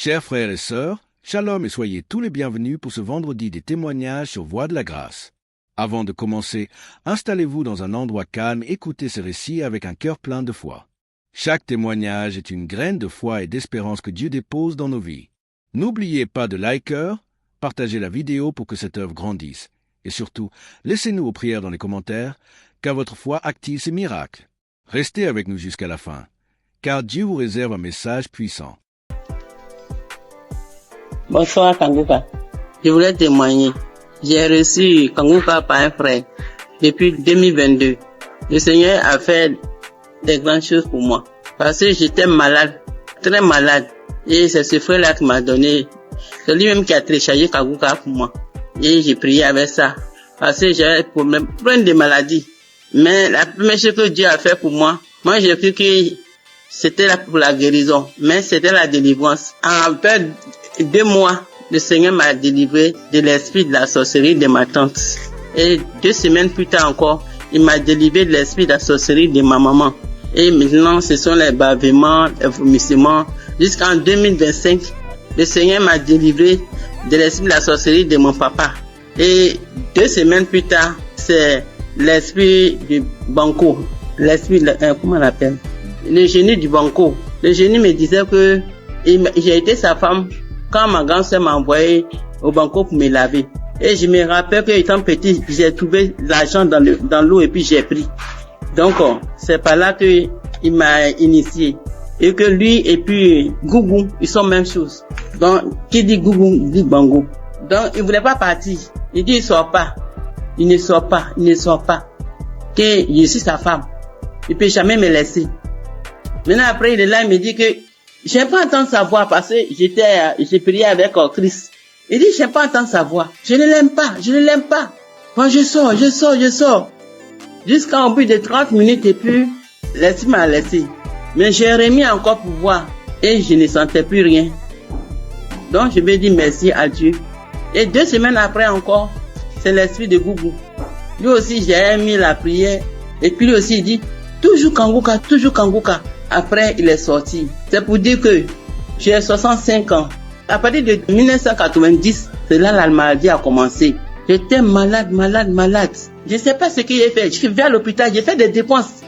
Chers frères et sœurs, shalom et soyez tous les bienvenus pour ce vendredi des témoignages sur Voie de la Grâce. Avant de commencer, installez-vous dans un endroit calme et écoutez ce récit avec un cœur plein de foi. Chaque témoignage est une graine de foi et d'espérance que Dieu dépose dans nos vies. N'oubliez pas de liker, partagez la vidéo pour que cette œuvre grandisse. Et surtout, laissez-nous aux prières dans les commentaires, car votre foi active ces miracles. Restez avec nous jusqu'à la fin, car Dieu vous réserve un message puissant. Bonsoir Kanguka. Je voulais témoigner. J'ai reçu Kanguka par un frère depuis 2022. Le Seigneur a fait des grandes choses pour moi. Parce que j'étais malade, très malade. Et c'est ce frère-là qui m'a donné. C'est lui-même qui a téléchargé Kanguka pour moi. Et j'ai prié avec ça. Parce que j'avais plein de maladies. Mais la première chose que Dieu a fait pour moi, j'ai cru que c'était là pour la guérison. Mais c'était la délivrance. En fait, 2 mois, le Seigneur m'a délivré de l'esprit de la sorcellerie de ma tante. Et 2 semaines plus tard encore, il m'a délivré de l'esprit de la sorcellerie de ma maman. Et maintenant, ce sont les bavements, les vomissements. Jusqu'en 2025, le Seigneur m'a délivré de l'esprit de la sorcellerie de mon papa. Et 2 semaines plus tard, c'est l'esprit du banco. L'esprit, comment on l'appelle? Le génie du banco. Le génie me disait que j'ai été sa femme quand ma grand-sœur m'a envoyé au banco pour me laver. Et je me rappelle que étant petit, j'ai trouvé l'argent dans l'eau et puis j'ai pris. Donc, c'est par là que il m'a initié. Et que lui et puis Gougou, ils sont même chose. Donc, qui dit Gougou, dit bango. Donc, il voulait pas partir. Il dit, il sort pas. Il ne sort pas. Que je suis sa femme. Il peut jamais me laisser. Maintenant, après, il est là, il me dit que j'aime pas entendre sa voix parce que j'ai prié avec Christ. Il dit, j'aime pas entendre sa voix. Je ne l'aime pas. Moi, je sors. Jusqu'à au bout de 30 minutes et puis, l'esprit m'a laissé. Mais j'ai remis encore pour voir et je ne sentais plus rien. Donc, je me dis merci à Dieu. Et 2 semaines après encore, c'est l'esprit de Gougou. Lui aussi, j'ai mis la prière. Et puis lui aussi, il dit, toujours Kanguka. Après, il est sorti. C'est pour dire que j'ai 65 ans. À partir de 1990, c'est là la maladie a commencé. J'étais malade. Je ne sais pas ce que j'ai fait. Je suis venu à l'hôpital, j'ai fait des dépenses.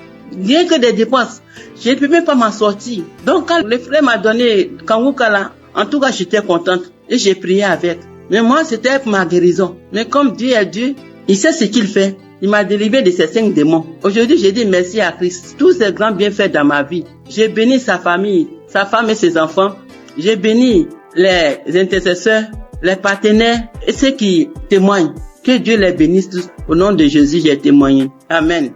Rien que des dépenses. Je ne peux même pas m'en sortir. Donc, quand le frère m'a donné Kanguka là, en tout cas, j'étais contente. Et j'ai prié avec. Mais moi, c'était pour ma guérison. Mais comme Dieu est Dieu, il sait ce qu'il fait. Il m'a délivré de ces 5 démons. Aujourd'hui, j'ai dit merci à Christ. Tous ces grands bienfaits dans ma vie. J'ai béni sa famille, sa femme et ses enfants. J'ai béni les intercesseurs, les partenaires et ceux qui témoignent. Que Dieu les bénisse tous. Au nom de Jésus, j'ai témoigné. Amen.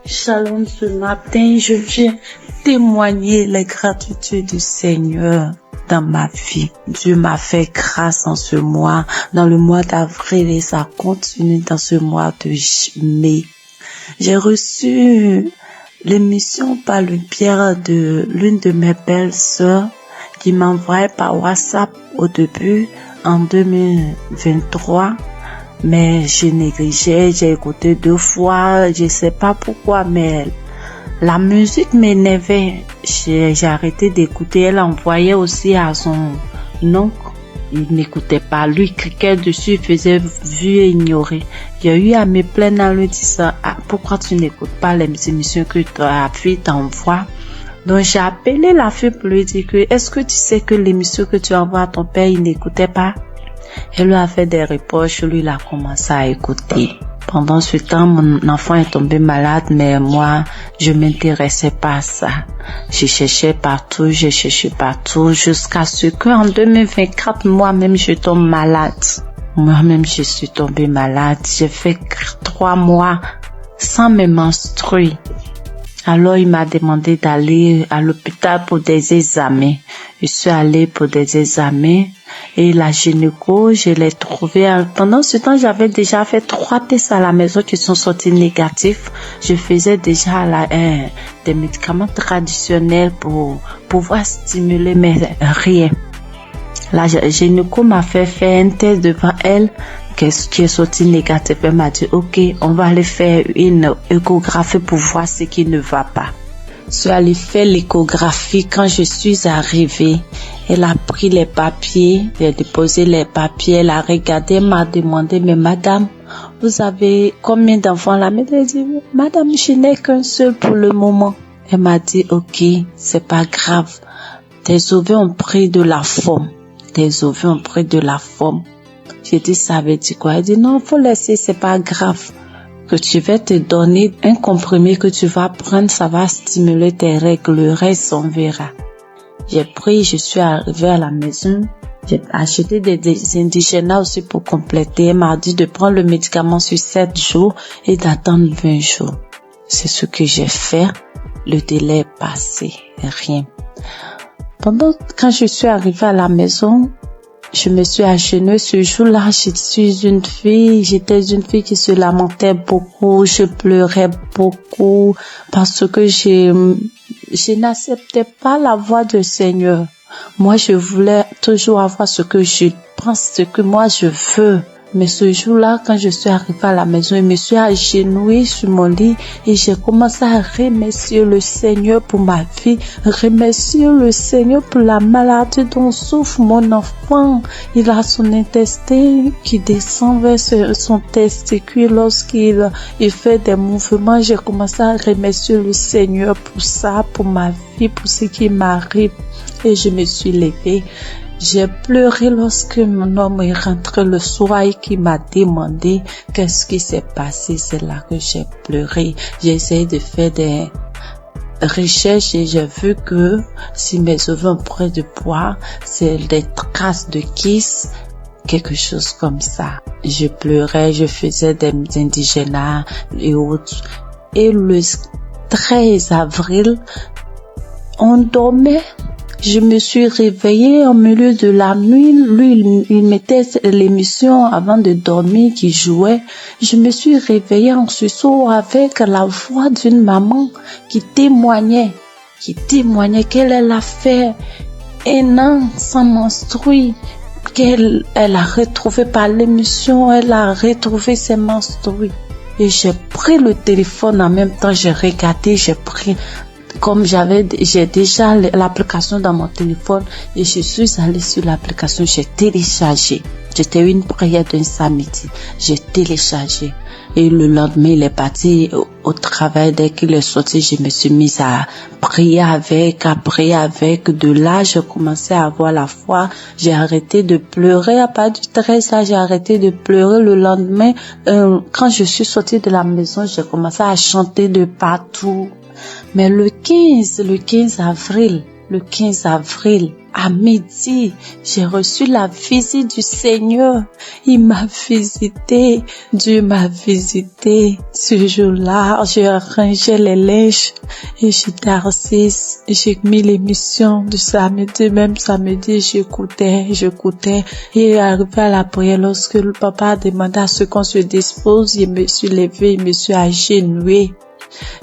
Shalom, ce matin, je viens témoigner les gratitudes du Seigneur dans ma vie. Dieu m'a fait grâce en ce mois, dans le mois d'avril et ça continue dans ce mois de mai. J'ai reçu l'émission par le biais de l'une de mes belles sœurs qui m'envoyait par WhatsApp au début en 2023. Mais je négligeais, j'ai écouté 2 fois, je sais pas pourquoi, mais la musique m'énervait. J'ai arrêté d'écouter. Elle envoyait aussi à son oncle. Il n'écoutait pas. Lui, cliquait dessus, il faisait vu et ignorer. J'ai eu à me plaindre en lui disant, pourquoi tu n'écoutes pas les émissions que ta fille t'envoie? Donc, j'ai appelé la fille pour lui dire que, est-ce que tu sais que l'émission que tu envoies à ton père, il n'écoutait pas? Elle lui a fait des reproches, lui, il a commencé à écouter. Pendant ce temps, mon enfant est tombé malade, mais moi, je m'intéressais pas à ça. Je cherchais partout, jusqu'à ce que en 2024, moi-même, je tombe malade. Moi-même, je suis tombée malade. J'ai fait 3 mois sans me menstruer. Alors, il m'a demandé d'aller à l'hôpital pour des examens. Je suis allée pour des examens et la gynéco, je l'ai trouvée. Pendant ce temps, j'avais déjà fait 3 tests à la maison qui sont sortis négatifs. Je faisais déjà des médicaments traditionnels pour pouvoir stimuler, mais rien. La gynéco m'a fait faire un test devant elle qu'est-ce qui est sorti négatif. Elle m'a dit, ok, on va aller faire une échographie pour voir ce qui ne va pas. Je suis allée faire l'échographie. Quand je suis arrivée, elle a pris les papiers, elle a déposé les papiers, elle a regardé, elle m'a demandé, mais madame, vous avez combien d'enfants là? Mais elle a dit, madame, je n'ai qu'un seul pour le moment. Elle m'a dit, ok, c'est pas grave. Tes ovaires ont pris de la forme. Tes ovaires ont pris de la forme. J'ai dit, ça veut dire quoi? Elle dit, non, faut laisser, c'est pas grave. Que tu vas te donner un comprimé que tu vas prendre, ça va stimuler tes règles, le reste on verra. J'ai pris, je suis arrivée à la maison, j'ai acheté des indigènes aussi pour compléter. Elle m'a dit de prendre le médicament sur 7 jours et d'attendre 20 jours. C'est ce que j'ai fait. Le délai est passé, rien. Quand je suis arrivée à la maison, je me suis agenouillée ce jour-là. J'étais une fille qui se lamentait beaucoup. Je pleurais beaucoup parce que je n'acceptais pas la voix du Seigneur. Moi, je voulais toujours avoir ce que je pense, ce que moi je veux. Mais ce jour-là, quand je suis arrivée à la maison, je me suis agenouillée sur mon lit et j'ai commencé à remercier le Seigneur pour ma vie, remercier le Seigneur pour la maladie dont souffre mon enfant. Il a son intestin qui descend vers son testicule lorsqu'il fait des mouvements. J'ai commencé à remercier le Seigneur pour ça, pour ma vie, pour ce qui m'arrive. Et je me suis levée. J'ai pleuré lorsque mon homme est rentré le soir et qui m'a demandé qu'est-ce qui s'est passé. C'est là que j'ai pleuré. J'ai essayé de faire des recherches et j'ai vu que si mes ovaires ont pris de poids, c'est des traces de kiss, quelque chose comme ça. Je pleurais, je faisais des indigénats et autres. Et le 13 avril, on dormait. Je me suis réveillée au milieu de la nuit. Lui, il mettait l'émission avant de dormir qui jouait. Je me suis réveillée en sursaut avec la voix d'une maman qui témoignait qu'elle a fait 1 an sans menstruer, qu'elle a retrouvé par l'émission, elle a retrouvé ses menstrues. Et j'ai pris le téléphone en même temps, j'ai regardé, comme j'ai déjà l'application dans mon téléphone et je suis allée sur l'application, j'ai téléchargé. C'était une prière d'un samedi. J'ai téléchargé. Et le lendemain, il est parti au travail. Dès qu'il est sorti, je me suis mise à prier avec. De là, j'ai commencé à avoir la foi. J'ai arrêté de pleurer. À partir du 13, là, j'ai arrêté de pleurer. Le lendemain, quand je suis sortie de la maison, j'ai commencé à chanter de partout. Mais le 15 avril, à midi, j'ai reçu la visite du Seigneur. Il m'a visité, Dieu m'a visité. Ce jour-là, j'ai rangé les linges et j'étais assise. J'ai mis l'émission du samedi, même samedi, j'écoutais. Et arrivé à la prière, lorsque le papa a demandé à ce qu'on se dispose, je me suis levée, je me suis agenouillée.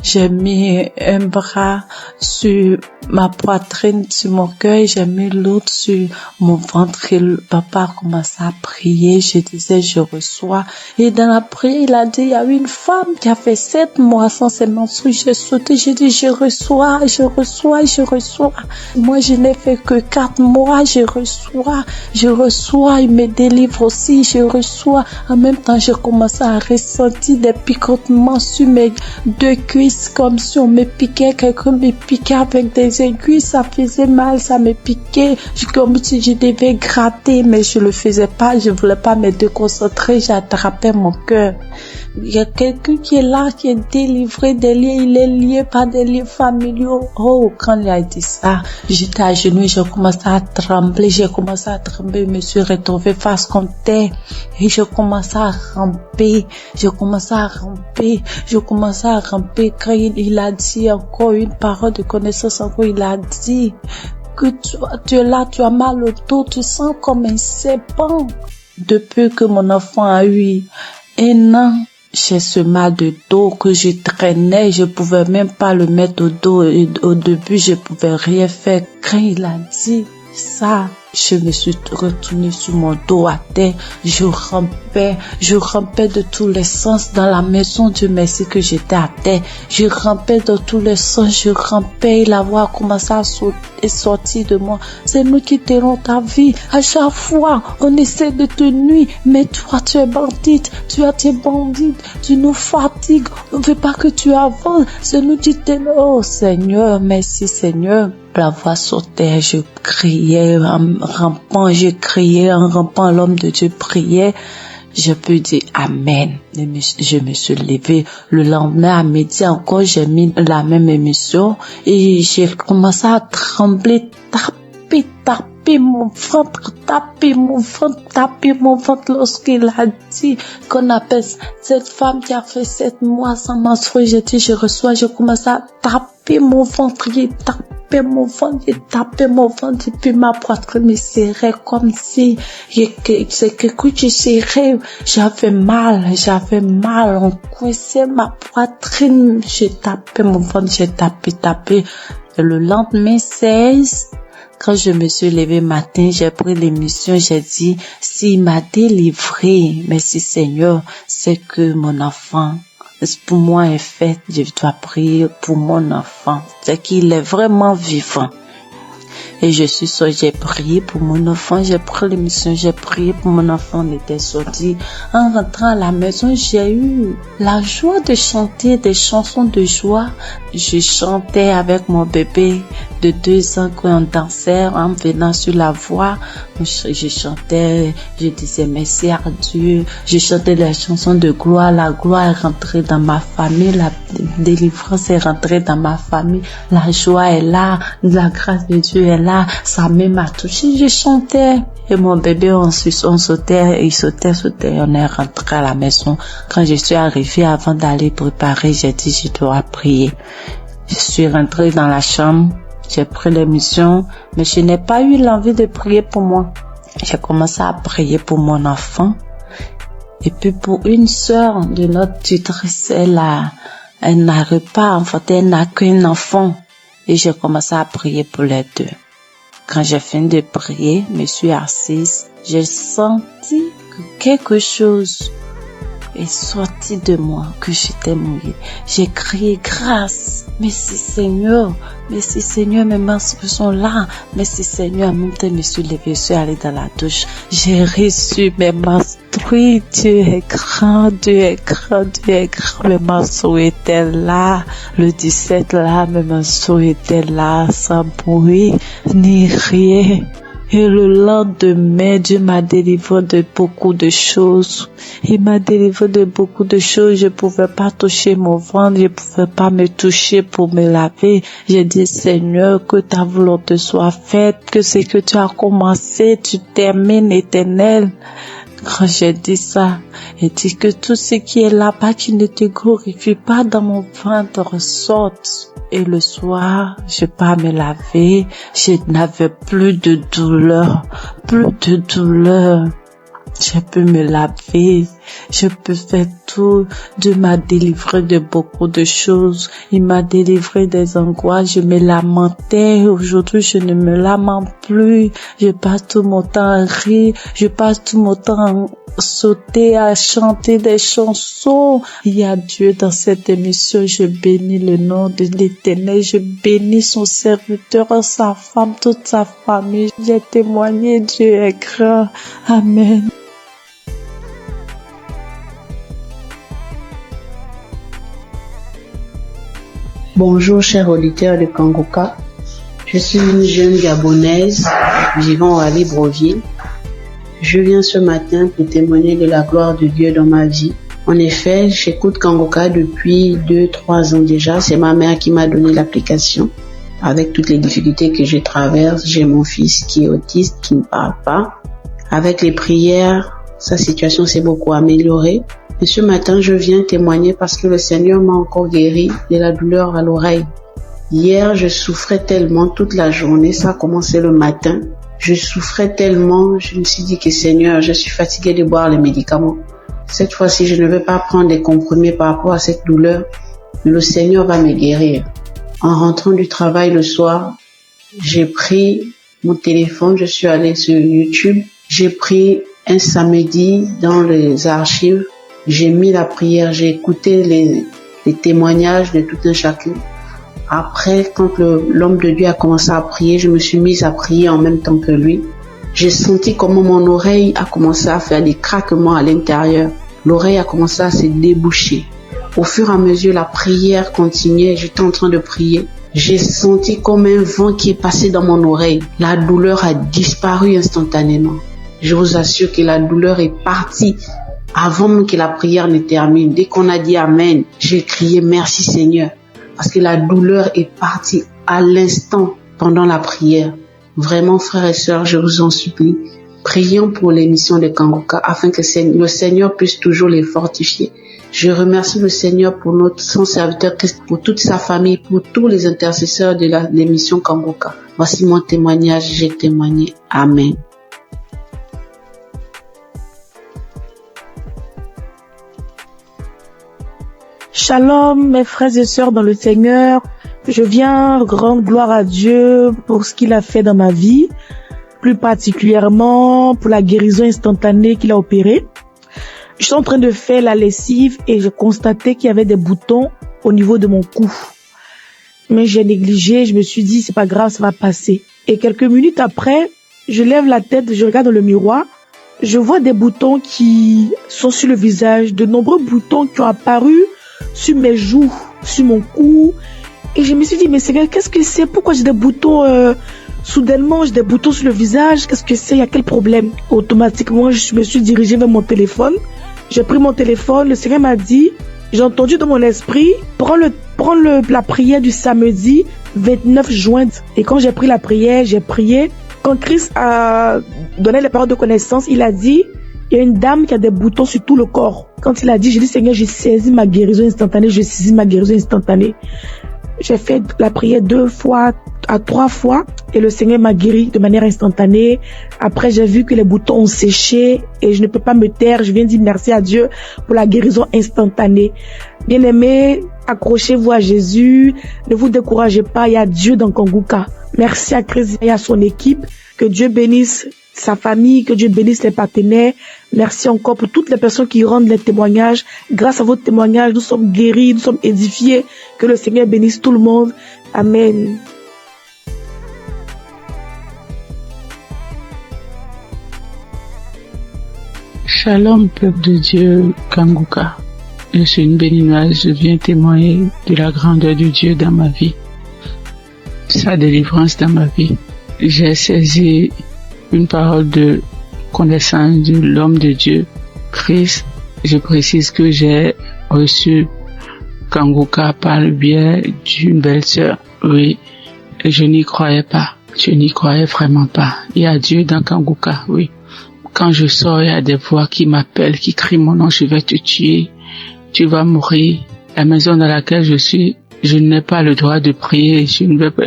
J'ai mis un bras sur ma poitrine, sur mon cœur, j'ai mis l'autre sur mon ventre et le papa a commencé à prier. Je disais, je reçois. Et dans la prière, il a dit, il y a une femme qui a fait 7 mois sans ses menstrues. J'ai sauté, j'ai dit, je reçois. Moi, je n'ai fait que 4 mois, je reçois. Il me délivre aussi, je reçois. En même temps, j'ai commencé à ressentir des picotements sur mes 2 cuisses, comme si on me piquait, quelqu'un me piquait avec des aiguilles, ça faisait mal, ça me piquait, comme si je devais gratter, mais je le faisais pas, je voulais pas me déconcentrer, j'attrapais mon cœur. Il y a quelqu'un qui est là, qui est délivré des liens, il est lié par des liens familiaux. Oh, quand il a dit ça, j'étais à genoux, j'ai commencé à trembler, je me suis retrouvée face contre terre et je commençais à ramper. Quand il a dit encore une parole de connaissance, il a dit que tu es là, tu as mal au dos, tu sens comme un serpent. Depuis que mon enfant a eu 1 an, j'ai ce mal de dos que je traînais, je pouvais même pas le mettre au dos. Et au début, je pouvais rien faire. Quand il a dit ça, Je me suis retournée sur mon dos à terre. Je rampais de tous les sens dans la maison. Dieu merci que j'étais à terre. Je rampais dans tous les sens. Je rampais et la voix a commencé à sortir de moi. C'est nous qui t'aidons ta vie. À chaque fois, on essaie de te nuire. Mais toi, tu es bandite. Tu es bandite. Tu nous fatigues. On ne veut pas que tu avances. C'est nous qui t'aidons. Oh Seigneur, merci Seigneur. La voix sautait, je criais en rampant, l'homme de Dieu priait. Je peux dire Amen. Je me suis levée. Le lendemain à midi encore, j'ai mis la même émission et j'ai commencé à trembler, taper mon ventre lorsqu'il a dit qu'on appelle cette femme qui a fait 7 mois sans menstruer. J'ai dit, je commence à taper mon ventre, j'ai tapé mon ventre et puis ma poitrine me serrait comme si c'est quelque chose qui serrait. J'avais mal, on coinçait ma poitrine, j'ai tapé mon ventre, j'ai tapé. Et le lendemain 16, quand je me suis levée matin, j'ai pris l'émission, j'ai dit, s'il m'a délivré, merci Seigneur, c'est que mon enfant, pour moi est fait, je dois prier pour mon enfant, c'est qu'il est vraiment vivant. Et j'ai prié pour mon enfant, j'ai pris l'émission, j'ai prié pour mon enfant, on était sorti. En rentrant à la maison, j'ai eu la joie de chanter des chansons de joie. Je chantais avec mon bébé de 2 ans quand on dansait en venant sur la voie. Je chantais, je disais merci à Dieu. Je chantais des chansons de gloire. La gloire est rentrée dans ma famille, la délivrance est rentrée dans ma famille. La joie est là, la grâce de Dieu est là. Sa main m'a touché, je chantais. Et mon bébé, on sautait, il sautait. On est rentré à la maison. Quand je suis arrivée, avant d'aller préparer, j'ai dit, je dois prier. Je suis rentrée dans la chambre. J'ai pris l'émission, mais je n'ai pas eu l'envie de prier pour moi. J'ai commencé à prier pour mon enfant. Et puis pour une sœur de notre tutrice, elle n'arrive pas, en fait, elle n'a qu'un enfant. Et j'ai commencé à prier pour les deux. Quand j'ai fini de prier, je me suis assise. J'ai senti que quelque chose est sorti de moi, que j'étais mouillée. J'ai crié grâce. Merci Seigneur, mes menstrues sont là. Merci Seigneur, en même temps, je me suis levée, je suis allée dans la douche. J'ai reçu mes menstrues. Dieu est grand, mes menstrues étaient là. Le 17 là, mes menstrues étaient là, sans bruit, ni rien. Et le lendemain, Dieu m'a délivré de beaucoup de choses. Il m'a délivré de beaucoup de choses. Je pouvais pas toucher mon ventre, je pouvais pas me toucher pour me laver. J'ai dit, Seigneur, que ta volonté soit faite, que ce que tu as commencé, tu termines, Éternel. Quand j'ai dit ça, il dit que tout ce qui est là-bas qui ne te glorifie pas dans mon ventre sorte. Et le soir, je pas me laver, je n'avais plus de douleur. Je peux me laver, je peux faire tout. Dieu m'a délivré de beaucoup de choses. Il m'a délivré des angoisses. Je me lamentais. Aujourd'hui, je ne me lamente plus. Je passe tout mon temps à rire. Je passe tout mon temps à sauter, à chanter des chansons. Il y a Dieu dans cette émission. Je bénis le nom de l'Éternel. Je bénis son serviteur, sa femme, toute sa famille. J'ai témoigné. Dieu est grand. Amen. Bonjour chers auditeurs de Kangoka, je suis une jeune Gabonaise vivant à Libreville. Je viens ce matin pour témoigner de la gloire de Dieu dans ma vie. En effet, j'écoute Kangoka depuis 2-3 ans déjà. C'est ma mère qui m'a donné l'application. Avec toutes les difficultés que je traverse, j'ai mon fils qui est autiste, qui ne parle pas. Avec les prières, sa situation s'est beaucoup améliorée. Et ce matin, je viens témoigner parce que le Seigneur m'a encore guéri de la douleur à l'oreille. Hier, je souffrais tellement toute la journée, ça a commencé le matin. Je souffrais tellement, je me suis dit que Seigneur, je suis fatiguée de boire les médicaments. Cette fois-ci, je ne vais pas prendre des comprimés par rapport à cette douleur. Le Seigneur va me guérir. En rentrant du travail le soir, j'ai pris mon téléphone, je suis allée sur YouTube. J'ai pris un samedi dans les archives. J'ai mis la prière, j'ai écouté les témoignages de tout un chacun. Après, quand l'homme de Dieu a commencé à prier, je me suis mise à prier en même temps que lui. J'ai senti comment mon oreille a commencé à faire des craquements à l'intérieur. L'oreille a commencé à se déboucher. Au fur et à mesure, la prière continuait. J'étais en train de prier. J'ai senti comme un vent qui est passé dans mon oreille. La douleur a disparu instantanément. Je vous assure que la douleur est partie avant même que la prière ne termine. Dès qu'on a dit Amen, j'ai crié merci Seigneur. Parce que la douleur est partie à l'instant pendant la prière. Vraiment, frères et sœurs, je vous en supplie, prions pour l'émission de Kanguka afin que le Seigneur puisse toujours les fortifier. Je remercie le Seigneur pour son serviteur Christ, pour toute sa famille, pour tous les intercesseurs de l'émission Kanguka. Voici mon témoignage, j'ai témoigné. Amen. Shalom, mes frères et sœurs dans le Seigneur. Je viens rendre gloire à Dieu pour ce qu'il a fait dans ma vie, plus particulièrement pour la guérison instantanée qu'il a opérée. Je suis en train de faire la lessive et j'ai constaté qu'il y avait des boutons au niveau de mon cou. Mais j'ai négligé, je me suis dit c'est pas grave, ça va passer. Et quelques minutes après, je lève la tête, je regarde dans le miroir, je vois des boutons qui sont sur le visage, de nombreux boutons qui ont apparu sur mes joues, sur mon cou. Et je me suis dit, mais Seigneur, qu'est-ce que c'est? Pourquoi j'ai des boutons soudainement, j'ai des boutons sur le visage? Qu'est-ce que c'est? Il y a quel problème? Automatiquement, je me suis dirigée vers mon téléphone. J'ai pris mon téléphone. Le Seigneur m'a dit, j'ai entendu dans mon esprit, prends la prière du samedi 29 juin. Et quand j'ai pris la prière, j'ai prié. Quand Christ a donné les paroles de connaissance, il a dit, il y a une dame qui a des boutons sur tout le corps. Quand il a dit, j'ai dit, Seigneur, j'ai saisi ma guérison instantanée, j'ai saisi ma guérison instantanée. J'ai fait la prière 2 fois à 3 fois et le Seigneur m'a guéri de manière instantanée. Après, j'ai vu que les boutons ont séché et je ne peux pas me taire. Je viens dire merci à Dieu pour la guérison instantanée. Bien-aimés, accrochez-vous à Jésus. Ne vous découragez pas. Il y a Dieu dans Kanguka. Merci à Christ et à son équipe. Que Dieu bénisse sa famille, que Dieu bénisse les partenaires. Merci encore pour toutes les personnes qui rendent les témoignages. Grâce à votre témoignage, nous sommes guéris, nous sommes édifiés. Que le Seigneur bénisse tout le monde. Amen. Shalom, peuple de Dieu, Kanguka. Je suis une béninoise, je viens témoigner de la grandeur de Dieu dans ma vie, sa délivrance dans ma vie. J'ai saisi une parole de connaissance de l'homme de Dieu, Christ. Je précise que j'ai reçu Kanguka par le biais d'une belle-sœur. Oui, je n'y croyais pas. Je n'y croyais vraiment pas. Il y a Dieu dans Kanguka, oui. Quand je sors, il y a des voix qui m'appellent, qui crient mon nom, je vais te tuer, tu vas mourir. La maison dans laquelle je suis, je n'ai pas le droit de prier, je ne veux pas,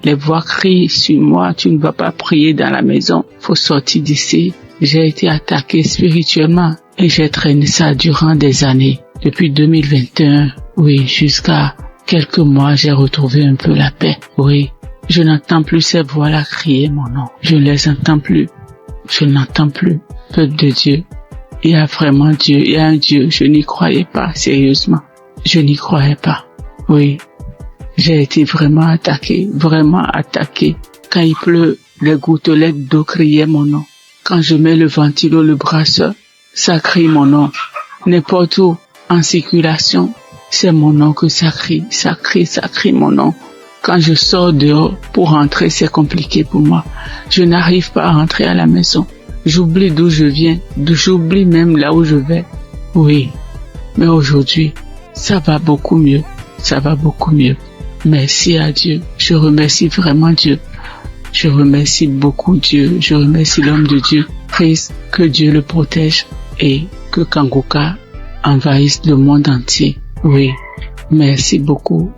les voix crient sur moi, tu ne vas pas prier dans la maison, faut sortir d'ici. J'ai été attaqué spirituellement et j'ai traîné ça durant des années. Depuis 2021, oui, jusqu'à quelques mois, j'ai retrouvé un peu la paix. Oui, je n'entends plus ces voix-là crier mon nom, je ne les entends plus. Je n'entends plus. Peuple de Dieu, il y a vraiment Dieu, il y a un Dieu. Je n'y croyais pas, sérieusement. Je n'y croyais pas. Oui, j'ai été vraiment attaqué. Quand il pleut, les gouttelettes d'eau criaient mon nom. Quand je mets le ventilo, le brasseur, ça crie mon nom. N'importe où, en circulation, c'est mon nom que ça crie mon nom. Quand je sors dehors pour rentrer, c'est compliqué pour moi. Je n'arrive pas à rentrer à la maison. J'oublie d'où je viens, j'oublie même là où je vais. Oui, mais aujourd'hui, ça va beaucoup mieux. Merci à Dieu. Je remercie vraiment Dieu. Je remercie beaucoup Dieu. Je remercie l'homme de Dieu. Christ, que Dieu le protège et que Kanguka envahisse le monde entier. Oui. Merci beaucoup,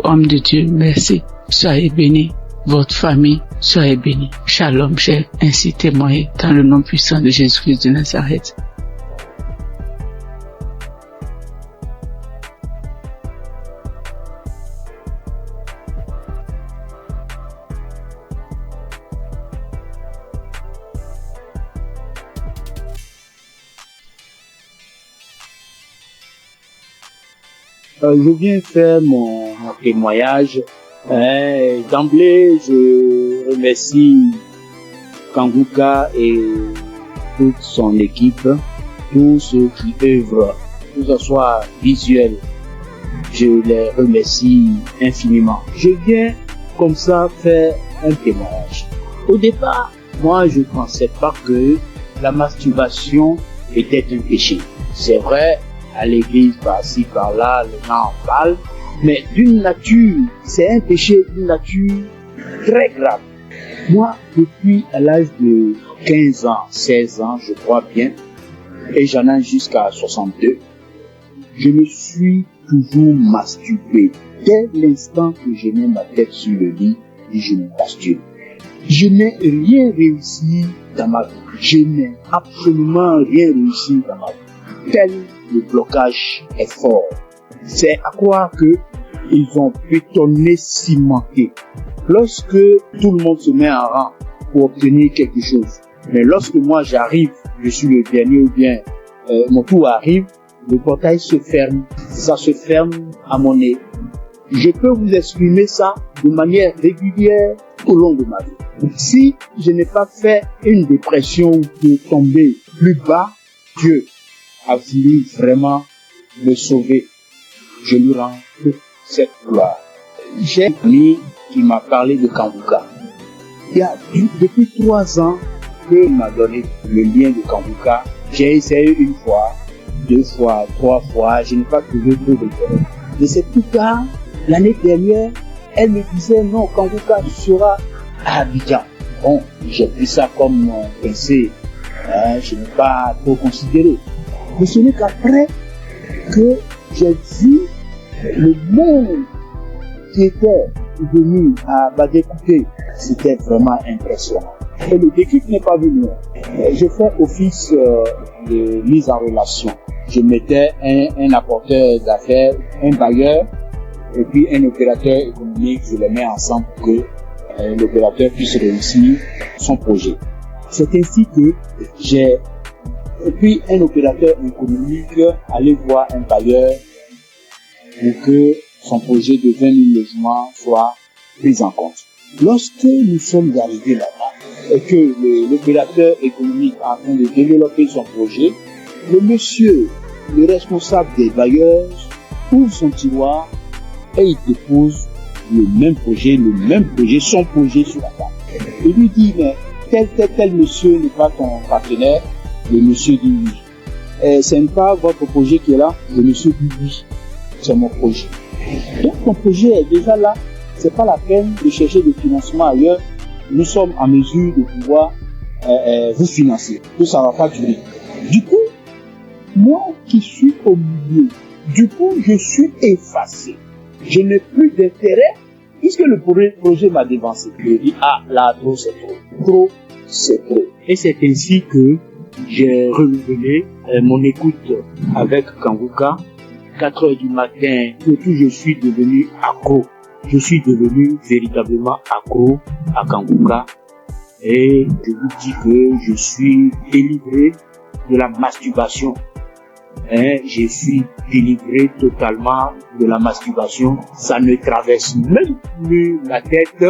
homme de Dieu, merci. Soyez bénis, votre famille, soyez bénis. Shalom, j'ai ainsi témoigné dans le nom puissant de Jésus-Christ de Nazareth. Je viens faire mon témoignage. D'emblée, je remercie Kanguka et toute son équipe, tous ceux qui œuvrent, que ce soit visuel. Je les remercie infiniment. Je viens comme ça faire un témoignage. Au départ, moi, je ne pensais pas que la masturbation était un péché. C'est vrai, à l'église, par-ci, par-là, les gens en parlent, mais d'une nature, c'est un péché d'une nature très grave. Moi, depuis à l'âge de 15 ans, 16 ans, je crois bien, et j'en ai jusqu'à 62, je me suis toujours masturbé. Dès l'instant que je mets ma tête sur le lit, je me masturbe. Je n'ai rien réussi dans ma vie. Je n'ai absolument rien réussi dans ma vie. Tel le blocage est fort. C'est à croire que ils ont bétonné, cimenté. Lorsque tout le monde se met en rang pour obtenir quelque chose, mais lorsque moi j'arrive, je suis le dernier ou bien mon tour arrive, le portail se ferme. Ça se ferme à mon nez. Je peux vous exprimer ça de manière régulière au long de ma vie. Si je n'ai pas fait une dépression ou de tomber plus bas, Dieu a voulu vraiment me sauver. Je lui rends toute cette gloire. J'ai un ami qui m'a parlé de Kanguka. Il y a depuis 3 ans qu'il m'a donné le lien de Kanguka. J'ai essayé une fois, 2 fois, 3 fois, je n'ai pas trouvé de l'intérêt. Mais c'est plus tard, l'année dernière, elle me disait non, Kanguka sera à Abidjan. Bon, j'ai pris ça comme mon pensée, je n'ai pas trop considéré. Mais ce n'est qu'après que j'ai vu le monde qui était venu à Badécoupé, c'était vraiment impressionnant. Et le déclic n'est pas venu. J'ai fait office de mise en relation. Je mettais un apporteur d'affaires, un bailleur, et puis un opérateur économique, je les mets ensemble pour que l'opérateur puisse réussir son projet. C'est ainsi que j'ai, et puis un opérateur économique allait voir un bailleur pour que son projet de 20 000 logements soit pris en compte. Lorsque nous sommes arrivés là-bas et que l'opérateur économique est en train de développer son projet, le monsieur, le responsable des bailleurs, ouvre son tiroir et il dépose le même projet, son projet sur la table. Il lui dit, mais tel monsieur n'est pas ton partenaire. Le monsieur dit oui. Ce n'est pas votre projet qui est là. Le monsieur dit oui. C'est mon projet. Donc ton projet est déjà là. C'est pas la peine de chercher des financements ailleurs. Nous sommes en mesure de pouvoir vous financer. Tout ça va pas durer. Du coup, moi qui suis au milieu, je suis effacé. Je n'ai plus d'intérêt puisque le projet m'a dévancé. Je dis, là, trop, c'est trop. Trop, c'est trop. Et c'est ainsi que j'ai renouvelé mon écoute avec Kanguka. 4 heures du matin, surtout je suis devenu accro. Je suis devenu véritablement accro à Kanguka. Et je vous dis que je suis délivré de la masturbation. Je suis délivré totalement de la masturbation. Ça ne traverse même plus la tête.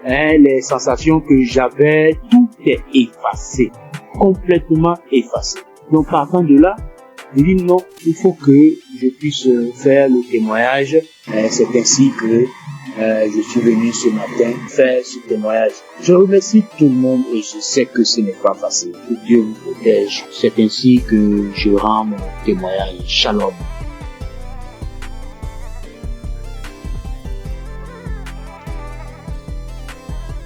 Les sensations que j'avais, tout est effacé. Complètement effacé. Donc partant de là, je dis non, il faut que je puisse faire le témoignage. C'est ainsi que je suis venu ce matin faire ce témoignage. Je remercie tout le monde et je sais que ce n'est pas facile. Que Dieu vous protège. C'est ainsi que je rends mon témoignage. Shalom.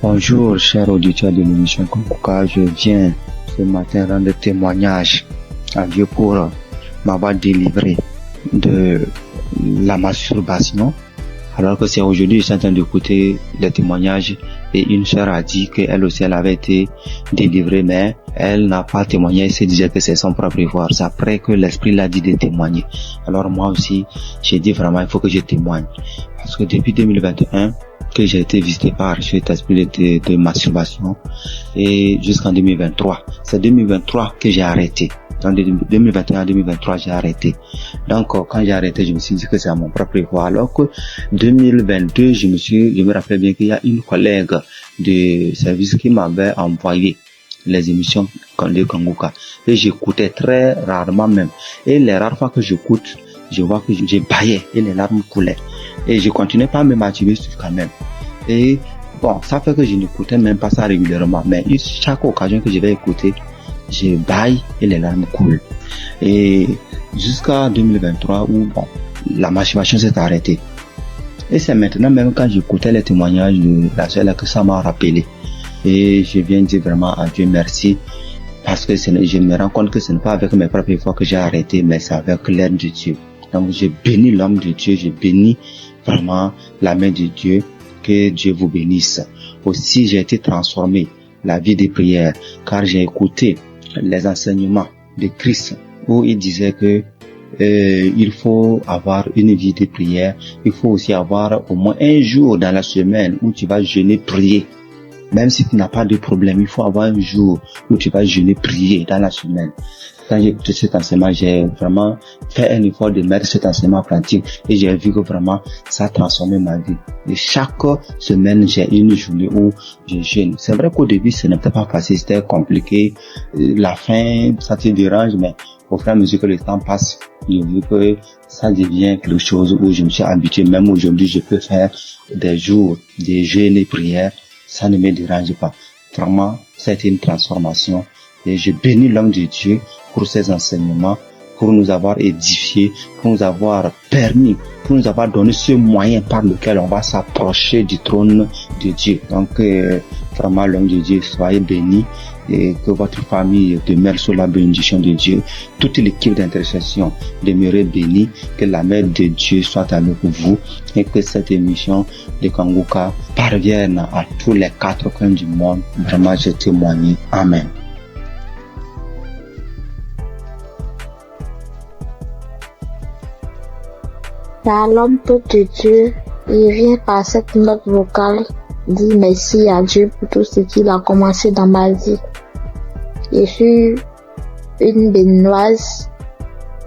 Bonjour, chers auditeurs de l'émission Kanguka. Je viens ce matin rendre témoignage à Dieu pour m'avoir délivré de la masturbation. Alors que c'est aujourd'hui, je suis en train d'écouter les témoignages et une sœur a dit qu'elle aussi, elle avait été délivrée, mais elle n'a pas témoigné, elle se disait que c'est son propre effort. C'est après que l'Esprit l'a dit de témoigner. Alors moi aussi, j'ai dit vraiment, il faut que je témoigne. Parce que depuis 2021, que j'ai été visité par cet esprit de masturbation et jusqu'en 2023. C'est 2023 que j'ai arrêté. En 2021 2023, j'ai arrêté. Donc, quand j'ai arrêté, je me suis dit que c'est à mon propre choix. Alors que 2022, je me rappelle bien qu'il y a une collègue de service qui m'avait envoyé les émissions de Kanguka. Et j'écoutais très rarement même. Et les rares fois que j'écoute, je vois que j'ai baillé et les larmes coulaient. Et je continuais pas à me masturber quand même. Et bon, ça fait que je n'écoutais même pas ça régulièrement. Mais chaque occasion que je vais écouter, je baille et les larmes coulent. Et jusqu'à 2023 où bon, la masturbation s'est arrêtée. Et c'est maintenant même quand j'écoutais les témoignages de la soeur que ça m'a rappelé. Et je viens dire vraiment à Dieu merci. Parce que je me rends compte que ce n'est pas avec mes propres efforts que j'ai arrêté, mais c'est avec l'aide de Dieu. Donc je bénis l'homme de Dieu, je bénis vraiment la main de Dieu. Que Dieu vous bénisse. Aussi, j'ai été transformé la vie des prières, car j'ai écouté les enseignements de Christ où il disait que il faut avoir une vie de prière. Il faut aussi avoir au moins un jour dans la semaine où tu vas jeûner, prier. Même si tu n'as pas de problème, il faut avoir un jour où tu vas jeûner, prier dans la semaine. Quand j'ai écouté cet enseignement, j'ai vraiment fait un effort de mettre cet enseignement en pratique et j'ai vu que vraiment ça a transformé ma vie. Et chaque semaine, j'ai une journée où je jeûne. C'est vrai qu'au début, ce n'était pas facile, c'était compliqué. La faim, ça te dérange, mais au fur et à mesure que le temps passe, j'ai vu que ça devient quelque chose où je me suis habitué. Même aujourd'hui, je peux faire des jours de jeûne et prière. Ça ne me dérange pas. Vraiment, ça a été une transformation. Et je bénis l'homme de Dieu pour ses enseignements, pour nous avoir édifiés, pour nous avoir permis, pour nous avoir donné ce moyen par lequel on va s'approcher du trône de Dieu. Donc, vraiment, l'homme de Dieu, soyez bénis et que votre famille demeure sous la bénédiction de Dieu. Toute l'équipe d'intercession demeure bénie, que la main de Dieu soit avec vous et que cette émission de Kanguka parvienne à tous les 4 coins du monde. Vraiment, je témoigne. Amen. L'homme peuple de Dieu, il vient par cette note vocale dire merci à Dieu pour tout ce qu'il a commencé dans ma vie. Je suis une béninoise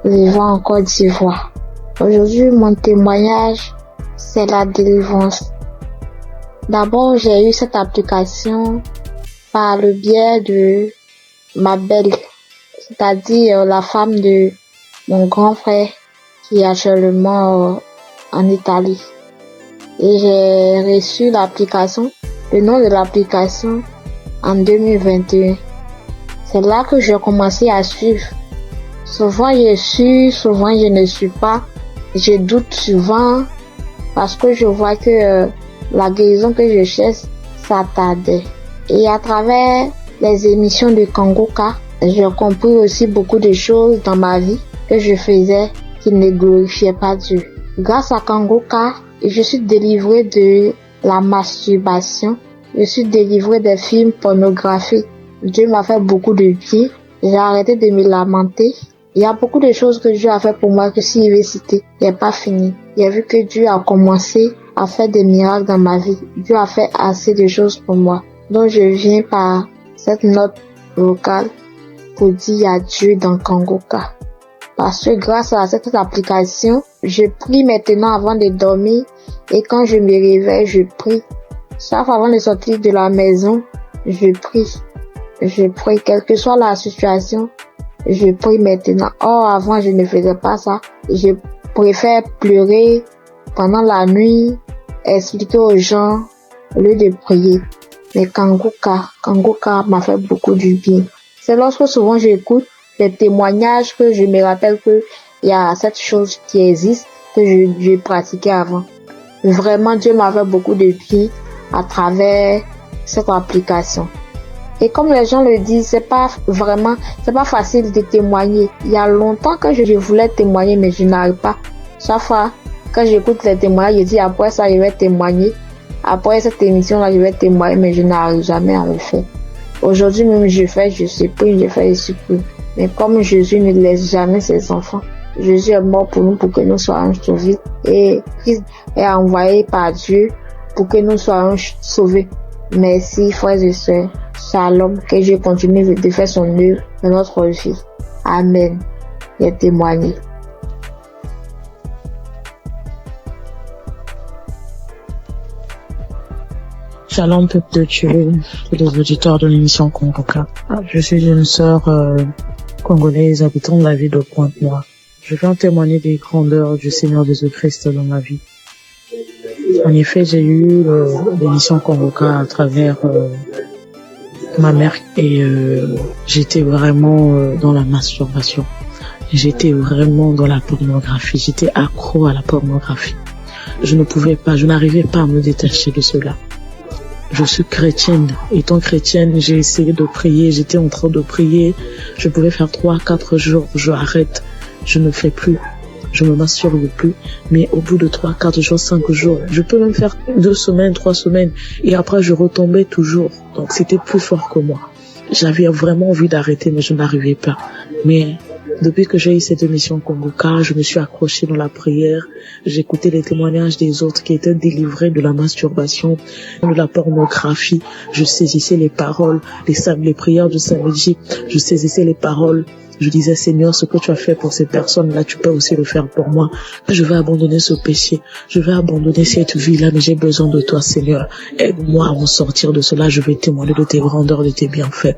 vivant en Côte d'Ivoire. Aujourd'hui, mon témoignage, c'est la délivrance. D'abord, j'ai eu cette application par le biais de ma belle, c'est-à-dire la femme de mon grand frère qui est actuellement en Italie. Et j'ai reçu l'application, le nom de l'application en 2021. C'est là que j'ai commencé à suivre. Souvent je suis, souvent je ne suis pas. Je doute souvent parce que je vois que la guérison que je cherche, ça tardait. Et à travers les émissions de Kanguka, j'ai compris aussi beaucoup de choses dans ma vie que je faisais qui ne glorifiaient pas Dieu. Grâce à Kanguka, je suis délivrée de la masturbation. Je suis délivrée des films pornographiques. Dieu m'a fait beaucoup de bien. J'ai arrêté de me lamenter. Il y a beaucoup de choses que Dieu a fait pour moi que si je vais citer, il n'est pas fini. J'ai vu que Dieu a commencé à faire des miracles dans ma vie. Dieu a fait assez de choses pour moi. Donc je viens par cette note vocale pour dire adieu dans Kanguka. Parce que grâce à cette application, je prie maintenant avant de dormir et quand je me réveille, je prie. Chaque fois avant de sortir de la maison, je prie. Je prie, quelle que soit la situation, je prie maintenant. Or, avant, je ne faisais pas ça. Je préfère pleurer pendant la nuit, expliquer aux gens au lieu de prier. Mais Kanguka m'a fait beaucoup du bien. C'est lorsque souvent j'écoute les témoignages que je me rappelle que il y a cette chose qui existe que je pratiquais avant. Vraiment, Dieu m'a fait beaucoup de bien à travers cette application. Et comme les gens le disent, c'est pas facile de témoigner. Il y a longtemps que je voulais témoigner, mais je n'arrive pas. Chaque fois, quand j'écoute les témoignages, je dis après ça, je vais témoigner. Après cette émission-là, je vais témoigner, mais je n'arrive jamais à le faire. Aujourd'hui même, je supplie, je fais, je supplie. Mais comme Jésus ne laisse jamais ses enfants, Jésus est mort pour nous pour que nous soyons sauvés. Et Christ est envoyé par Dieu pour que nous soyons sauvés. Merci, frères et sœurs. Shalom, que Dieu continue de faire son œuvre dans notre vie. Amen. Il a témoigné. Shalom, peuple de Dieu, et les auditeurs de l'émission Congoka. Je suis une sœur congolaise habitant la ville de Pointe-Noire. Je viens témoigner des grandeurs du Seigneur Jésus-Christ dans ma vie. En effet, j'ai eu l'émission Congoka à travers ma mère et j'étais vraiment dans la masturbation. J'étais vraiment dans la pornographie. J'étais accro à la pornographie. Je n'arrivais pas à me détacher de cela. Je suis chrétienne. Étant chrétienne, j'ai essayé de prier. J'étais en train de prier. Je pouvais faire 3-4 jours. Je arrête. Je ne fais plus. Je me masturbe plus. Mais au bout de 3-4 jours, 5 jours, je peux même faire 2 semaines, 3 semaines. Et après, je retombais toujours. Donc, c'était plus fort que moi. J'avais vraiment envie d'arrêter, mais je n'arrivais pas. Mais depuis que j'ai eu cette émission Congoka, je me suis accrochée dans la prière. J'écoutais les témoignages des autres qui étaient délivrés de la masturbation, de la pornographie. Je saisissais les paroles, les prières du samedi. Je saisissais les paroles. Je disais, Seigneur, ce que tu as fait pour ces personnes-là, tu peux aussi le faire pour moi. Je vais abandonner ce péché. Je vais abandonner cette vie-là, mais j'ai besoin de toi, Seigneur. Aide-moi à m'en sortir de cela. Je vais témoigner de tes grandeurs, de tes bienfaits.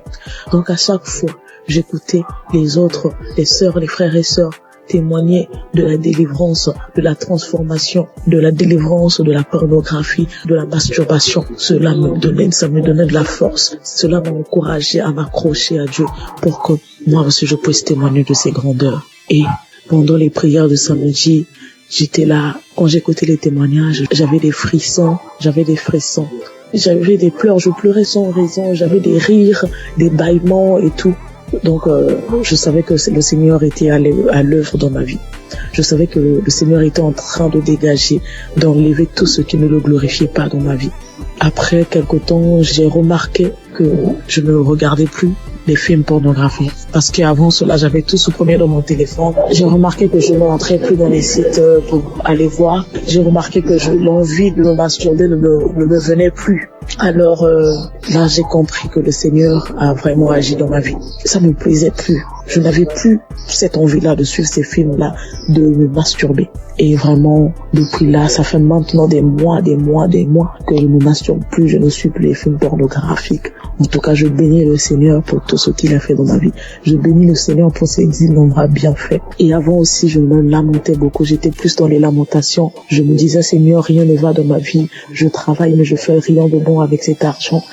Donc, à chaque fois, j'écoutais les autres, les sœurs, les frères et sœurs témoigner de la délivrance, de la transformation, de la délivrance de la pornographie, de la masturbation. Cela me donnait de la force. Cela m'a encouragé à m'accrocher à Dieu pour que moi aussi je puisse témoigner de ses grandeurs. Et pendant les prières de samedi, j'étais là. Quand j'écoutais les témoignages, j'avais des frissons. J'avais des pleurs, je pleurais sans raison. J'avais des rires, des bâillements et tout. Donc, je savais que le Seigneur était à l'œuvre dans ma vie. Je savais que le Seigneur était en train de dégager, d'enlever tout ce qui ne le glorifiait pas dans ma vie. Après quelque temps, j'ai remarqué que je ne regardais plus les films pornographiques. Parce qu'avant cela, j'avais tout supprimé dans mon téléphone. J'ai remarqué que je ne rentrais plus dans les sites pour aller voir. J'ai remarqué que l'envie de me masturber ne me venait plus. Alors là, j'ai compris que le Seigneur a vraiment agi dans ma vie. Ça ne me plaisait plus. Je n'avais plus cette envie-là de suivre ces films-là, de me masturber. Et vraiment, depuis là, ça fait maintenant des mois que je ne me masturbe plus, je ne suis plus les films pornographiques. En tout cas, je bénis le Seigneur pour tout ce qu'il a fait dans ma vie. Je bénis le Seigneur pour ses innombrables bienfaits. Et avant aussi, je me lamentais beaucoup. J'étais plus dans les lamentations. Je me disais, Seigneur, rien ne va dans ma vie. Je travaille, mais je fais rien de bon avec cet argent.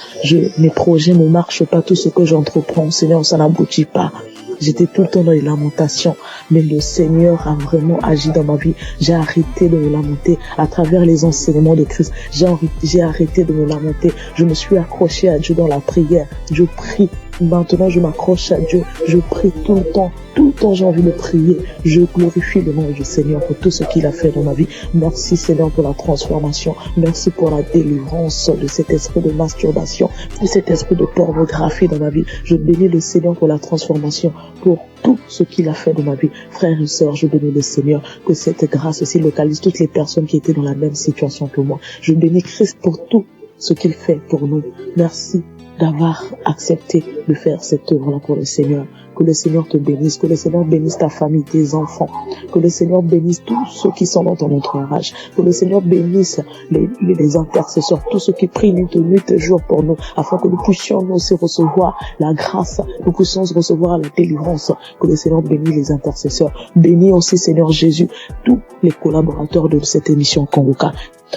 Mes projets ne marchent pas. Tout ce que j'entreprends, Seigneur, ça n'aboutit pas. J'étais tout le temps dans les lamentations, mais le Seigneur a vraiment agi dans ma vie. J'ai arrêté de me lamenter à travers les enseignements de Christ. J'ai arrêté de me lamenter. Je me suis accroché à Dieu dans la prière. Je prie. Maintenant, je m'accroche à Dieu. Je prie tout le temps. Tout le temps, j'ai envie de prier. Je glorifie le nom du Seigneur pour tout ce qu'il a fait dans ma vie. Merci, Seigneur, pour la transformation. Merci pour la délivrance de cet esprit de masturbation, de cet esprit de pornographie dans ma vie. Je bénis le Seigneur pour la transformation, pour tout ce qu'il a fait dans ma vie. Frères et sœurs, je bénis le Seigneur, que cette grâce aussi localise toutes les personnes qui étaient dans la même situation que moi. Je bénis Christ pour tout ce qu'il fait pour nous. Merci d'avoir accepté de faire cette œuvre-là pour le Seigneur. Que le Seigneur te bénisse, que le Seigneur bénisse ta famille, tes enfants, que le Seigneur bénisse tous ceux qui sont dans ton entourage, que le Seigneur bénisse les intercesseurs, tous ceux qui prient nuit et jour pour nous, afin que nous puissions nous aussi recevoir la grâce, nous puissions recevoir la délivrance. Que le Seigneur bénisse les intercesseurs. Bénis aussi, Seigneur Jésus, tous les collaborateurs de cette émission Congoka.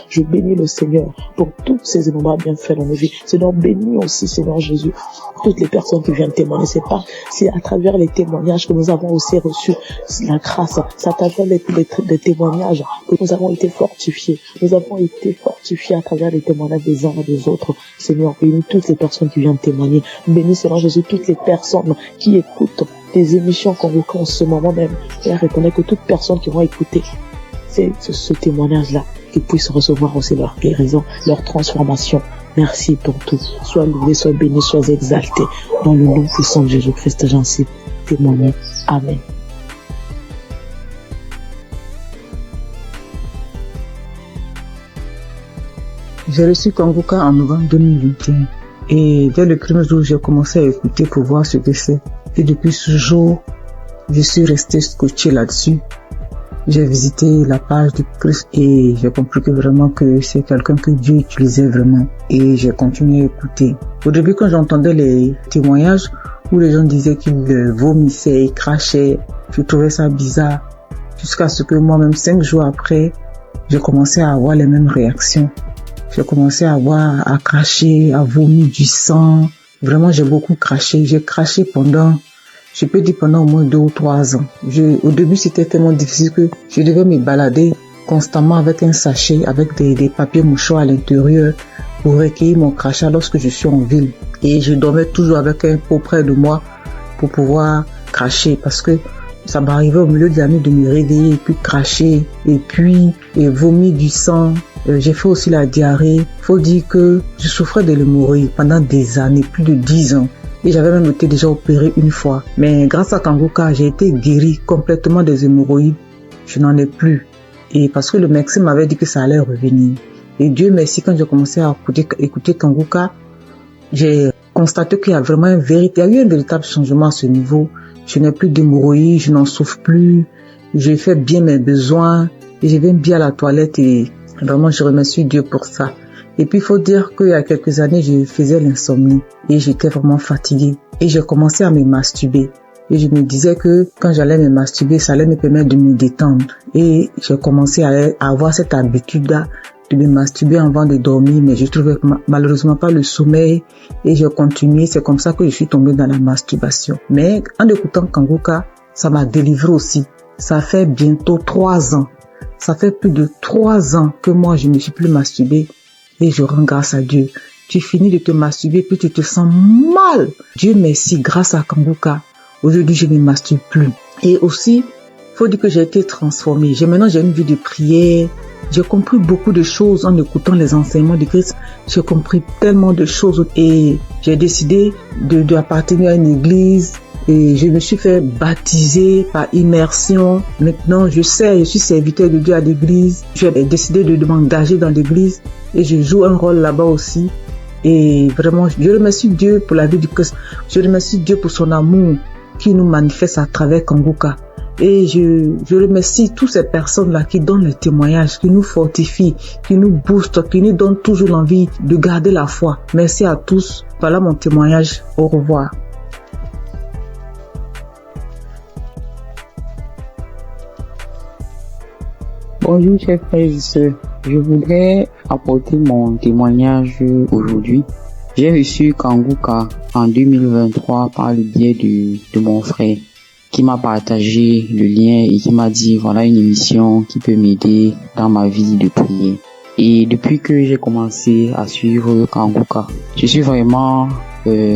Je bénis le Seigneur pour tous ces innombrables bienfaits dans nos vies. Seigneur, bénis aussi, Seigneur Jésus, toutes les personnes qui viennent témoigner. C'est à travers les témoignages que nous avons aussi reçu la grâce. C'est à travers les témoignages que nous avons été fortifiés. Nous avons été fortifiés à travers les témoignages des uns et des autres. Seigneur, bénis toutes les personnes qui viennent témoigner. Bénis, Seigneur Jésus, toutes les personnes qui écoutent des émissions qu'on reconnaît en ce moment même. Et reconnaît que toutes personnes qui vont écouter ce témoignage-là, qu'ils puissent recevoir aussi leur guérison, leur transformation. Merci pour tout. Sois loué, sois béni, sois exalté. Dans le nom puissant de Jésus-Christ, j'en suis témoigné. Amen. J'ai reçu Kanguka en novembre 2021 et dès le premier jour, j'ai commencé à écouter pour voir ce que c'est. Et depuis ce jour, je suis resté scotché là-dessus. J'ai visité la page du Christ et j'ai compris que vraiment que c'est quelqu'un que Dieu utilisait vraiment. Et j'ai continué à écouter. Au début, quand j'entendais les témoignages où les gens disaient qu'ils vomissaient et crachaient, je trouvais ça bizarre. Jusqu'à ce que moi-même, 5 jours après, j'ai commencé à avoir les mêmes réactions. J'ai commencé à cracher, à vomir du sang. Vraiment, j'ai beaucoup craché. J'ai craché pendant au moins 2 ou 3 ans. Au début, c'était tellement difficile que je devais me balader constamment avec un sachet, avec des papiers mouchoirs à l'intérieur pour recueillir mon crachat lorsque je suis en ville. Et je dormais toujours avec un pot près de moi pour pouvoir cracher parce que ça m'arrivait au milieu de la nuit de me réveiller et puis cracher et vomir du sang. J'ai fait aussi la diarrhée. Faut dire que je souffrais de l'hémorroïde pendant des années, plus de 10 ans. Et j'avais même été déjà opéré une fois. Mais grâce à Kanguka, j'ai été guéri complètement des hémorroïdes. Je n'en ai plus. Et parce que le médecin m'avait dit que ça allait revenir. Et Dieu merci, quand j'ai commencé à écouter Kanguka, j'ai constaté qu'il y a vraiment il y a eu un véritable changement à ce niveau. Je n'ai plus d'hémorroïdes, je n'en souffre plus. Je fais bien mes besoins. Et je viens bien à la toilette et vraiment je remercie Dieu pour ça. Et puis, il faut dire qu'il y a quelques années, je faisais l'insomnie et j'étais vraiment fatiguée. Et j'ai commencé à me masturber. Et je me disais que quand j'allais me masturber, ça allait me permettre de me détendre. Et j'ai commencé à avoir cette habitude-là de me masturber avant de dormir, mais je trouvais malheureusement pas le sommeil et j'ai continué. C'est comme ça que je suis tombée dans la masturbation. Mais en écoutant Kanguka, ça m'a délivré aussi. Ça fait bientôt 3 ans. Ça fait plus de 3 ans que moi, je ne suis plus masturbée. Et je rends grâce à Dieu. Tu finis de te masturber, puis tu te sens mal. Dieu merci, grâce à Kanguka. Aujourd'hui, je ne me masturbe plus. Et aussi, faut dire que j'ai été transformée. Maintenant, j'ai une vie de prière. J'ai compris beaucoup de choses en écoutant les enseignements de Christ. J'ai compris tellement de choses. Et j'ai décidé d'appartenir à une église. Et je me suis fait baptiser par immersion. Maintenant, je suis serviteur de Dieu à l'église. J'ai décidé de m'engager dans l'église et je joue un rôle là-bas aussi. Et vraiment, je remercie Dieu pour la vie du Christ. Je remercie Dieu pour son amour qui nous manifeste à travers Kanguka. Et je remercie toutes ces personnes-là qui donnent le témoignage, qui nous fortifient, qui nous boostent, qui nous donnent toujours l'envie de garder la foi. Merci à tous. Voilà mon témoignage. Au revoir. Bonjour chers frères et sœurs, je voudrais apporter mon témoignage aujourd'hui. J'ai reçu Kanguka en 2023 par le biais de mon frère qui m'a partagé le lien et qui m'a dit voilà une émission qui peut m'aider dans ma vie de prière. Et depuis que j'ai commencé à suivre Kanguka, je suis vraiment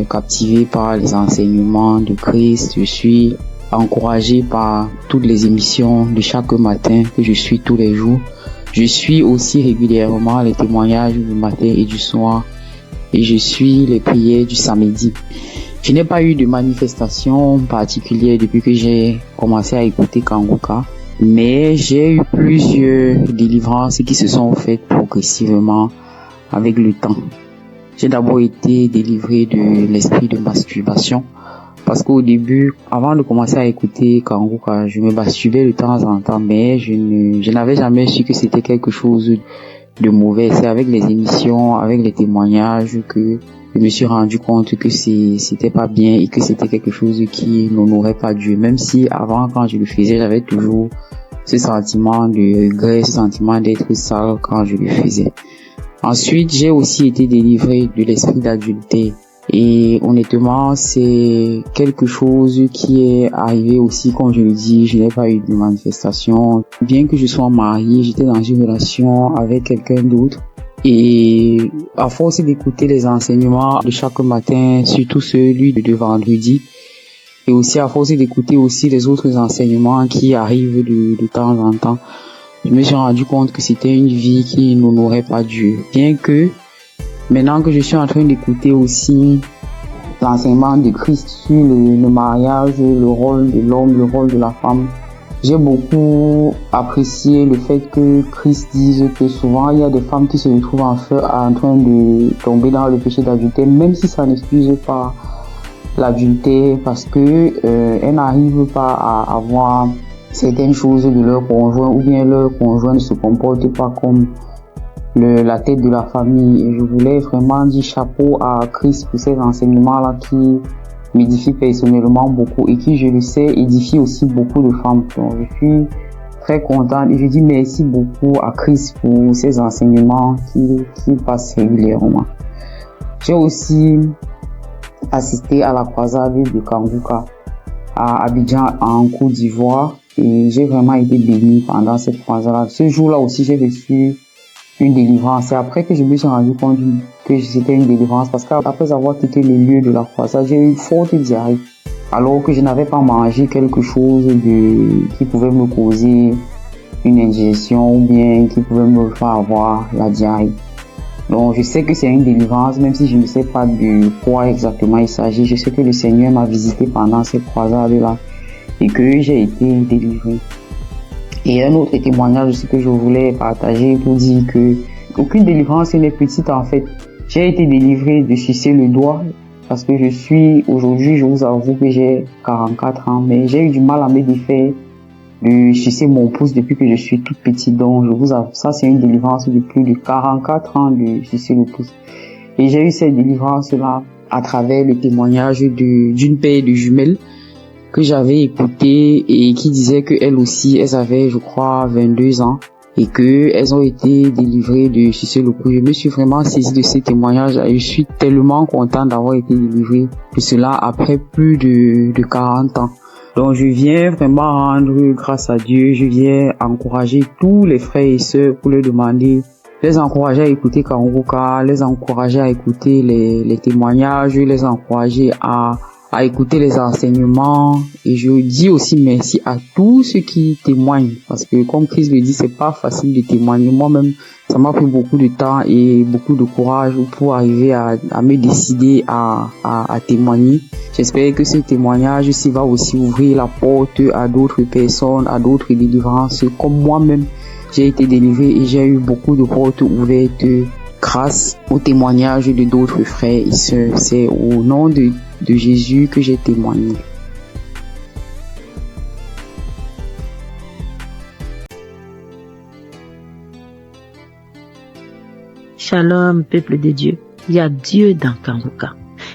captivé par les enseignements de Christ. Je suis encouragé par toutes les émissions de chaque matin que je suis tous les jours. Je suis aussi régulièrement les témoignages du matin et du soir et je suis les prières du samedi. Je n'ai pas eu de manifestation particulière depuis que j'ai commencé à écouter Kanguka, mais j'ai eu plusieurs délivrances qui se sont faites progressivement avec le temps. J'ai d'abord été délivré de l'esprit de masturbation. Parce qu'au début, avant de commencer à écouter Kanguka, je me masturbais de temps en temps, mais je n'avais jamais su que c'était quelque chose de mauvais. C'est avec les émissions, avec les témoignages que je me suis rendu compte que c'était pas bien et que c'était quelque chose qui n'honorait pas Dieu. Même si avant, quand je le faisais, j'avais toujours ce sentiment de regret, ce sentiment d'être sale quand je le faisais. Ensuite, j'ai aussi été délivré de l'esprit d'adultère. Et honnêtement, c'est quelque chose qui est arrivé aussi, comme je le dis, je n'ai pas eu de manifestation. Bien que je sois marié, j'étais dans une relation avec quelqu'un d'autre. Et à force d'écouter les enseignements de chaque matin, surtout celui de vendredi, et aussi à force d'écouter aussi les autres enseignements qui arrivent de temps en temps, je me suis rendu compte que c'était une vie qui n'honorait pas Dieu. Bien que maintenant que je suis en train d'écouter aussi l'enseignement de Christ sur le mariage, le rôle de l'homme, le rôle de la femme, J'ai beaucoup apprécié le fait que Christ dise que souvent il y a des femmes qui se retrouvent en train de tomber dans le péché d'adultère, même si ça n'excuse pas l'adultère, parce que elles n'arrivent pas à avoir certaines choses de leur conjoint, ou bien leur conjoint ne se comporte pas comme la tête de la famille. Et je voulais vraiment dire chapeau à Christ pour ces enseignements-là qui m'édifie personnellement beaucoup et qui, je le sais, édifie aussi beaucoup de femmes. Donc, je suis très contente et je dis merci beaucoup à Christ pour ces enseignements qui passent régulièrement. J'ai aussi assisté à la croisade de Kangouka à Abidjan en Côte d'Ivoire et j'ai vraiment été bénie pendant cette croisade. Ce jour-là aussi, j'ai reçu une délivrance. C'est après que je me suis rendu compte que c'était une délivrance, parce qu'après avoir quitté le lieu de la croisade, j'ai eu une forte diarrhée, alors que je n'avais pas mangé quelque chose qui pouvait me causer une indigestion ou bien qui pouvait me faire avoir la diarrhée. Donc je sais que c'est une délivrance, même si je ne sais pas de quoi exactement il s'agit. Je sais que le Seigneur m'a visité pendant cette croisade-là et que j'ai été délivré. Et un autre témoignage aussi que je voulais partager pour dire que aucune délivrance n'est petite en fait. J'ai été délivré de sucer le doigt parce que aujourd'hui, je vous avoue que j'ai 44 ans, mais j'ai eu du mal à me défaire de sucer mon pouce depuis que je suis toute petite. Donc, je vous avoue, ça c'est une délivrance de plus de 44 ans de sucer le pouce. Et j'ai eu cette délivrance-là à travers le témoignage d'une paire de jumelles que j'avais écouté et qui disait qu'elles aussi, elles avaient, je crois, 22 ans et qu'elles ont été délivrées de sucer le pouce. Je me suis vraiment saisie de ces témoignages et je suis tellement contente d'avoir été délivrée de cela après plus de 40 ans. Donc je viens vraiment rendre grâce à Dieu, je viens encourager tous les frères et sœurs pour leur demander, les encourager à écouter Kangouka, les encourager à écouter les témoignages, les encourager à écouter les enseignements. Et je dis aussi merci à tous ceux qui témoignent, parce que comme Christ le dit, c'est pas facile de témoigner. Moi-même, ça m'a pris beaucoup de temps et beaucoup de courage pour arriver à me décider à témoigner. J'espère que ce témoignage aussi va aussi ouvrir la porte à d'autres personnes, à d'autres délivrances. Comme moi-même, j'ai été délivré et j'ai eu beaucoup de portes ouvertes grâce au témoignage de d'autres frères et sœurs. C'est au nom de Jésus que j'ai témoigné. Shalom, peuple de Dieu. Il y a Dieu dans Kangouka.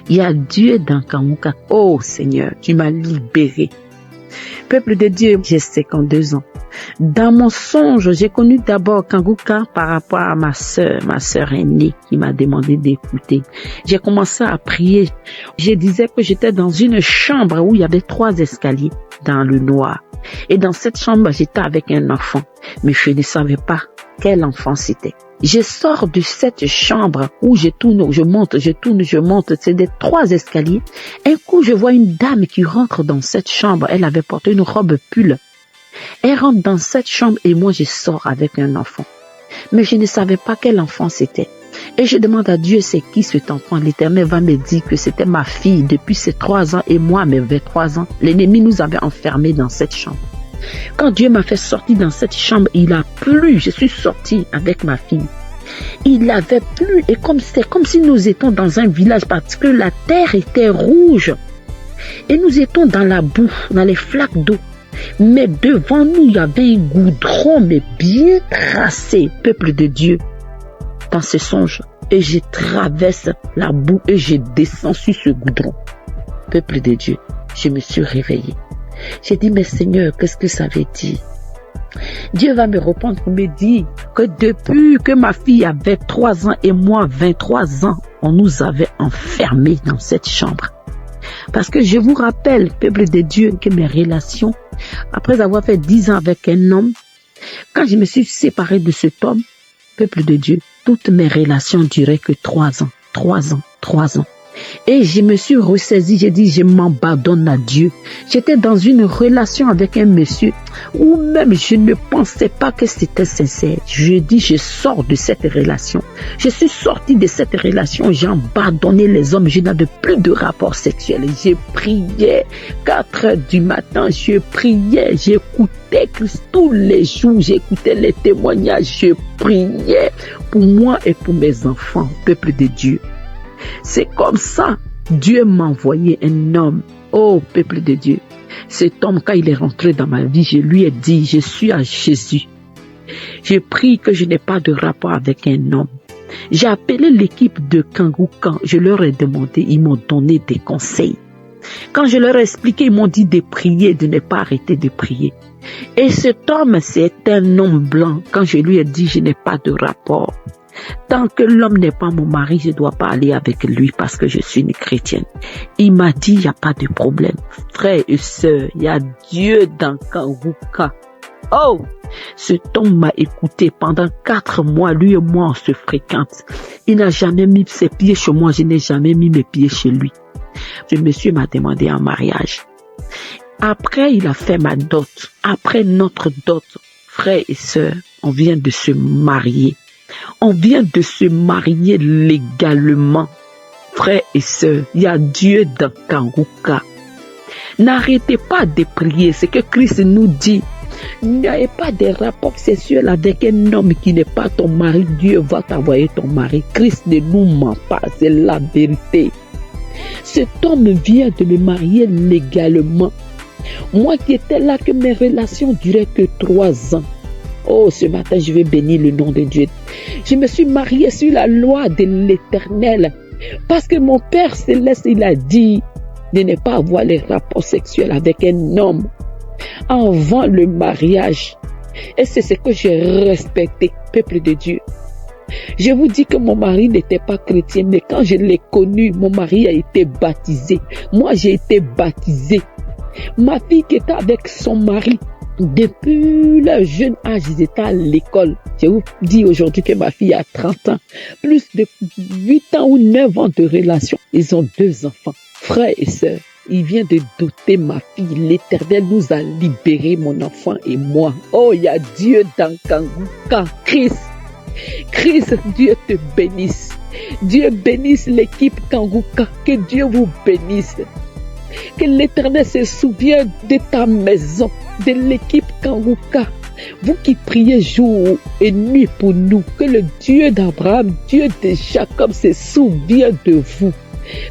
Il y a Dieu dans Kangouka. Oh Seigneur, tu m'as libéré. Peuple de Dieu, j'ai 52 ans. Dans mon songe, j'ai connu d'abord Kangouka par rapport à ma sœur aînée qui m'a demandé d'écouter. J'ai commencé à prier. Je disais que j'étais dans une chambre où il y avait 3 escaliers dans le noir. Et dans cette chambre, j'étais avec un enfant. Mais je ne savais pas quel enfant c'était. Je sors de cette chambre où je tourne, je monte, c'est des 3 escaliers. Un coup, je vois une dame qui rentre dans cette chambre. Elle avait porté une robe pull. Elle rentre dans cette chambre et moi, je sors avec un enfant. Mais je ne savais pas quel enfant c'était. Et je demande à Dieu, c'est qui cet enfant? L'Éternel va me dire que c'était ma fille depuis ses 3 ans et moi, mes 23 ans. L'ennemi nous avait enfermés dans cette chambre. Quand Dieu m'a fait sortir dans cette chambre, il a plu. Je suis sortie avec ma fille. Il avait plu et c'est comme si nous étions dans un village parce que la terre était rouge. Et nous étions dans la boue, dans les flaques d'eau. Mais devant nous, il y avait un goudron, mais bien tracé, peuple de Dieu, dans ce songe. Et je traverse la boue et je descends sur ce goudron. Peuple de Dieu, je me suis réveillée. J'ai dit, mais Seigneur, qu'est-ce que ça veut dire? Dieu va me répondre pour me dire que depuis que ma fille avait 3 ans et moi 23 ans, on nous avait enfermés dans cette chambre. Parce que je vous rappelle, peuple de Dieu, que mes relations, après avoir fait 10 ans avec un homme, quand je me suis séparée de cet homme, peuple de Dieu, toutes mes relations duraient que 3 ans. Et je me suis ressaisie, j'ai dit, je m'abandonne à Dieu. J'étais dans une relation avec un monsieur où même je ne pensais pas que c'était sincère. Je dis, je sors de cette relation. Je suis sortie de cette relation, j'ai abandonné les hommes, je n'avais plus de rapport sexuel. Je priais 4 heures du matin, je priais, j'écoutais Christ tous les jours, j'écoutais les témoignages, je priais pour moi et pour mes enfants, peuple de Dieu. C'est comme ça, Dieu m'a envoyé un homme. Oh, peuple de Dieu. Cet homme, quand il est rentré dans ma vie, je lui ai dit, je suis à Jésus. J'ai pris que je n'ai pas de rapport avec un homme. J'ai appelé l'équipe de Kangouka. Je leur ai demandé, ils m'ont donné des conseils. Quand je leur ai expliqué, ils m'ont dit de prier, de ne pas arrêter de prier. Et cet homme, c'est un homme blanc. Quand je lui ai dit, je n'ai pas de rapport. Tant que l'homme n'est pas mon mari, je ne dois pas aller avec lui parce que je suis une chrétienne. Il m'a dit, il n'y a pas de problème. Frères et sœurs, il y a Dieu dans Kangouka. Oh! Cet homme m'a écouté pendant 4 mois. Lui et moi, on se fréquente. Il n'a jamais mis ses pieds chez moi. Je n'ai jamais mis mes pieds chez lui. Le monsieur m'a demandé en mariage. Après, il a fait ma dot. Après notre dot, frères et sœurs, on vient de se marier. On vient de se marier légalement. Frères et sœurs, il y a Dieu dans Kangouka. N'arrêtez pas de prier. C'est que Christ nous dit. N'ayez pas de rapport sexuel avec un homme qui n'est pas ton mari. Dieu va t'envoyer ton mari. Christ ne nous ment pas. C'est la vérité. Cet homme vient de me marier légalement. Moi qui étais là, que mes relations duraient que 3 ans. Oh, ce matin, je vais bénir le nom de Dieu. Je me suis mariée sur la loi de l'Éternel. Parce que mon Père Céleste, il a dit de ne pas avoir les rapports sexuels avec un homme avant le mariage. Et c'est ce que j'ai respecté, peuple de Dieu. Je vous dis que mon mari n'était pas chrétien, mais quand je l'ai connu, mon mari a été baptisé. Moi, j'ai été baptisé. Ma fille qui était avec son mari, depuis leur jeune âge, ils étaient à l'école. Je vous dis aujourd'hui que ma fille a 30 ans. Plus de 8 ans ou 9 ans de relation. Ils ont 2 enfants. Frères et sœurs, il vient de doter ma fille. L'Éternel nous a libérés, mon enfant et moi. Oh, il y a Dieu dans Kangouka. Christ, Dieu te bénisse. Dieu bénisse l'équipe Kangouka. Que Dieu vous bénisse. Que l'Éternel se souvienne de ta maison, de l'équipe Kangouka. Vous qui priez jour et nuit pour nous, que le Dieu d'Abraham, Dieu de Jacob se souvienne de vous.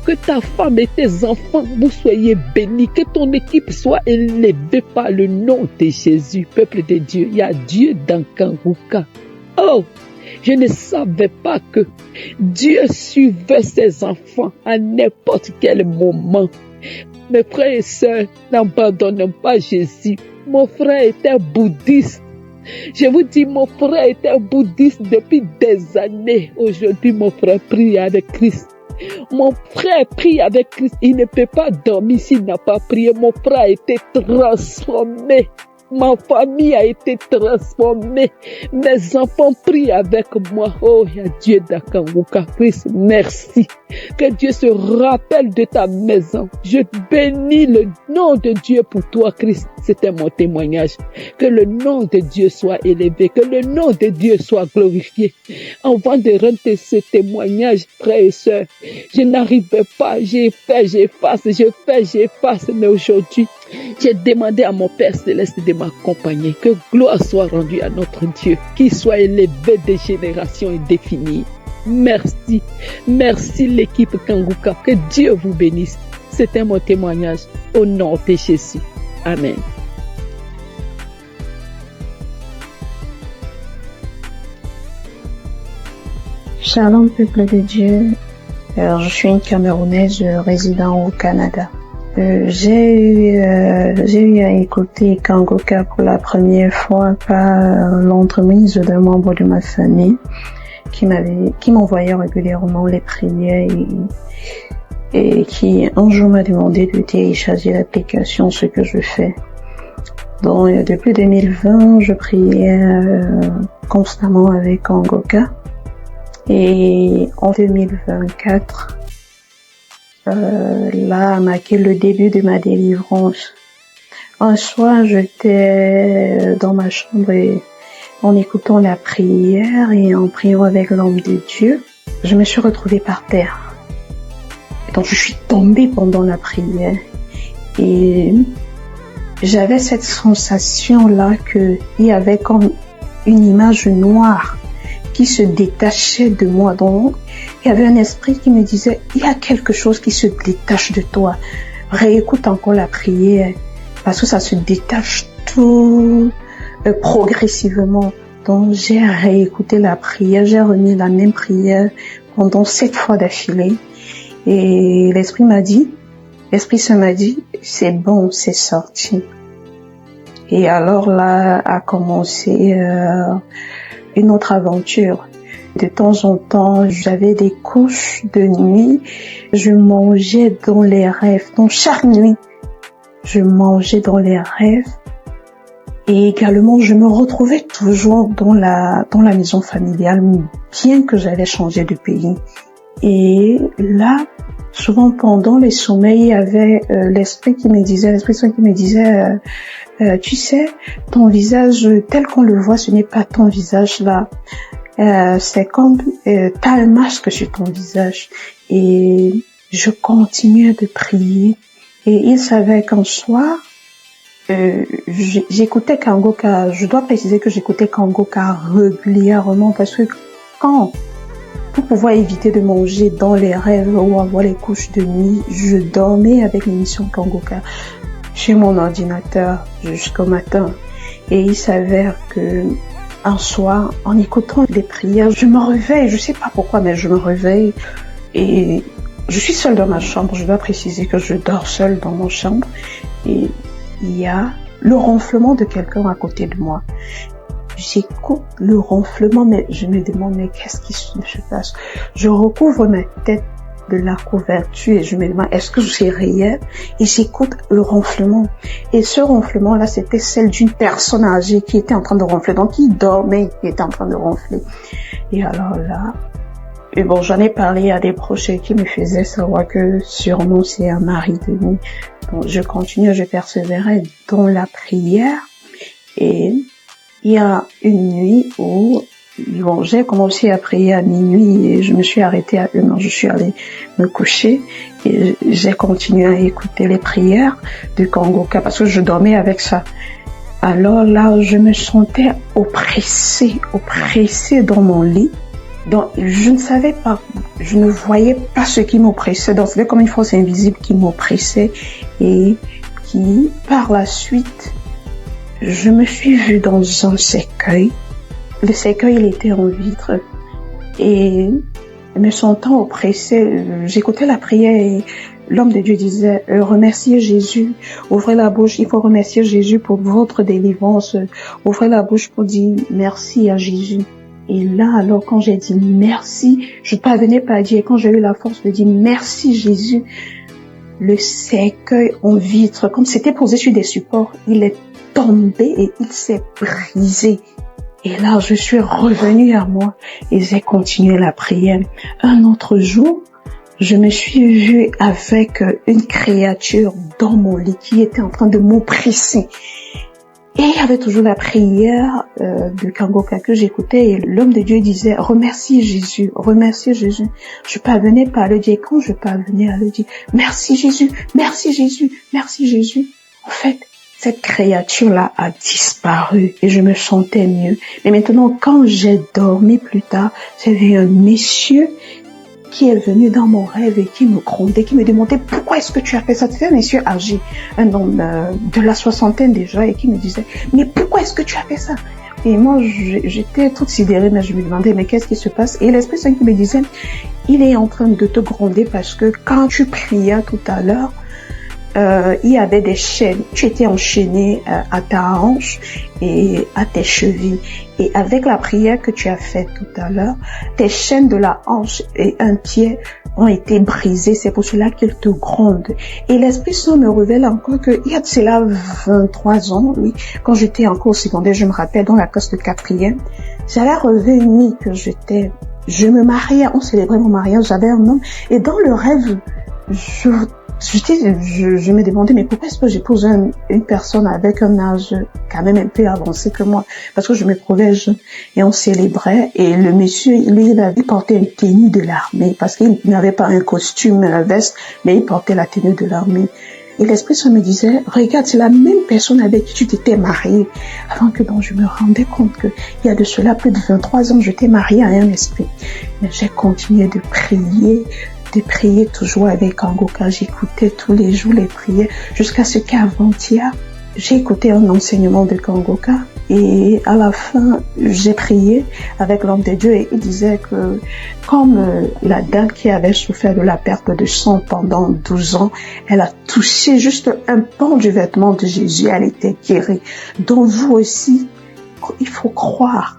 Que ta femme et tes enfants, vous soyez bénis. Que ton équipe soit élevée par le nom de Jésus. Peuple de Dieu, il y a Dieu dans Kangouka. Oh! Je ne savais pas que Dieu suivait ses enfants à n'importe quel moment. Mes frères et sœurs, n'abandonnons pas Jésus. Mon frère était bouddhiste. Je vous dis, mon frère était bouddhiste depuis des années. Aujourd'hui, mon frère prie avec Christ. Mon frère prie avec Christ. Il ne peut pas dormir s'il n'a pas prié. Mon frère a été transformé. Ma famille a été transformée. Mes enfants prient avec moi. Oh, il y a Dieu d'Akangouka. Christ, merci. Que Dieu se rappelle de ta maison. Je bénis le nom de Dieu pour toi, Christ. C'était mon témoignage. Que le nom de Dieu soit élevé. Que le nom de Dieu soit glorifié. Avant de rendre ce témoignage, frères et sœurs, je n'arrivais pas. J'ai fait, j'efface, je fais, j'efface. Mais aujourd'hui, j'ai demandé à mon Père Céleste de m'accompagner. Que gloire soit rendue à notre Dieu, qu'il soit élevé de générations indéfinies. Merci. Merci l'équipe Kangouka. Que Dieu vous bénisse. C'était mon témoignage au nom de Jésus. Amen. Shalom peuple de Dieu. Je suis une Camerounaise résidant au Canada. J'ai eu à écouter Kangouka pour la première fois par l'entremise d'un membre de ma famille qui m'envoyait régulièrement les prières et qui un jour m'a demandé de télécharger l'application, ce que je fais. Donc depuis 2020, je priais constamment avec Kangouka et en 2024, là a marqué le début de ma délivrance. Un soir, j'étais dans ma chambre et en écoutant la prière et en priant avec l'homme de Dieu, je me suis retrouvée par terre. Donc, je suis tombée pendant la prière et j'avais cette sensation-là qu'il y avait comme une image noire qui se détachait de moi. Donc, il y avait un esprit qui me disait, il y a quelque chose qui se détache de toi. Réécoute encore la prière parce que ça se détache tout progressivement. Donc, j'ai réécouté la prière, j'ai remis la même prière pendant 7 fois d'affilée. Et l'esprit se m'a dit, c'est bon, c'est sorti. Et alors là a commencé une autre aventure. De temps en temps, j'avais des couches de nuit. Je mangeais dans les rêves. Donc chaque nuit, je mangeais dans les rêves. Et également, je me retrouvais toujours dans la maison familiale, bien que j'avais changé de pays. Et là, souvent pendant les sommeils, il y avait l'Esprit Saint qui me disait, tu sais, ton visage tel qu'on le voit, ce n'est pas ton visage là. C'est comme t'as un masque sur ton visage. Et je continuais de prier. Et il savait qu'un soir, j'écoutais Kangoka. Je dois préciser que j'écoutais Kangoka régulièrement parce que pour pouvoir éviter de manger dans les rêves ou avoir les couches de nuit, je dormais avec l'émission Kangoka chez mon ordinateur jusqu'au matin. Et il s'avère que un soir, en écoutant les prières, je me réveille, je sais pas pourquoi, mais je me réveille et je suis seule dans ma chambre. Je dois préciser que je dors seule dans mon chambre et il y a le ronflement de quelqu'un à côté de moi. J'écoute le ronflement, mais je me demande, mais qu'est-ce qui se passe? Je recouvre ma tête de la couverture et je me demande, est-ce que c'est réel? Et j'écoute le ronflement. Et ce ronflement-là, c'était celle d'une personne âgée qui était en train de ronfler. Donc, qui dormait, qui était en train de ronfler. Et alors là, et bon, j'en ai parlé à des proches qui me faisaient savoir que sûrement c'est un mari de nuit. Donc, je continue, je persévérais dans la prière et il y a une nuit où j'ai commencé à prier à minuit et je me suis arrêtée à 1h. Je suis allée me coucher et j'ai continué à écouter les prières de Kangoka parce que je dormais avec ça. Alors là, je me sentais oppressée dans mon lit. Donc, je ne savais pas, je ne voyais pas ce qui m'oppressait. Donc, c'était comme une force invisible qui m'oppressait et qui, par la suite, je me suis vue dans un cercueil. Le cercueil, il était en vitre. Et me sentant oppressée, j'écoutais la prière et l'homme de Dieu disait, remerciez Jésus, ouvrez la bouche, il faut remercier Jésus pour votre délivrance. Ouvrez la bouche pour dire merci à Jésus. Et là, alors, quand j'ai dit merci, je ne parvenais pas à dire, quand j'ai eu la force de dire merci Jésus, le cercueil en vitre, comme c'était posé sur des supports, il est tombé et il s'est brisé. Et là, je suis revenue à moi et j'ai continué la prière. Un autre jour, je me suis vue avec une créature dans mon lit qui était en train de m'oppresser. Et il y avait toujours la prière de Kangoka que j'écoutais et l'homme de Dieu disait « Remercie Jésus, remercie Jésus ». Je parvenais pas à le dire. Quand je parvenais à le dire « Merci Jésus, merci Jésus, merci Jésus ». En fait, cette créature-là a disparu et je me sentais mieux. Mais maintenant, quand j'ai dormi plus tard, j'avais un monsieur qui est venu dans mon rêve et qui me grondait, qui me demandait pourquoi est-ce que tu as fait ça. C'était un monsieur âgé, un homme de la soixantaine déjà, et qui me disait mais pourquoi est-ce que tu as fait ça? Et moi j'étais toute sidérée, mais je me demandais mais qu'est-ce qui se passe? Et l'Esprit Saint qui me disait il est en train de te gronder parce que quand tu priais tout à l'heure, il y avait des chaînes. Tu étais enchaîné à ta hanche et à tes chevilles. Et avec la prière que tu as faite tout à l'heure, tes chaînes de la hanche et un pied ont été brisées. C'est pour cela qu'il te gronde. Et l'Esprit Saint me révèle encore qu'il y a de cela 23 ans, oui, quand j'étais encore au secondaire, je me rappelle, dans la classe de 4e, j'avais rêvé une nuit que je me mariais, on célébrait mon mariage, j'avais un homme. Et dans le rêve, je me demandais, mais pourquoi est-ce que j'épouse une personne avec un âge quand même un peu avancé que moi? Parce que je me trouvais jeune et on célébrait et le monsieur, lui, il avait porté une tenue de l'armée parce qu'il n'avait pas un costume, une veste, mais il portait la tenue de l'armée. Et l'Esprit Saint me disait, regarde, c'est la même personne avec qui tu t'étais mariée. Avant que donc je me rendais compte que il y a de cela plus de 23 ans, je t'ai mariée à un esprit. Mais j'ai continué de prier toujours avec Kangoka. J'écoutais tous les jours les prières jusqu'à ce qu'avant-hier, j'ai écouté un enseignement de Kangoka et à la fin, j'ai prié avec l'homme de Dieu et il disait que comme la dame qui avait souffert de la perte de sang pendant 12 ans, elle a touché juste un pan du vêtement de Jésus, elle était guérie. Donc vous aussi, il faut croire.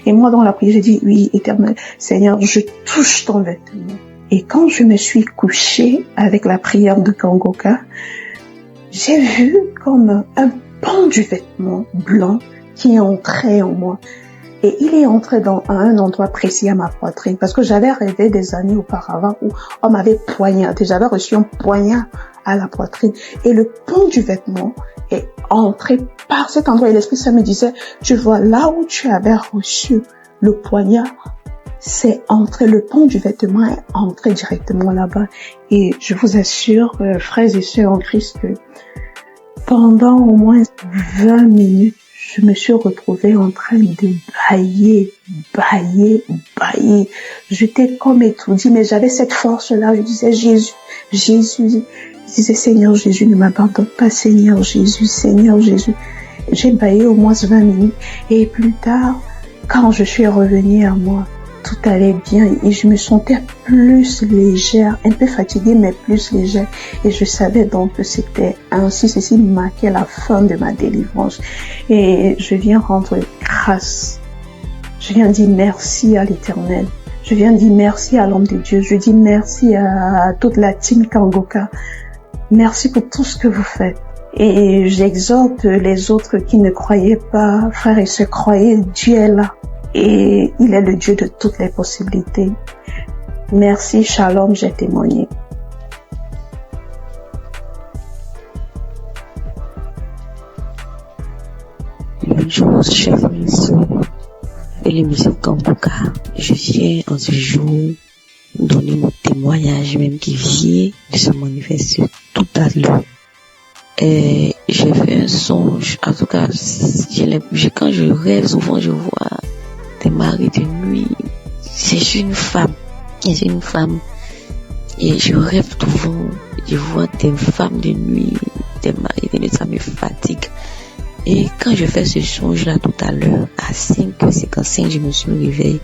Et moi dans la prière, j'ai dit, oui, Éternel Seigneur, je touche ton vêtement. Et quand je me suis couchée avec la prière de Kangoka, j'ai vu comme un pan du vêtement blanc qui entrait en moi. Et il est entré à un endroit précis à ma poitrine. Parce que j'avais rêvé des années auparavant où on m'avait poignardé. J'avais reçu un poignard à la poitrine. Et le pan du vêtement est entré par cet endroit. Et l'Esprit Saint me disait, tu vois, là où tu avais reçu le poignard, c'est entré, le pan du vêtement est entré directement là-bas. Et je vous assure, frères et sœurs en Christ, que pendant au moins 20 minutes, je me suis retrouvée en train de bailler. J'étais comme étourdie, mais j'avais cette force-là. Je disais, Jésus. Je disais, Seigneur Jésus, ne m'abandonne pas, Seigneur Jésus. J'ai baillé au moins 20 minutes. Et plus tard, quand je suis revenue à moi, tout allait bien et je me sentais plus légère, un peu fatiguée mais plus légère. Et je savais donc que c'était ainsi, ceci marquait la fin de ma délivrance. Et je viens rendre grâce. Je viens dire merci à l'Éternel. Je viens dire merci à l'homme de Dieu. Je dis merci à toute la team Kangoka. Merci pour tout ce que vous faites. Et j'exhorte les autres qui ne croyaient pas, frères et sœurs, croyez, Dieu est là. Et il est le Dieu de toutes les possibilités. Merci, shalom, j'ai témoigné. Bonjour, chers frères et sœurs de l'émission Kangoka. Je viens en ce jour donner mon témoignage, même qui vient de se manifester tout à l'heure. Et j'ai fait un songe, en tout cas, quand je rêve, souvent je vois des maris de nuit. C'est une femme. Et je rêve souvent, je vois des femmes de nuit, des maris de nuit, ça me fatigue. Et quand je fais ce songe-là tout à l'heure, à 5h55, je me suis réveillée,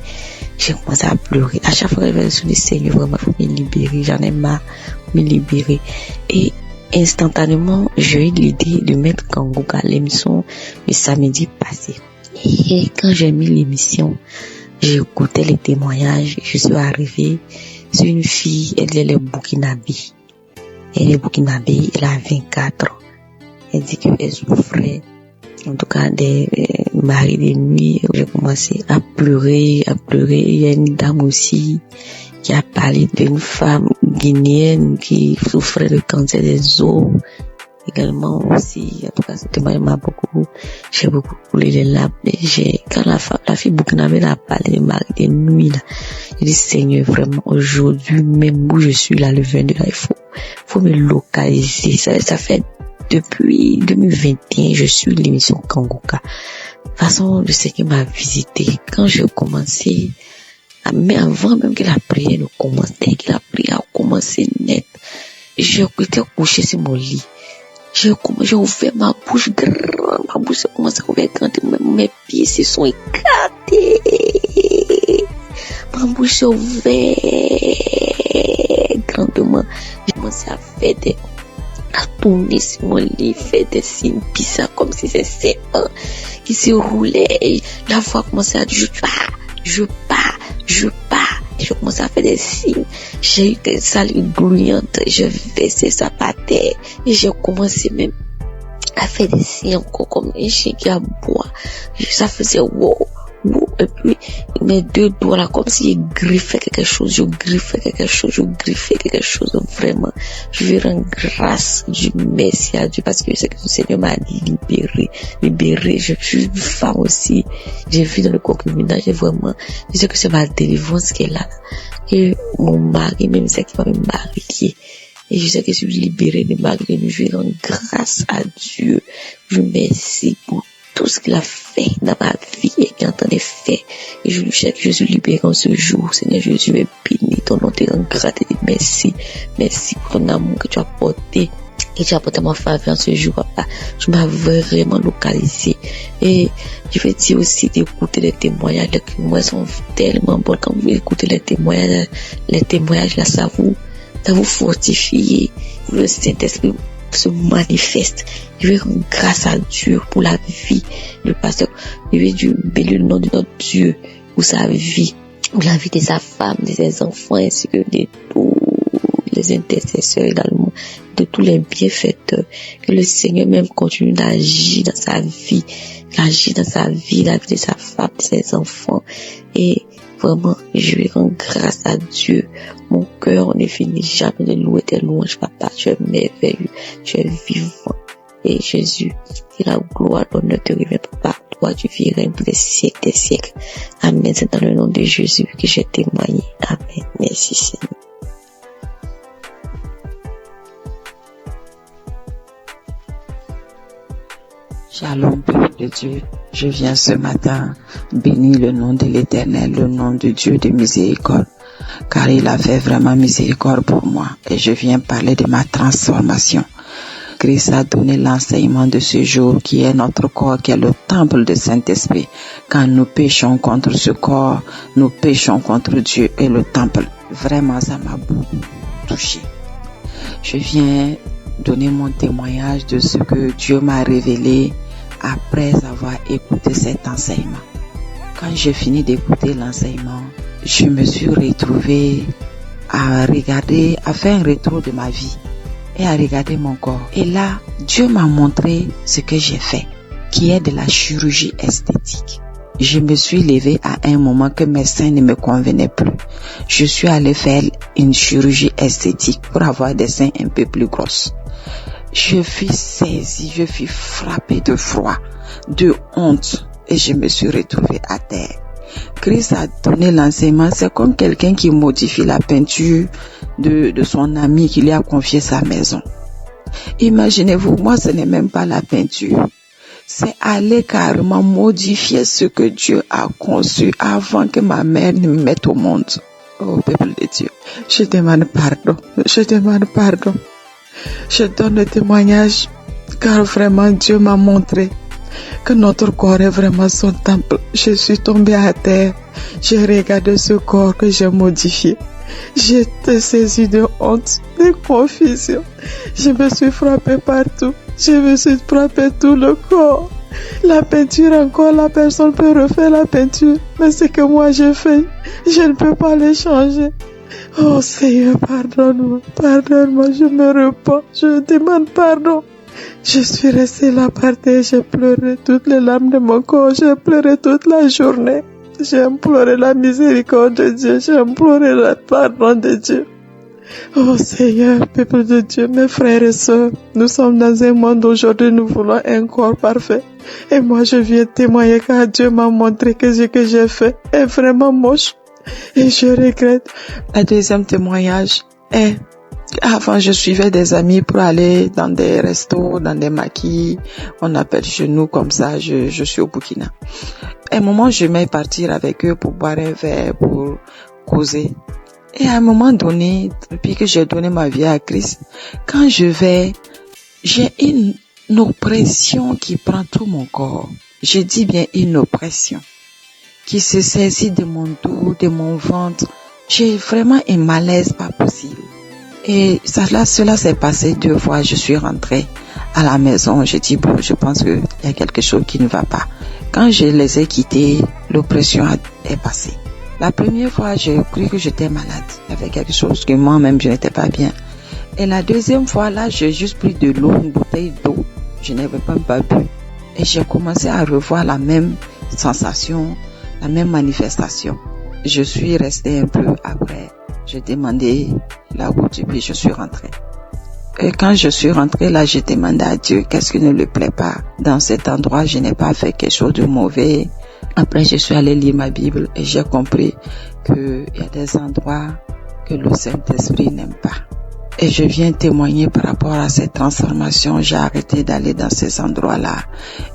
j'ai commencé à pleurer. À chaque fois que je fais le songe, Seigneur, vraiment, il faut me libérer. J'en ai marre, me libérer. Et instantanément, j'ai eu l'idée de mettre Kangoka à l'émission le samedi passé. Et quand j'ai mis l'émission, j'ai écouté les témoignages, je suis arrivée sur une fille, elle est burkinabé. Elle est burkinabé, elle a 24 ans. Elle dit qu'elle souffrait, en tout cas des maris de nuit. J'ai commencé à pleurer. Il y a une dame aussi qui a parlé d'une femme guinéenne qui souffrait de cancer des os. Également aussi, en tout cas, ce témoignage m'a j'ai beaucoup coulé les larmes. Quand la fille burkinabé a parlé de mari de nuit, là, je dis, Seigneur, vraiment, aujourd'hui, même où je suis là, le 22, là, il faut me localiser. Ça fait depuis 2021, je suis l'émission Kangoka. De toute façon, je sais qu'il m'a visité. Quand j'ai commencé, mais avant même que la prière ne commence, dès que la prière a commencé net, j'étais couché sur mon lit. J'ai ouvert ma bouche grande, ma bouche a commencé à ouvrir grande, mes pieds se sont éclatés. Ma bouche s'est ouverte grandement. J'ai commencé à tourner sur mon lit, faire des signes bizarres comme si c'était serpent qui se roulait. Et la voix commençait à dire, je pars. Je commençais à faire des signes. J'ai eu des salives grouillantes. Je versais ça par terre. Et j'ai commencé même à faire des signes encore comme un chien qui aboie. Ça faisait wow. Et puis, mes deux doigts là, comme s'il griffait quelque chose, je griffais quelque chose, vraiment. Je veux rendre grâce, Dieu, merci à Dieu, parce que je sais que le Seigneur m'a libéré. Je suis une femme aussi. J'ai vu dans le concubinage, je sais que c'est ma délivrance qui est là. Et mon mari, même c'est qui va me marier. Et je sais que je suis libérée de ma vie. Je vais rendre grâce à Dieu. Je remercie pour tout ce qu'il a fait dans ma vie et qu'il en est fait. Et je lui sais que je suis libérée en ce jour. Seigneur Jésus, me bénis ton nom, te rends grâce et merci. Merci pour ton amour que tu as porté. Et tu as porté ma faveur en ce jour, papa. Tu m'as vraiment localisé. Et je vais dire aussi d'écouter les témoignages. Les témoignages sont tellement bons. Quand vous écoutez les témoignages là, ça vous fortifie. Le Saint-Esprit se manifeste. Je vais rendre grâce à Dieu pour la vie du pasteur. Je vais bénir le nom de notre Dieu pour sa vie, pour la vie de sa femme, de ses enfants, ainsi que de tous les intercesseurs également, de tous les bienfaiteurs. Que le Seigneur même continue d'agir dans sa vie, la vie de sa femme, de ses enfants. Et vraiment, je vais rendre grâce à Dieu. Mon cœur ne finit jamais de louer tes louanges, papa. Tu es merveilleux, tu es vivant. Et Jésus, que la gloire, l'honneur te revient, papa. Toi, tu vis règne pour des siècles, des siècles. Amen. C'est dans le nom de Jésus que j'ai témoigné. Amen. Merci, Seigneur. Shalom, peuple de Dieu. Je viens ce matin bénir le nom de l'Éternel, le nom de Dieu de miséricorde, car il a fait vraiment miséricorde pour moi. Et je viens parler de ma transformation. Christ a donné l'enseignement de ce jour qui est notre corps, qui est le temple du Saint-Esprit. Quand nous péchons contre ce corps, nous péchons contre Dieu et le temple. Vraiment, ça m'a beaucoup touché. Je viens donner mon témoignage de ce que Dieu m'a révélé après avoir écouté cet enseignement. Quand j'ai fini d'écouter l'enseignement, je me suis retrouvée à faire un retour de ma vie et à regarder mon corps. Et là, Dieu m'a montré ce que j'ai fait, qui est de la chirurgie esthétique. Je me suis levée à un moment que mes seins ne me convenaient plus. Je suis allée faire une chirurgie esthétique pour avoir des seins un peu plus grosses. Je fus saisie, je fus frappée de froid, de honte, et je me suis retrouvée à terre. Christ a donné l'enseignement, c'est comme quelqu'un qui modifie la peinture de son ami qui lui a confié sa maison. Imaginez-vous, moi ce n'est même pas la peinture, c'est aller carrément modifier ce que Dieu a conçu avant que ma mère ne me mette au monde. Oh peuple de Dieu, je demande pardon. Je donne le témoignage car vraiment Dieu m'a montré que notre corps est vraiment son temple. Je suis tombée à terre, j'ai regardé ce corps que j'ai modifié. J'étais saisie de honte, de confusion. Je me suis frappée partout, je me suis frappée tout le corps. La peinture encore, la personne peut refaire la peinture, mais ce que moi j'ai fait, je ne peux pas le changer. Oh Seigneur, pardonne-moi, je me repens, je demande pardon. Je suis restée là par terre, j'ai pleuré toutes les larmes de mon corps, j'ai pleuré toute la journée. J'ai imploré la miséricorde de Dieu, j'ai imploré le pardon de Dieu. Oh Seigneur, peuple de Dieu, mes frères et sœurs, nous sommes dans un monde aujourd'hui, nous voulons un corps parfait. Et moi je viens témoigner car Dieu m'a montré que ce que j'ai fait est vraiment moche. Et je regrette. Le deuxième témoignage est, avant je suivais des amis pour aller dans des restos, dans des maquis, on appelle chez nous comme ça, je suis au Burkina. À un moment je vais partir avec eux pour boire un verre, pour causer. Et à un moment donné, depuis que j'ai donné ma vie à Christ, quand je vais, j'ai une oppression qui prend tout mon corps. Je dis bien une oppression qui se saisit de mon dos, de mon ventre. J'ai vraiment un malaise pas possible. Et cela s'est passé 2 fois. Je suis rentrée à la maison. J'ai dit, bon, je pense qu'il y a quelque chose qui ne va pas. Quand je les ai quittés, l'oppression est passée. La première fois, j'ai cru que j'étais malade. Il y avait quelque chose que moi-même, je n'étais pas bien. Et la deuxième fois, là, j'ai juste pris de l'eau, une bouteille d'eau. Je n'avais même pas bu. Et j'ai commencé à revoir la même sensation, la même manifestation. Je suis restée un peu après. J'ai demandé la route et puis je suis rentrée. Et quand je suis rentrée là, j'ai demandé à Dieu qu'est-ce qui ne lui plaît pas. Dans cet endroit, je n'ai pas fait quelque chose de mauvais. Après, je suis allée lire ma Bible et j'ai compris qu'il y a des endroits que le Saint-Esprit n'aime pas. Et je viens témoigner par rapport à cette transformation. J'ai arrêté d'aller dans ces endroits-là.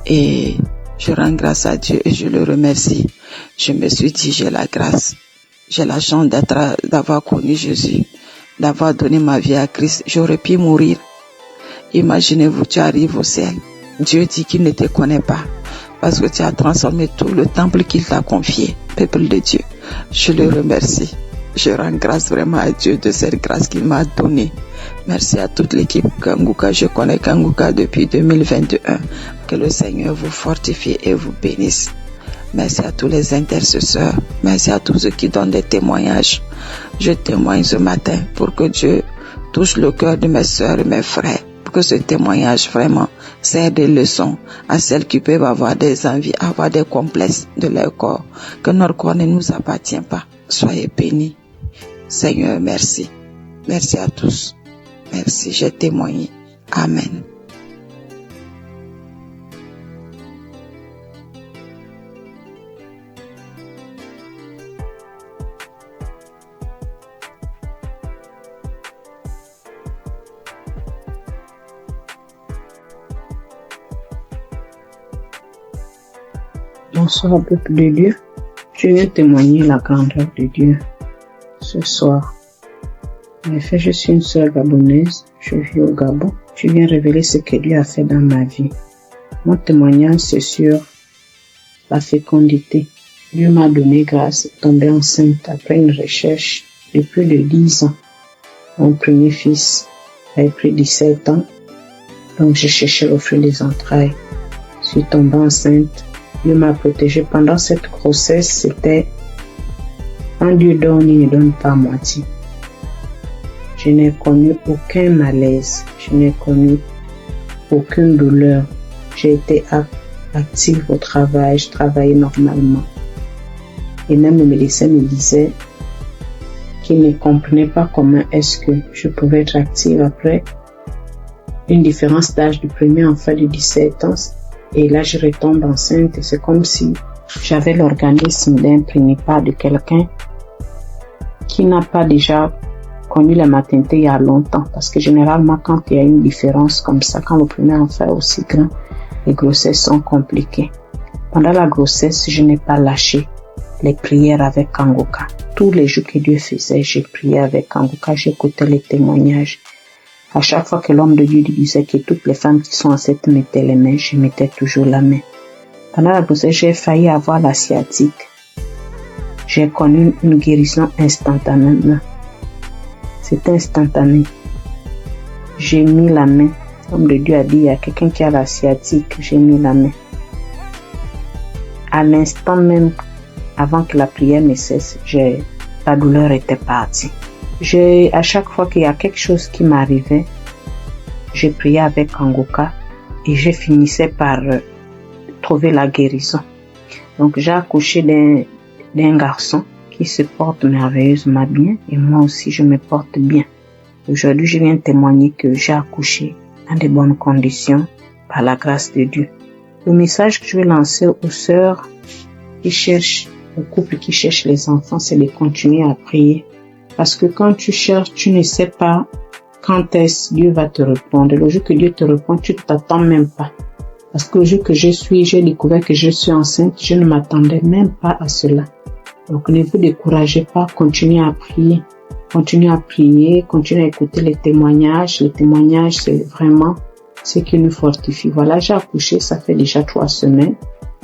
Et je rends grâce à Dieu et je le remercie. Je me suis dit, j'ai la grâce. J'ai la chance d'avoir connu Jésus, d'avoir donné ma vie à Christ. J'aurais pu mourir. Imaginez-vous, tu arrives au ciel. Dieu dit qu'il ne te connaît pas parce que tu as transformé tout le temple qu'il t'a confié, peuple de Dieu. Je le remercie. Je rends grâce vraiment à Dieu de cette grâce qu'il m'a donnée. Merci à toute l'équipe Kanguka. Je connais Kanguka depuis 2021. Que le Seigneur vous fortifie et vous bénisse. Merci à tous les intercesseurs. Merci à tous ceux qui donnent des témoignages. Je témoigne ce matin pour que Dieu touche le cœur de mes sœurs et mes frères. Pour que ce témoignage vraiment sert de leçon à celles qui peuvent avoir des envies, avoir des complexes de leur corps. Que notre corps ne nous appartient pas. Soyez bénis. Seigneur, merci. Merci à tous. Merci, j'ai témoigné. Amen. Bonsoir, peuple de Dieu. Je viens témoigner la grandeur de Dieu ce soir. En effet, je suis une sœur gabonaise. Je vis au Gabon. Je viens révéler ce que Dieu a fait dans ma vie. Mon témoignage, c'est sur la fécondité. Dieu m'a donné grâce de tomber enceinte après une recherche de plus de 10 ans. Mon premier fils avait pris 17 ans. Donc, j'ai cherché le fruit des entrailles. Je suis tombée enceinte. Dieu m'a protégée pendant cette grossesse. C'était quand Dieu donne, il ne donne pas à moitié. Je n'ai connu aucun malaise. Je n'ai connu aucune douleur. J'ai été active au travail. Je travaillais normalement. Et même le médecin me disait qu'il ne comprenait pas comment est-ce que je pouvais être active après une différence d'âge du premier enfant de 17 ans. Et là, je retombe enceinte. C'est comme si j'avais l'organisme d'un prénipat de quelqu'un qui n'a pas déjà connu la maternité il y a longtemps. Parce que généralement, quand il y a une différence comme ça, quand le premier enfant est aussi grand, les grossesses sont compliquées. Pendant la grossesse, je n'ai pas lâché les prières avec Kanguka. Tous les jours que Dieu faisait, j'ai prié avec Kanguka, j'écoutais les témoignages. À chaque fois que l'homme de Dieu disait que toutes les femmes qui sont enceintes mettaient les mains, je mettais toujours la main. Pendant la grossesse, j'ai failli avoir la sciatique. J'ai connu une guérison instantanément. C'est instantané. J'ai mis la main. L'homme de Dieu a dit, il y a quelqu'un qui a la sciatique, j'ai mis la main. À l'instant même, avant que la prière ne cesse, la douleur était partie. À chaque fois qu'il y a quelque chose qui m'arrivait, je priais avec Kanguka et je finissais par trouver la guérison. Donc j'ai accouché d'un garçon qui se porte merveilleusement bien et moi aussi je me porte bien. Aujourd'hui je viens témoigner que j'ai accouché dans de bonnes conditions par la grâce de Dieu. Le message que je vais lancer aux sœurs qui cherchent, aux couples qui cherchent les enfants, c'est de continuer à prier. Parce que quand tu cherches, tu ne sais pas quand est-ce Dieu va te répondre. Le jour que Dieu te répond, tu ne t'attends même pas. Parce que le jour que j'ai découvert que je suis enceinte, je ne m'attendais même pas à cela. Donc ne vous découragez pas, continuez à prier. Continuez à prier, continuez à écouter les témoignages. Les témoignages, c'est vraiment ce qui nous fortifie. Voilà, j'ai accouché, ça fait déjà 3 semaines.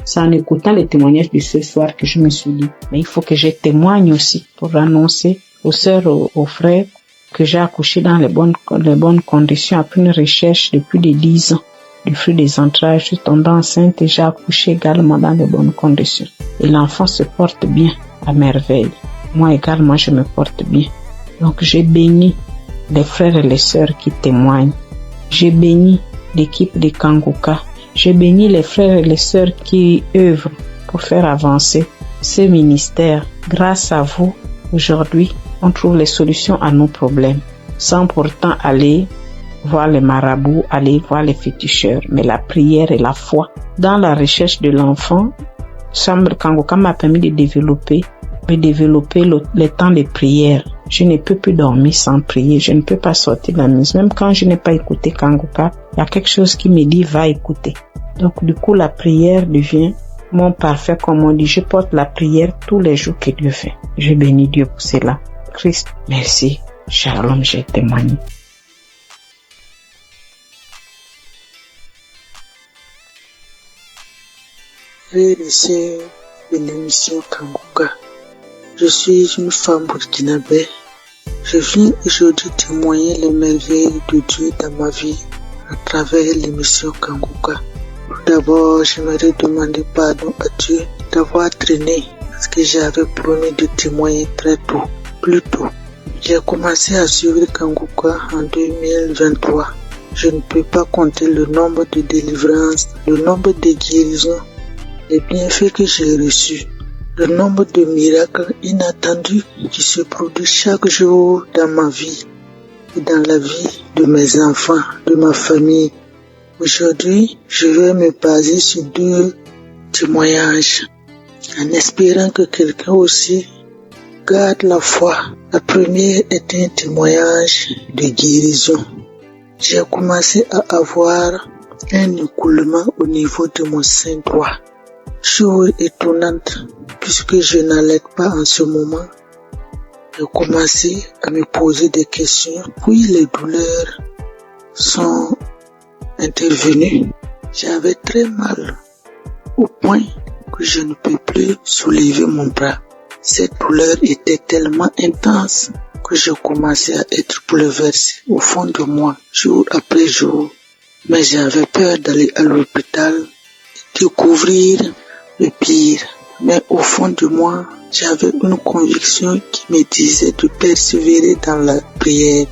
C'est en écoutant les témoignages de ce soir que je me suis dit, mais il faut que je témoigne aussi pour annoncer aux sœurs, aux frères, que j'ai accouché dans les bonnes conditions après une recherche de plus de 10 ans. Du fruit des entrailles, je suis tombée enceinte et j'ai accouché également dans les bonnes conditions. Et l'enfant se porte bien, à merveille. Moi également, je me porte bien. Donc j'ai béni les frères et les sœurs qui témoignent. J'ai béni l'équipe de Kanguka. J'ai béni les frères et les sœurs qui œuvrent pour faire avancer ce ministère. Grâce à vous, aujourd'hui, on trouve les solutions à nos problèmes, sans pourtant aller voir les marabouts, aller voir les féticheurs. Mais la prière et la foi, dans la recherche de l'enfant, Chambre Kangoka m'a permis de développer le temps de prière. Je ne peux plus dormir sans prier. Je ne peux pas sortir de la maison. Même quand je n'ai pas écouté Kangoka, il y a quelque chose qui me dit va écouter. Donc du coup, la prière devient mon parfait, comme on dit. Je porte la prière tous les jours que Dieu fait. Je bénis Dieu pour cela. Christ, merci. Shalom, j'ai témoigné. Frères et sœurs de l'émission Kangoka, je suis une femme burkinabé. Je viens aujourd'hui témoigner les merveilles de Dieu dans ma vie à travers l'émission Kangoka. Tout d'abord, j'aimerais demander pardon à Dieu d'avoir traîné parce que j'avais promis de témoigner très tôt, plus tôt. J'ai commencé à suivre Kangoka en 2023. Je ne peux pas compter le nombre de délivrances, le nombre de guérisons, les bienfaits que j'ai reçus, le nombre de miracles inattendus qui se produisent chaque jour dans ma vie et dans la vie de mes enfants, de ma famille. Aujourd'hui, je vais me baser sur 2 témoignages en espérant que quelqu'un aussi garde la foi. La première est un témoignage de guérison. J'ai commencé à avoir un écoulement au niveau de mon sein droit. Chose étonnante, puisque je n'allais pas en ce moment. J'ai commencé à me poser des questions, puis les douleurs sont intervenues. J'avais très mal, au point que je ne peux plus soulever mon bras. Cette douleur était tellement intense que je commençais à être bouleversé au fond de moi, jour après jour. Mais j'avais peur d'aller à l'hôpital et découvrir le pire. Mais au fond de moi, j'avais une conviction qui me disait de persévérer dans la prière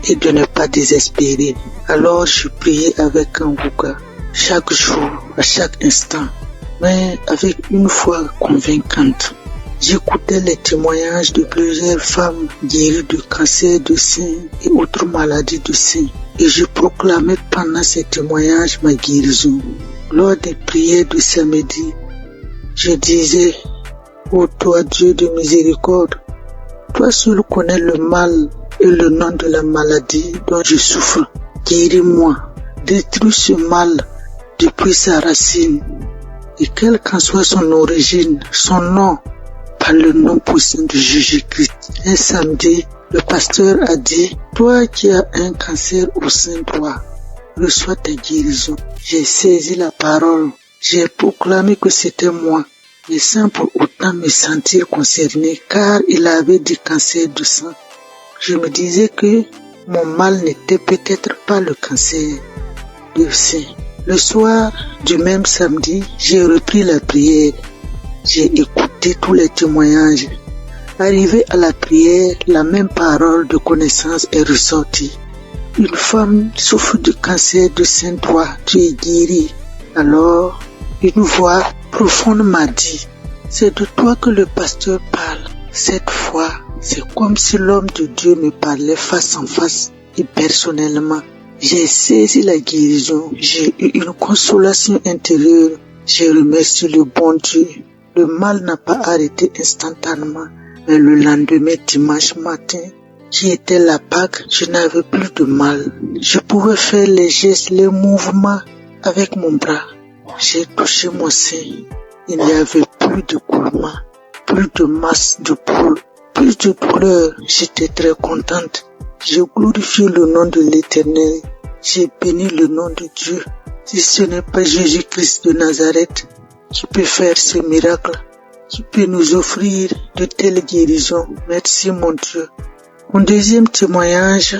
et de ne pas désespérer. Alors je priais avec Kangoka chaque jour, à chaque instant, mais avec une foi convaincante. J'écoutais les témoignages de plusieurs femmes guéries du cancer du sein et autres maladies du sein, et je proclamais pendant ces témoignages ma guérison. Lors des prières du samedi, je disais: ô toi Dieu de miséricorde, toi seul connais le mal et le nom de la maladie dont je souffre. Guéris-moi, détruis ce mal depuis sa racine, et quelle qu'en soit son origine, son nom, par le nom puissant de Jésus-Christ. Un samedi, le pasteur a dit: toi qui as un cancer au sein droit, reçois ta guérison. J'ai saisi la parole. J'ai proclamé que c'était moi, mais sans pour autant me sentir concerné, car il avait du cancer du sang. Je me disais que mon mal n'était peut-être pas le cancer du sein. Le soir du même samedi, j'ai repris la prière. J'ai écouté tous les témoignages. Arrivé à la prière, la même parole de connaissance est ressortie. Une femme souffre du cancer du sein droit, tu es guérie. Alors, une voix profonde m'a dit: c'est de toi que le pasteur parle. Cette fois, c'est comme si l'homme de Dieu me parlait face en face et personnellement. J'ai saisi la guérison, j'ai eu une consolation intérieure. J'ai remercié le bon Dieu. Le mal n'a pas arrêté instantanément, mais le lendemain, dimanche matin, qui était la Pâque, je n'avais plus de mal. Je pouvais faire les gestes, les mouvements avec mon bras. J'ai touché mon sein. Il n'y avait plus de coulement, plus de masse de poule, plus de douleur. J'étais très contente. J'ai glorifié le nom de l'Éternel. J'ai béni le nom de Dieu. Si ce n'est pas Jésus-Christ de Nazareth qui peut faire ce miracle, qui peut nous offrir de telles guérisons, merci mon Dieu. Mon deuxième témoignage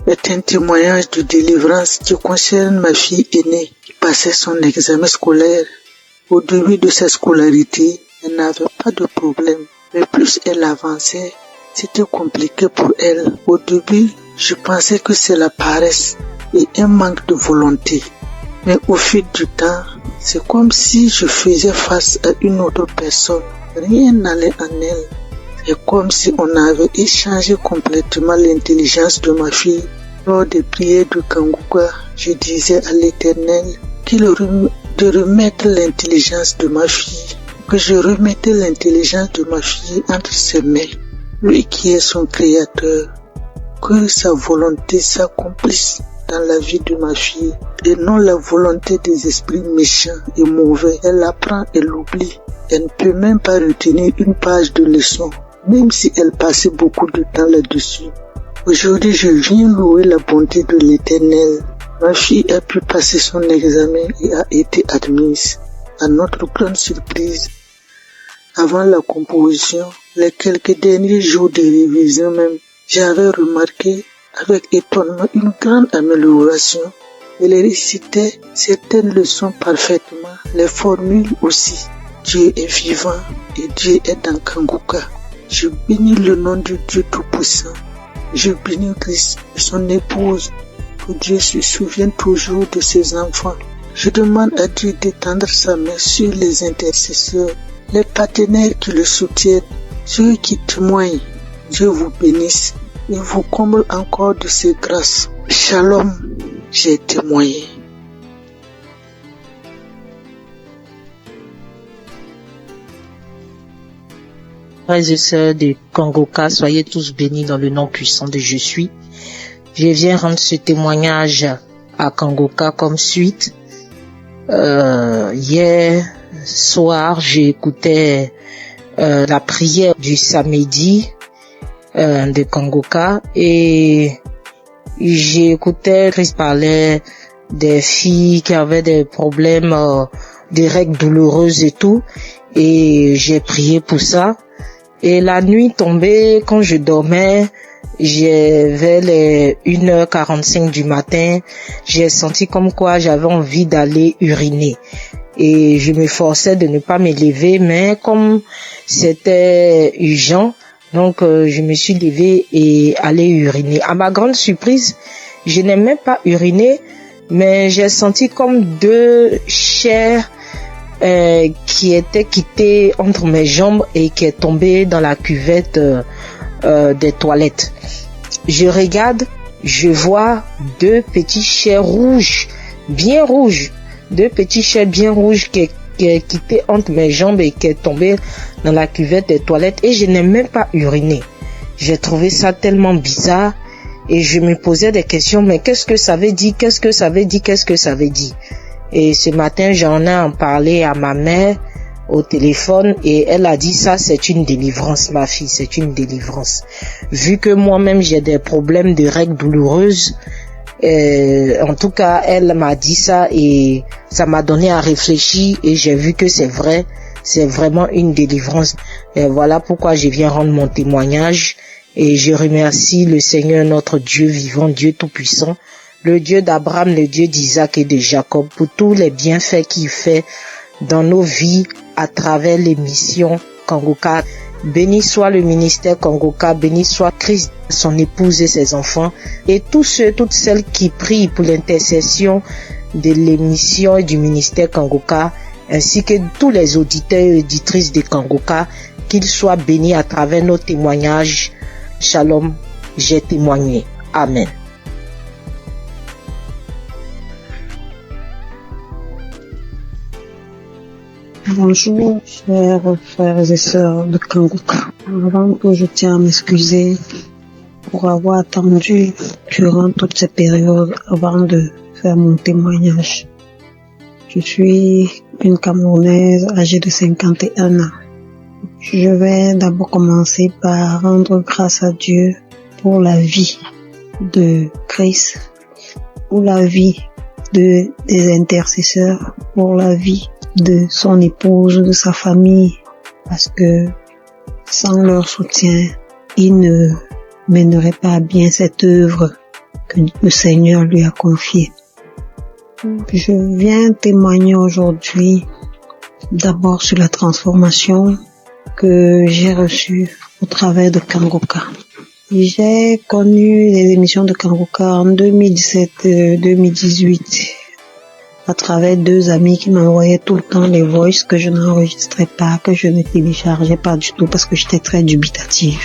est un témoignage de délivrance qui concerne ma fille aînée qui passait son examen scolaire. Au début de sa scolarité, elle n'avait pas de problème, mais plus elle avançait, c'était compliqué pour elle. Au début, je pensais que c'est la paresse et un manque de volonté. Mais au fil du temps, c'est comme si je faisais face à une autre personne. Rien n'allait en elle. C'est comme si on avait échangé complètement l'intelligence de ma fille. Lors des prières de Kanguka, je disais à l'Éternel de remettre l'intelligence de ma fille, que je remettais l'intelligence de ma fille entre ses mains. Lui qui est son créateur, que sa volonté s'accomplisse dans la vie de ma fille et non la volonté des esprits méchants et mauvais. Elle l'apprend et l'oublie. Elle ne peut même pas retenir une page de leçon, même si elle passait beaucoup de temps là-dessus. Aujourd'hui, je viens louer la bonté de l'Éternel. Ma fille a pu passer son examen et a été admise. À notre grande surprise, avant la composition, les quelques derniers jours de révision même, j'avais remarqué avec étonnement une grande amélioration. Elle récitait certaines leçons parfaitement, les formules aussi. Dieu est vivant et Dieu est dans Kanguka. Je bénis le nom du Dieu Tout-Puissant. Je bénis Christ et son épouse. Que Dieu se souvienne toujours de ses enfants. Je demande à Dieu d'étendre sa main sur les intercesseurs, les partenaires qui le soutiennent, ceux qui témoignent. Dieu vous bénisse et vous comble encore de ses grâces. Shalom, j'ai témoigné. Frères et sœurs de Kanguka, soyez tous bénis dans le nom puissant de Je suis. Je viens rendre ce témoignage à Kanguka comme suite. Hier soir, j'écoutais la prière du samedi de Kanguka et j'écoutais Christ parlait des filles qui avaient des problèmes, des règles douloureuses et tout, et j'ai prié pour ça. Et la nuit tombée, quand je dormais, vers les 1h45 du matin, j'ai senti comme quoi j'avais envie d'aller uriner. Et je me forçais de ne pas me lever, mais comme c'était urgent, donc je me suis levée et allé uriner. À ma grande surprise, je n'ai même pas uriné, mais j'ai senti comme deux chairs qui était quittée entre mes jambes et qui est tombée dans la cuvette des toilettes. Je regarde, je vois deux petits chairs rouges, bien rouges, deux petits chairs bien rouges qui est quitté entre mes jambes et qui est tombé dans la cuvette des toilettes et je n'ai même pas uriné. J'ai trouvé ça tellement bizarre et je me posais des questions, mais qu'est-ce que ça veut dire, qu'est-ce que ça veut dire, qu'est-ce que ça veut dire? Et ce matin, j'en ai en parlé à ma mère au téléphone et elle a dit ça, c'est une délivrance, ma fille, c'est une délivrance. Vu que moi-même j'ai des problèmes de règles douloureuses, en tout cas, elle m'a dit ça et ça m'a donné à réfléchir et j'ai vu que c'est vrai, c'est vraiment une délivrance. Et voilà pourquoi je viens rendre mon témoignage et je remercie le Seigneur, notre Dieu vivant, Dieu tout-puissant, le Dieu d'Abraham, le Dieu d'Isaac et de Jacob, pour tous les bienfaits qu'il fait dans nos vies à travers l'émission Kanguka. Béni soit le ministère Kanguka, béni soit Christ, son épouse et ses enfants, et tous ceux, toutes celles qui prient pour l'intercession de l'émission et du ministère Kanguka, ainsi que tous les auditeurs et auditrices de Kanguka, qu'ils soient bénis à travers nos témoignages. Shalom, j'ai témoigné. Amen. Bonjour, chers frères et sœurs de Kanguka. Avant tout, je tiens à m'excuser pour avoir attendu durant toute cette période avant de faire mon témoignage. Je suis une Camerounaise âgée de 51 ans. Je vais d'abord commencer par rendre grâce à Dieu pour la vie de Christ, pour la vie des intercesseurs, pour la vie de son épouse, de sa famille, parce que sans leur soutien, il ne mènerait pas à bien cette œuvre que le Seigneur lui a confiée. Je viens témoigner aujourd'hui d'abord sur la transformation que j'ai reçue au travers de Kanguka. J'ai connu les émissions de Kanguka en 2017-2018. à travers 2 amis qui m'envoyaient tout le temps des voices que je n'enregistrais pas, que je ne téléchargeais pas du tout parce que j'étais très dubitative.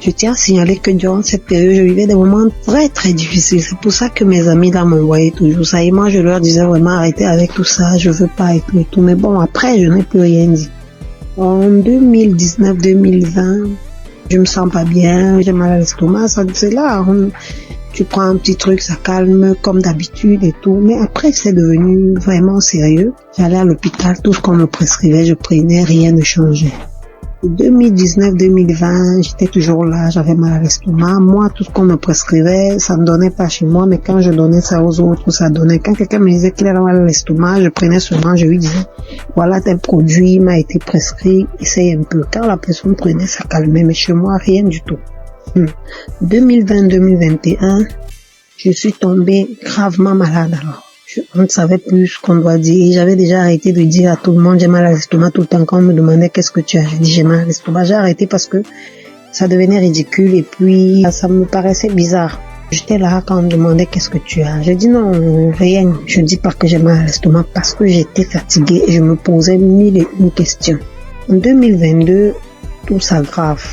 Je tiens à signaler que durant cette période, je vivais des moments très très difficiles. C'est pour ça que mes amis là m'envoyaient toujours ça. Et moi, je leur disais vraiment arrêtez avec tout ça, je veux pas et tout et tout. Mais bon, après, je n'ai plus rien dit. En 2019-2020, je me sens pas bien, j'ai mal à l'estomac, c'est là. Tu prends un petit truc, ça calme comme d'habitude et tout. Mais après, c'est devenu vraiment sérieux. J'allais à l'hôpital, tout ce qu'on me prescrivait, je prenais, rien ne changeait. 2019-2020, j'étais toujours là, j'avais mal à l'estomac. Moi, tout ce qu'on me prescrivait, ça ne donnait pas chez moi, mais quand je donnais ça aux autres, ça donnait. Quand quelqu'un me disait qu'il avait mal à l'estomac, je prenais seulement, je lui disais, voilà tel produit m'a été prescrit, essaye un peu. Quand la personne prenait, ça calmait, mais chez moi, rien du tout. 2020-2021, je suis tombée gravement malade alors. On ne savait plus ce qu'on doit dire. J'avais déjà arrêté de dire à tout le monde j'ai mal à l'estomac tout le temps. Quand on me demandait qu'est-ce que tu as, je dis j'ai mal à l'estomac. J'ai arrêté parce que ça devenait ridicule et puis ça me paraissait bizarre. J'étais là quand on me demandait qu'est-ce que tu as. Je dis non, rien. Je dis pas que j'ai mal à l'estomac parce que j'étais fatiguée et je me posais 1001 questions. En 2022, tout s'aggrave.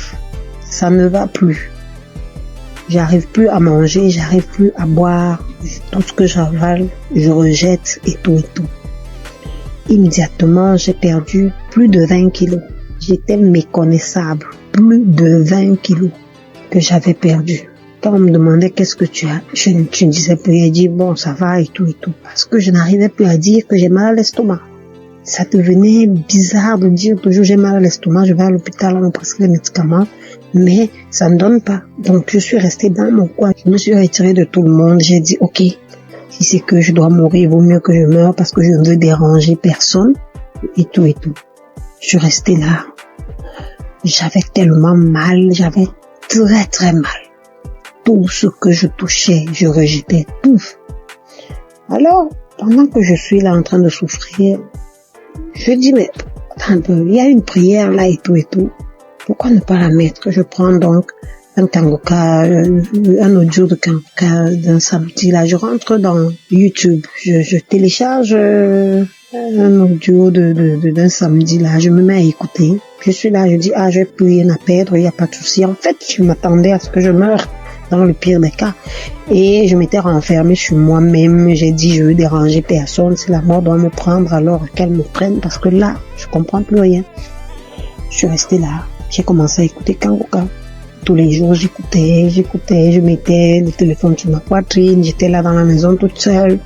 Ça ne va plus. J'arrive plus à manger, j'arrive plus à boire. Tout ce que j'avale, je rejette et tout et tout. Immédiatement, j'ai perdu plus de 20 kilos. J'étais méconnaissable. Plus de 20 kilos que j'avais perdu. Quand on me demandait qu'est-ce que tu as, je ne disais plus. Elle dit bon, ça va et tout et tout. Parce que je n'arrivais plus à dire que j'ai mal à l'estomac. Ça devenait bizarre de dire toujours j'ai mal à l'estomac, je vais à l'hôpital, on me prescrit les médicaments. Mais ça ne donne pas. Donc je suis restée dans mon coin. Je me suis retirée de tout le monde. J'ai dit ok, si c'est que je dois mourir, il vaut mieux que je meure parce que je ne veux déranger personne et tout et tout. Je suis restée là. J'avais tellement mal, j'avais très très mal. Tout ce que je touchais, je rejetais tout. Alors, pendant que je suis là en train de souffrir, je dis mais attends un peu, il y a une prière là et tout et tout. Pourquoi ne pas la mettre? Je prends donc un kangoka, un audio de kangoka d'un samedi là. Je rentre dans YouTube, je télécharge un audio d'un samedi là. Je me mets à écouter. Je suis là, je dis je n'ai plus rien à perdre, il n'y a pas de souci. En fait, je m'attendais à ce que je meure dans le pire des cas. Et je m'étais renfermée sur moi-même. J'ai dit je veux déranger personne. Si la mort doit me prendre, alors qu'elle me prenne parce que là, je comprends plus rien. Je suis restée là. J'ai commencé à écouter Kangoka. Tous les jours, j'écoutais, je mettais le téléphone sur ma poitrine, j'étais là dans la maison toute seule.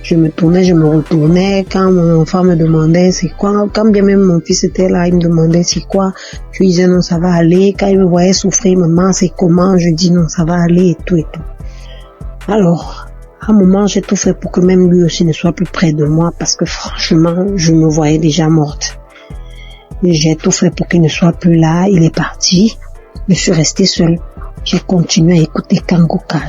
Je me tournais, je me retournais. Quand mon enfant me demandait c'est quoi, quand bien même mon fils était là, il me demandait c'est quoi, je lui disais non, ça va aller. Quand il me voyait souffrir, maman, c'est comment, je dis non, ça va aller et tout et tout. Alors, à un moment, j'ai tout fait pour que même lui aussi ne soit plus près de moi parce que franchement, je me voyais déjà morte. J'ai tout fait pour qu'il ne soit plus là, il est parti. Je suis restée seule. J'ai continué à écouter Kangoka.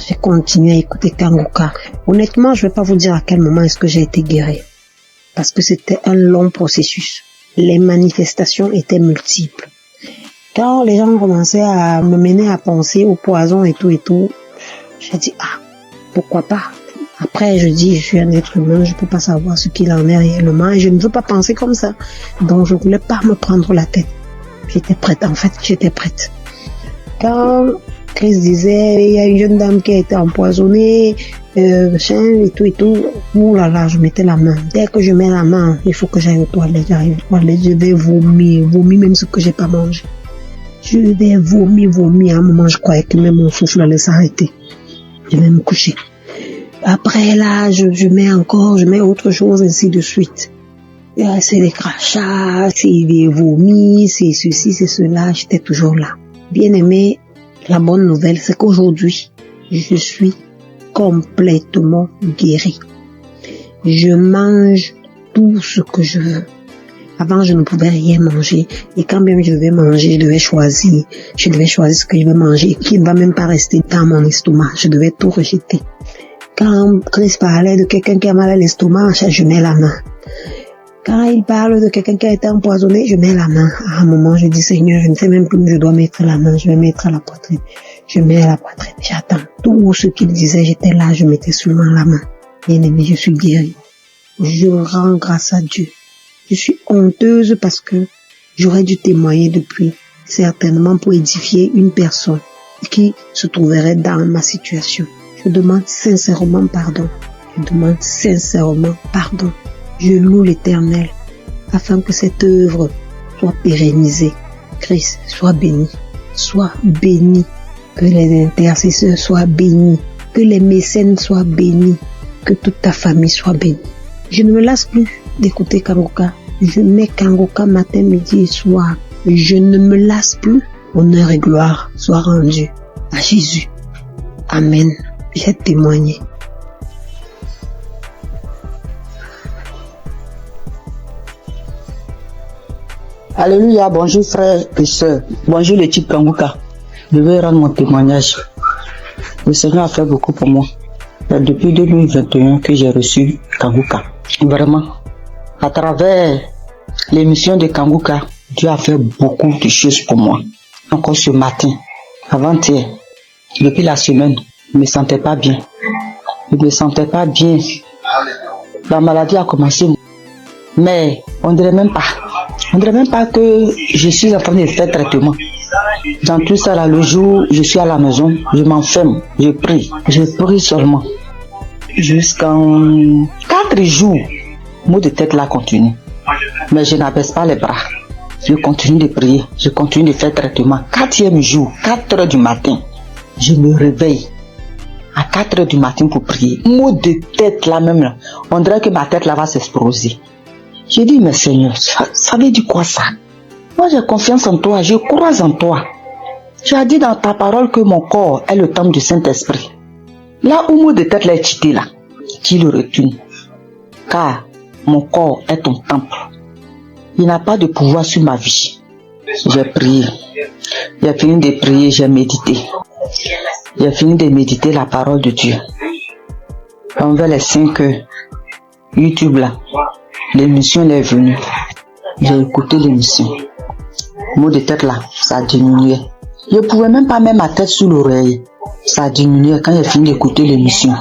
Honnêtement, je ne vais pas vous dire à quel moment est-ce que j'ai été guérie. Parce que c'était un long processus. Les manifestations étaient multiples. Quand les gens commençaient à me mener à penser au poison et tout, j'ai dit, pourquoi pas? Après, je dis, je suis un être humain, je peux pas savoir ce qu'il en est réellement et je ne veux pas penser comme ça. Donc, je voulais pas me prendre la tête. J'étais prête. Quand Chris disait, il y a une jeune dame qui a été empoisonnée, et tout, ouh là là, je mettais la main. Dès que je mets la main, il faut que j'aille aux toilettes, j'arrive aux toilettes, je vais vomir même ce que j'ai pas mangé. Je vais vomir, à un moment, je croyais que même mon souffle allait s'arrêter. Je vais me coucher. Après là, je mets autre chose, ainsi de suite. C'est des crachats, c'est des vomis, c'est ceci, c'est cela, j'étais toujours là. Bien aimé, la bonne nouvelle, c'est qu'aujourd'hui, je suis complètement guérie. Je mange tout ce que je veux. Avant, je ne pouvais rien manger. Et quand même je devais manger, je devais choisir ce que je vais manger, qui ne va même pas rester dans mon estomac. Je devais tout rejeter. Quand Chris parlait de quelqu'un qui a mal à l'estomac, je mets la main. Quand il parle de quelqu'un qui a été empoisonné, je mets la main. À un moment, je dis, Seigneur, je ne sais même plus où je dois mettre la main. Je vais mettre à la poitrine. Je mets à la poitrine. J'attends. Tout ce qu'il disait, j'étais là, je mettais seulement la main. Bien aimé, je suis guérie. je rends grâce à Dieu. Je suis honteuse parce que j'aurais dû témoigner depuis, certainement pour édifier une personne qui se trouverait dans ma situation. Je demande sincèrement pardon. Je demande sincèrement pardon. Je loue l'Éternel afin que cette œuvre soit pérennisée. Christ, sois béni. Sois béni. Que les intercesseurs soient bénis. Que les mécènes soient bénis. Que toute ta famille soit bénie. Je ne me lasse plus d'écouter Kanguka. Je mets Kanguka matin, midi et soir. Je ne me lasse plus. Honneur et gloire soient rendus à Jésus. Amen. J'ai témoigné. Alléluia, bonjour frères et sœurs. Bonjour l'équipe Kanguka. Je vais rendre mon témoignage. Le Seigneur a fait beaucoup pour moi. C'est depuis 2021 que j'ai reçu Kanguka. Vraiment, à travers l'émission de Kanguka, Dieu a fait beaucoup de choses pour moi. Encore ce matin, avant-hier, depuis la semaine, je ne me sentais pas bien. Je ne me sentais pas bien. La maladie a commencé. Mais on dirait même pas que je suis en train de faire traitement. Dans tout ça, là, le jour, je suis à la maison, je m'enferme, je prie seulement. Jusqu'en 4 jours, le mot de tête là continue. Mais je n'abaisse pas les bras. Je continue de prier, je continue de faire traitement. 4e jour, 4 heures du matin, je me réveille. À 4 heures du matin pour prier. Mot de tête là même là, on dirait que ma tête là va s'exploser. J'ai dit, mais Seigneur, ça veut dire quoi ça? Moi j'ai confiance en toi, je crois en toi. Tu as dit dans ta parole que mon corps est le temple du Saint-Esprit. Là où mot de tête là est quitté là, qui le retourne. Car mon corps est ton temple. Il n'a pas de pouvoir sur ma vie. J'ai prié. J'ai fini de prier, j'ai médité. J'ai fini de méditer la parole de Dieu. Envers les 5 YouTube là, l'émission est venue. J'ai écouté l'émission. Mot de tête là, ça a diminué. Je ne pouvais même pas mettre ma tête sous l'oreille. Ça a diminué quand j'ai fini d'écouter l'émission.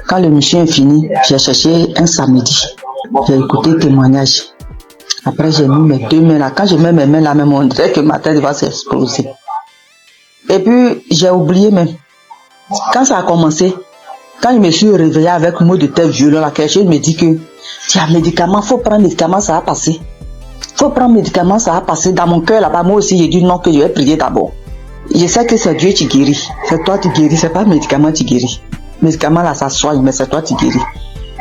Quand l'émission est finie, j'ai cherché un samedi. J'ai écouté le témoignage. Après j'ai mis mes 2 mains là. Quand je mets mes mains là, même on dirait que ma tête va s'exploser. Et puis j'ai oublié même. Quand ça a commencé, quand je me suis réveillé avec un mot de tête violent là, quelque chose me dit que tiens, médicament, faut prendre médicament, ça va passer. Faut prendre médicament, ça va passer. Dans mon cœur là-bas, moi aussi j'ai dit non, que je vais prier d'abord. Je sais que c'est Dieu qui guérit. C'est toi qui guéris, c'est pas le médicament qui guérit. Le médicament là, ça soigne, mais c'est toi qui guéris.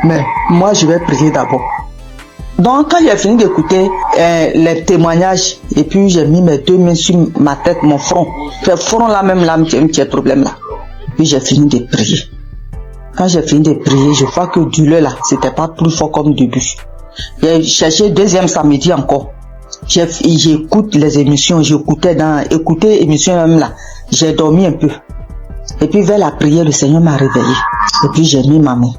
Mais moi je vais prier d'abord. Donc quand j'ai fini d'écouter les témoignages, et puis j'ai mis mes 2 mains sur ma tête, mon front. Le front là même là, un petit problème là. Puis j'ai fini de prier. Quand j'ai fini de prier, je vois que douleur là, c'était pas plus fort comme début. J'ai cherché 2e samedi encore. J'écoute les émissions, écouter l'émission même là. J'ai dormi un peu. Et puis vers la prière, le Seigneur m'a réveillé. Et puis j'ai mis ma main.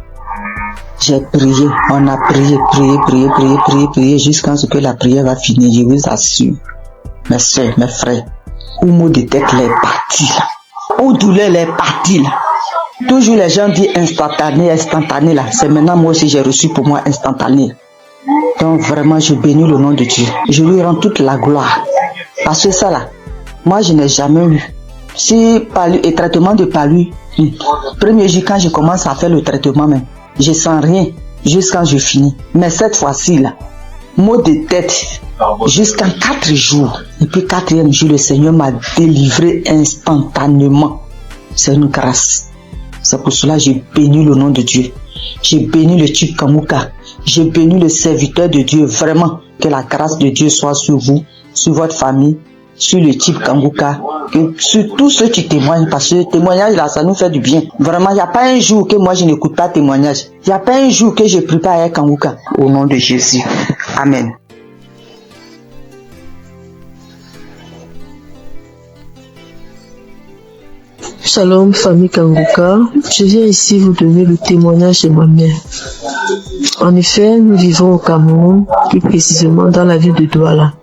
J'ai prié, on a prié jusqu'à ce que la prière va finir. Je vous assure, mes soeurs, mes frères, où mot de tête est parti là, où douleur est parti là. Toujours les gens disent instantané là. C'est maintenant moi aussi j'ai reçu pour moi instantané. Donc vraiment je bénis le nom de Dieu. Je lui rends toute la gloire. Parce que ça là, moi je n'ai jamais eu. Si palu et traitement de palu, premier jour quand je commence à faire le traitement même, je sens rien jusqu'à je finis. Mais cette fois-ci là, mot de tête jusqu'en 4 jours. Et puis 4e jour, le Seigneur m'a délivré instantanément. C'est une grâce. C'est pour cela que j'ai béni le nom de Dieu. J'ai béni le type Kanguka. J'ai béni le serviteur de Dieu. Vraiment, que la grâce de Dieu soit sur vous, sur votre famille, sur le type Kanguka, sur tous ceux qui témoignent. Parce que le témoignage là, ça nous fait du bien. Vraiment, il n'y a pas un jour que moi je n'écoute pas témoignage. Il n'y a pas un jour que je prie pas avec Kanguka. Au nom de Jésus. Amen. Shalom, famille Kanguka. Je viens ici vous donner le témoignage de ma mère. En effet, nous vivons au Cameroun, plus précisément dans la ville de Douala.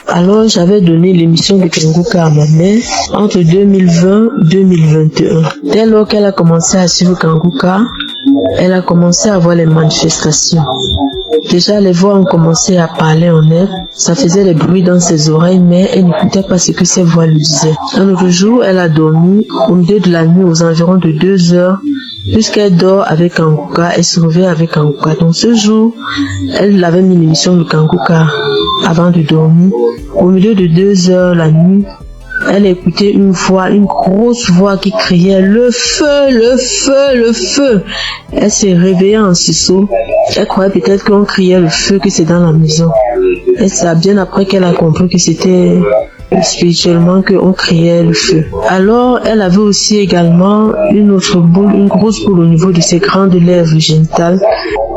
Alors, j'avais donné l'émission de Kanguka à ma mère entre 2020 et 2021. Dès lors qu'elle a commencé à suivre Kanguka, elle a commencé à voir les manifestations. Déjà, les voix ont commencé à parler en elle. Ça faisait des bruits dans ses oreilles, mais elle n'écoutait pas ce que ces voix lui disaient. Un autre jour, elle a dormi au milieu de la nuit aux environs de 2 heures. Puisqu'elle dort avec Kanguka, elle se réveille avec Kanguka. Donc ce jour, elle avait mis l'émission de Kanguka avant de dormir. Au milieu de 2 heures la nuit, elle écoutait une voix, une grosse voix qui criait « Le feu, le feu, le feu !» Elle s'est réveillée en sursaut. Elle croyait peut-être qu'on criait le feu, que c'est dans la maison. Et c'est bien après qu'elle a compris que c'était spirituellement qu'on criait le feu. Alors, elle avait aussi également une autre boule, une grosse boule au niveau de ses grandes lèvres génitales.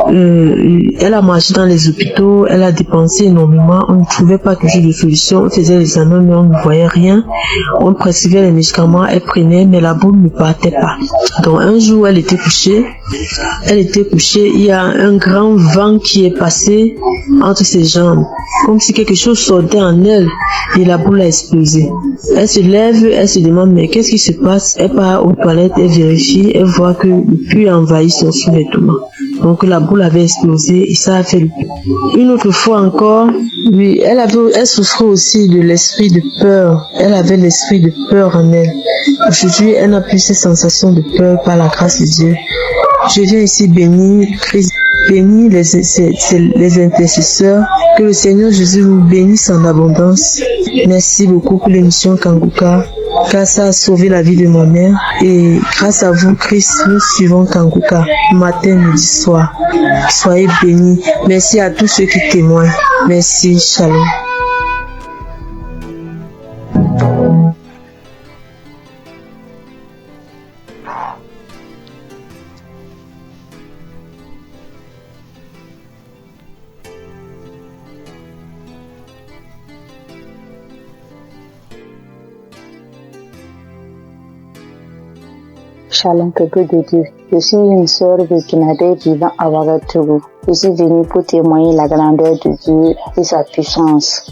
Elle a marché dans les hôpitaux, elle a dépensé énormément, on ne trouvait pas toujours de solution, on faisait les examens mais on ne voyait rien, on prescrivait les médicaments, elle prenait mais la boule ne partait pas. Donc un jour elle était couchée, il y a un grand vent qui est passé entre ses jambes, comme si quelque chose sortait en elle et la boule a explosé. Elle se lève, elle se demande mais qu'est-ce qui se passe? Elle part aux toilettes, elle vérifie, elle voit que le puits a envahi son sous-vêtement. Donc la boule avait explosé et ça a fait le puits. Une autre fois encore, oui, elle souffrait aussi de l'esprit de peur. Elle avait l'esprit de peur en elle. Aujourd'hui, elle n'a plus ces sensations de peur par la grâce de Dieu. Je viens ici bénir Christ, bénir les intercesseurs. Que le Seigneur Jésus vous bénisse en abondance. Merci beaucoup pour l'émission Kanguka, car ça a sauvé la vie de ma mère. Et grâce à vous, Christ, nous suivons Kanguka, matin, midi, soir. Soyez bénis. Merci à tous ceux qui témoignent. Merci, shalom. Shalom, peuple de Dieu. Je suis une sœur burkinabé vivant à Ouagadougou. Je suis venue pour témoigner la grandeur de Dieu et sa puissance.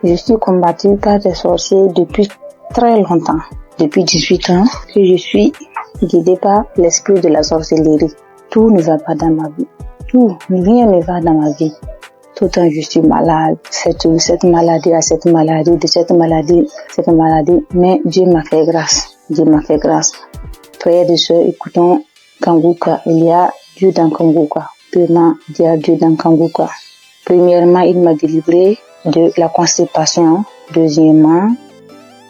Je suis combattue par des sorciers depuis très longtemps. Depuis 18 ans que je suis guidée par l'esprit de la sorcellerie. Tout ne va pas dans ma vie. Rien ne va dans ma vie. Tout le temps je suis malade. Cette maladie à cette maladie, de cette maladie. Mais Dieu m'a fait grâce. Dieu m'a fait grâce. Frères et sœurs, écoutons Kanguka. Il y a Dieu dans Kanguka. Premièrement, il y a Dieu dans Kanguka. Premièrement, il m'a délivré de la constipation. Deuxièmement,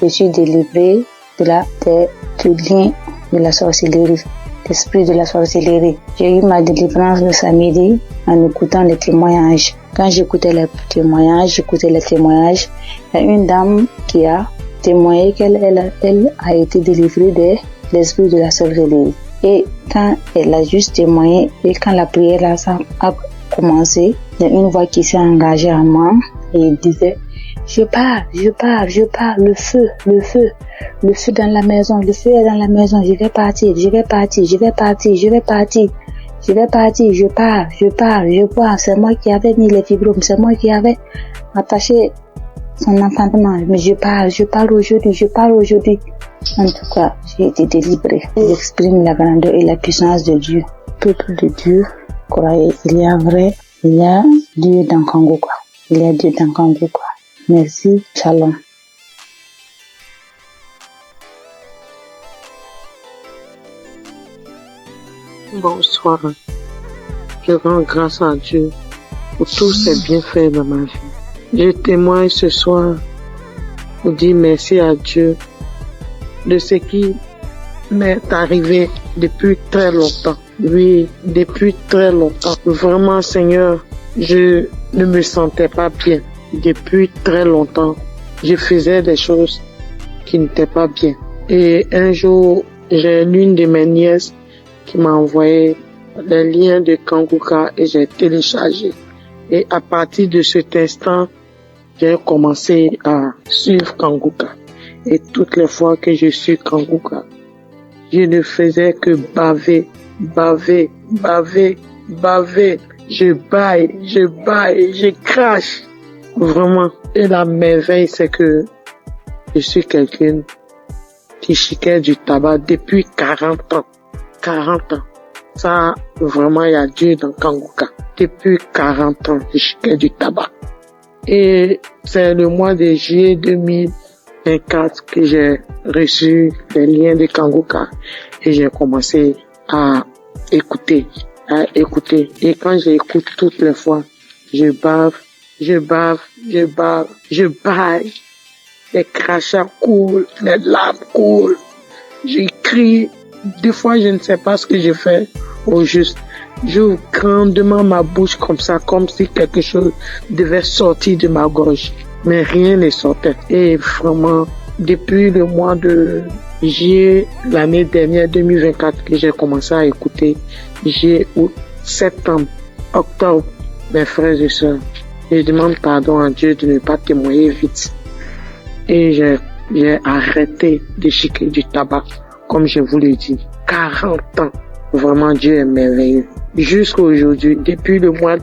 je suis délivré du lien de la sorcellerie, l'esprit de la sorcellerie. J'ai eu ma délivrance le samedi en écoutant les témoignages. Quand j'écoutais les témoignages, il y a une dame qui a témoigné qu'elle a été délivrée de l'esprit de la sorcellerie. Et quand elle a juste témoigné, et quand la prière a commencé, il y a une voix qui s'est engagée en moi et elle disait je pars, le feu dans la maison, le feu est dans la maison, je vais partir, je pars, c'est moi qui avais mis les fibromes, c'est moi qui avais attaché son enfantement, mais je pars aujourd'hui. En tout cas, j'ai été délivrée. J'exprime la grandeur et la puissance de Dieu. Peuple de Dieu, croyez, il y a Dieu dans Kanguka. Merci, shalom. Bonsoir. Je rends grâce à Dieu pour tous ses bienfaits dans ma vie. Je témoigne ce soir pour dire merci à Dieu de ce qui m'est arrivé depuis très longtemps. Oui, depuis très longtemps. Vraiment, Seigneur, je ne me sentais pas bien. Depuis très longtemps, je faisais des choses qui n'étaient pas bien. Et un jour, j'ai l'une de mes nièces qui m'a envoyé le lien de Kanguka et j'ai téléchargé. Et à partir de cet instant, j'ai commencé à suivre Kanguka. Et toutes les fois que je suis Kanguka, je ne faisais que baver. Je baille, je crache. Vraiment. Et la merveille, c'est que je suis quelqu'un qui chiquait du tabac depuis 40 ans. 40 ans. Ça, vraiment, il y a Dieu dans Kanguka. Depuis 40 ans, je chiquais du tabac. Et c'est le mois de juillet 2024 que j'ai reçu les liens de Kanguka et j'ai commencé à écouter. Et quand j'écoute toutes les fois, je bave, je baille. Les crachats coulent, les larmes coulent. Je crie. Des fois, je ne sais pas ce que je fais au juste. J'ouvre grandement ma bouche comme ça, comme si quelque chose devait sortir de ma gorge. Mais rien ne sortait. Et vraiment, depuis le mois de juillet, l'année dernière, 2024, que j'ai commencé à écouter, juillet, août, septembre, octobre, mes frères et sœurs, je demande pardon à Dieu de ne pas témoigner vite. Et j'ai arrêté de chiquer du tabac, comme je vous l'ai dit. 40 ans. Vraiment, Dieu est merveilleux. Jusqu'à aujourd'hui, depuis le mois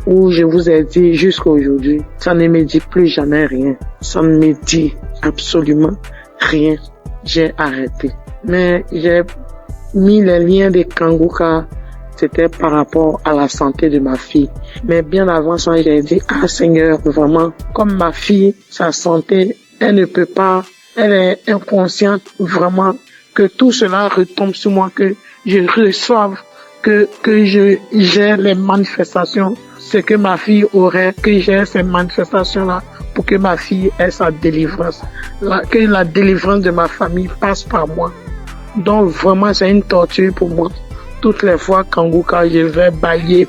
où je vous ai dit jusqu'à aujourd'hui, ça ne me dit plus jamais rien. Ça ne me dit absolument rien. J'ai arrêté. Mais j'ai mis les liens de Kanguka, c'était par rapport à la santé de ma fille. Mais bien avant ça, j'ai dit, Seigneur, vraiment, comme ma fille, sa santé, elle ne peut pas, elle est inconsciente, vraiment, que tout cela retombe sur moi, que je reçoive, que j'ai les manifestations, ce que ma fille aurait, que j'ai ces manifestations-là pour que ma fille ait sa délivrance, que la délivrance de ma famille passe par moi. Donc vraiment, c'est une torture pour moi. Toutes les fois, Kanguka, je vais bailler.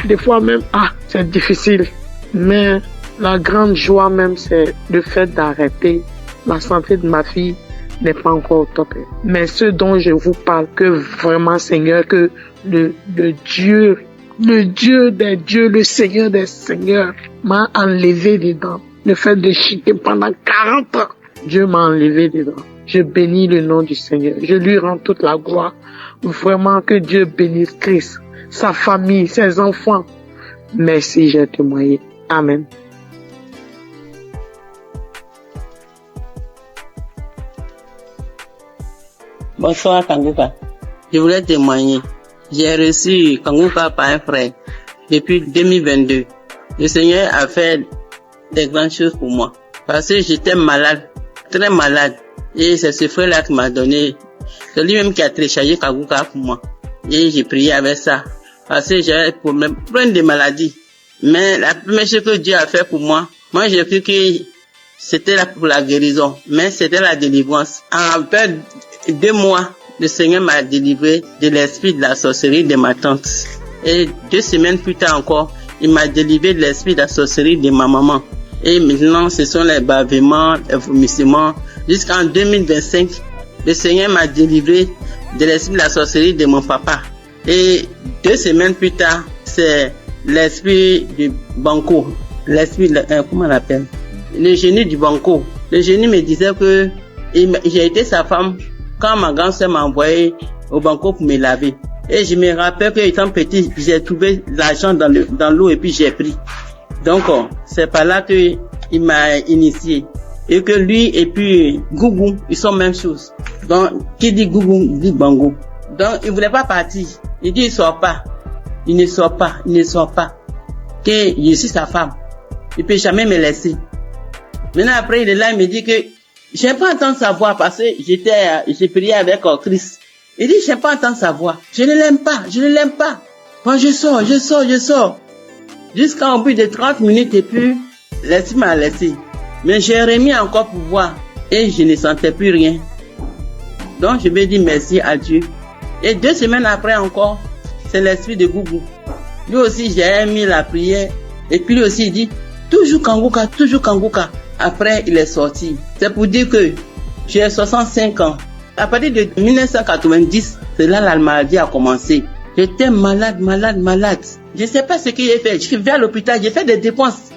Des fois même, c'est difficile. Mais la grande joie même, c'est le fait d'arrêter. La santé de ma fille n'est pas encore au top. Mais ce dont je vous parle, que vraiment, Seigneur, que le Dieu des dieux, le Seigneur des seigneurs m'a enlevé dedans. Le fait de chiquer pendant 40 ans, Dieu m'a enlevé dedans. Je bénis le nom du Seigneur. Je lui rends toute la gloire. Vraiment que Dieu bénisse Christ, sa famille, ses enfants. Merci, j'ai témoigné. Amen. Bonsoir Kanguka. Je voulais témoigner. J'ai reçu Kanguka par un frère depuis 2022. Le Seigneur a fait des grandes choses pour moi. Parce que j'étais malade, très malade. Et c'est ce frère-là qui m'a donné. C'est lui-même qui a téléchargé Kanguka pour moi. Et j'ai prié avec ça. Parce que j'avais plein de maladies. Mais la première chose que Dieu a fait pour moi, j'ai cru que c'était là pour la guérison. Mais c'était la délivrance. En peu 2 mois, le Seigneur m'a délivré de l'esprit de la sorcellerie de ma tante. Et 2 semaines plus tard encore, il m'a délivré de l'esprit de la sorcellerie de ma maman. Et maintenant, ce sont les bavements, les vomissements. Jusqu'en 2025, le Seigneur m'a délivré de l'esprit de la sorcellerie de mon papa. Et 2 semaines plus tard, c'est l'esprit du banco. L'esprit, comment on l'appelle? Le génie du banco. Le génie me disait que j'ai été sa femme quand ma grand-sœur m'a envoyé au banco pour me laver. Et je me rappelle que étant petit, j'ai trouvé l'argent dans l'eau et puis j'ai pris. Donc, c'est par là que il m'a initié. Et que lui et puis Gougou, ils sont même chose. Donc, qui dit Gougou, il dit Bango. Donc, il voulait pas partir. Il dit, il sort pas. Il ne sort pas. Que je suis sa femme. Il peut jamais me laisser. Maintenant, après, il est là, il me dit que j'aime pas entendre sa voix parce que j'ai prié avec Christ. Il dit, j'aime pas entendre sa voix. Je ne l'aime pas. Moi, je sors. Jusqu'à au bout de 30 minutes et puis, l'esprit m'a laissé. Mais j'ai remis encore pour voir et je ne sentais plus rien. Donc, je me dis merci à Dieu. Et 2 semaines après encore, c'est l'esprit de Gougou. Lui aussi, j'ai mis la prière. Et puis lui aussi, il dit, toujours Kanguka. Après, il est sorti. C'est pour dire que j'ai 65 ans. À partir de 1990, c'est là la maladie a commencé. J'étais malade. Je ne sais pas ce que j'ai fait. Je suis venu à l'hôpital, j'ai fait des dépenses.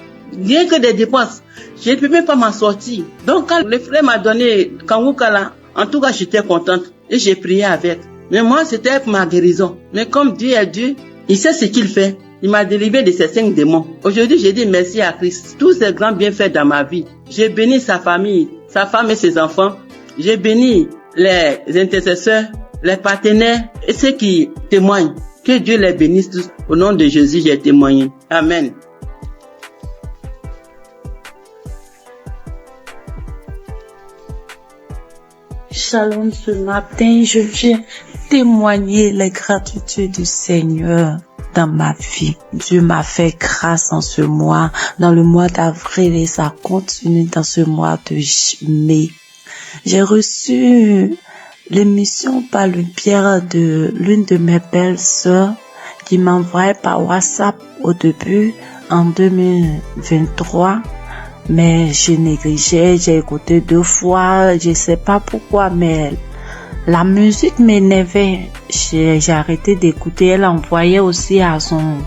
Rien que des dépenses. Je ne peux même pas m'en sortir. Donc, quand le frère m'a donné Kanguka là, en tout cas, j'étais contente. Et j'ai prié avec. Mais moi, c'était pour ma guérison. Mais comme Dieu est Dieu, il sait ce qu'il fait. Il m'a délivré de ces 5 démons. Aujourd'hui, j'ai dit merci à Christ. Tous ces grands bienfaits dans ma vie. J'ai béni sa famille, sa femme et ses enfants. J'ai béni les intercesseurs, les partenaires et ceux qui témoignent. Que Dieu les bénisse tous. Au nom de Jésus, j'ai témoigné. Amen. Shalom, ce matin, je viens témoigner les gratitudes du Seigneur dans ma vie. Dieu m'a fait grâce en ce mois, dans le mois d'avril, et ça continue dans ce mois de mai. J'ai reçu l'émission par le biais de l'une de mes belles sœurs qui m'envoyait par WhatsApp au début en 2023. Mais je négligeais, j'ai écouté 2 fois, je sais pas pourquoi, mais la musique m'énervait. J'ai arrêté d'écouter. Elle envoyait aussi à son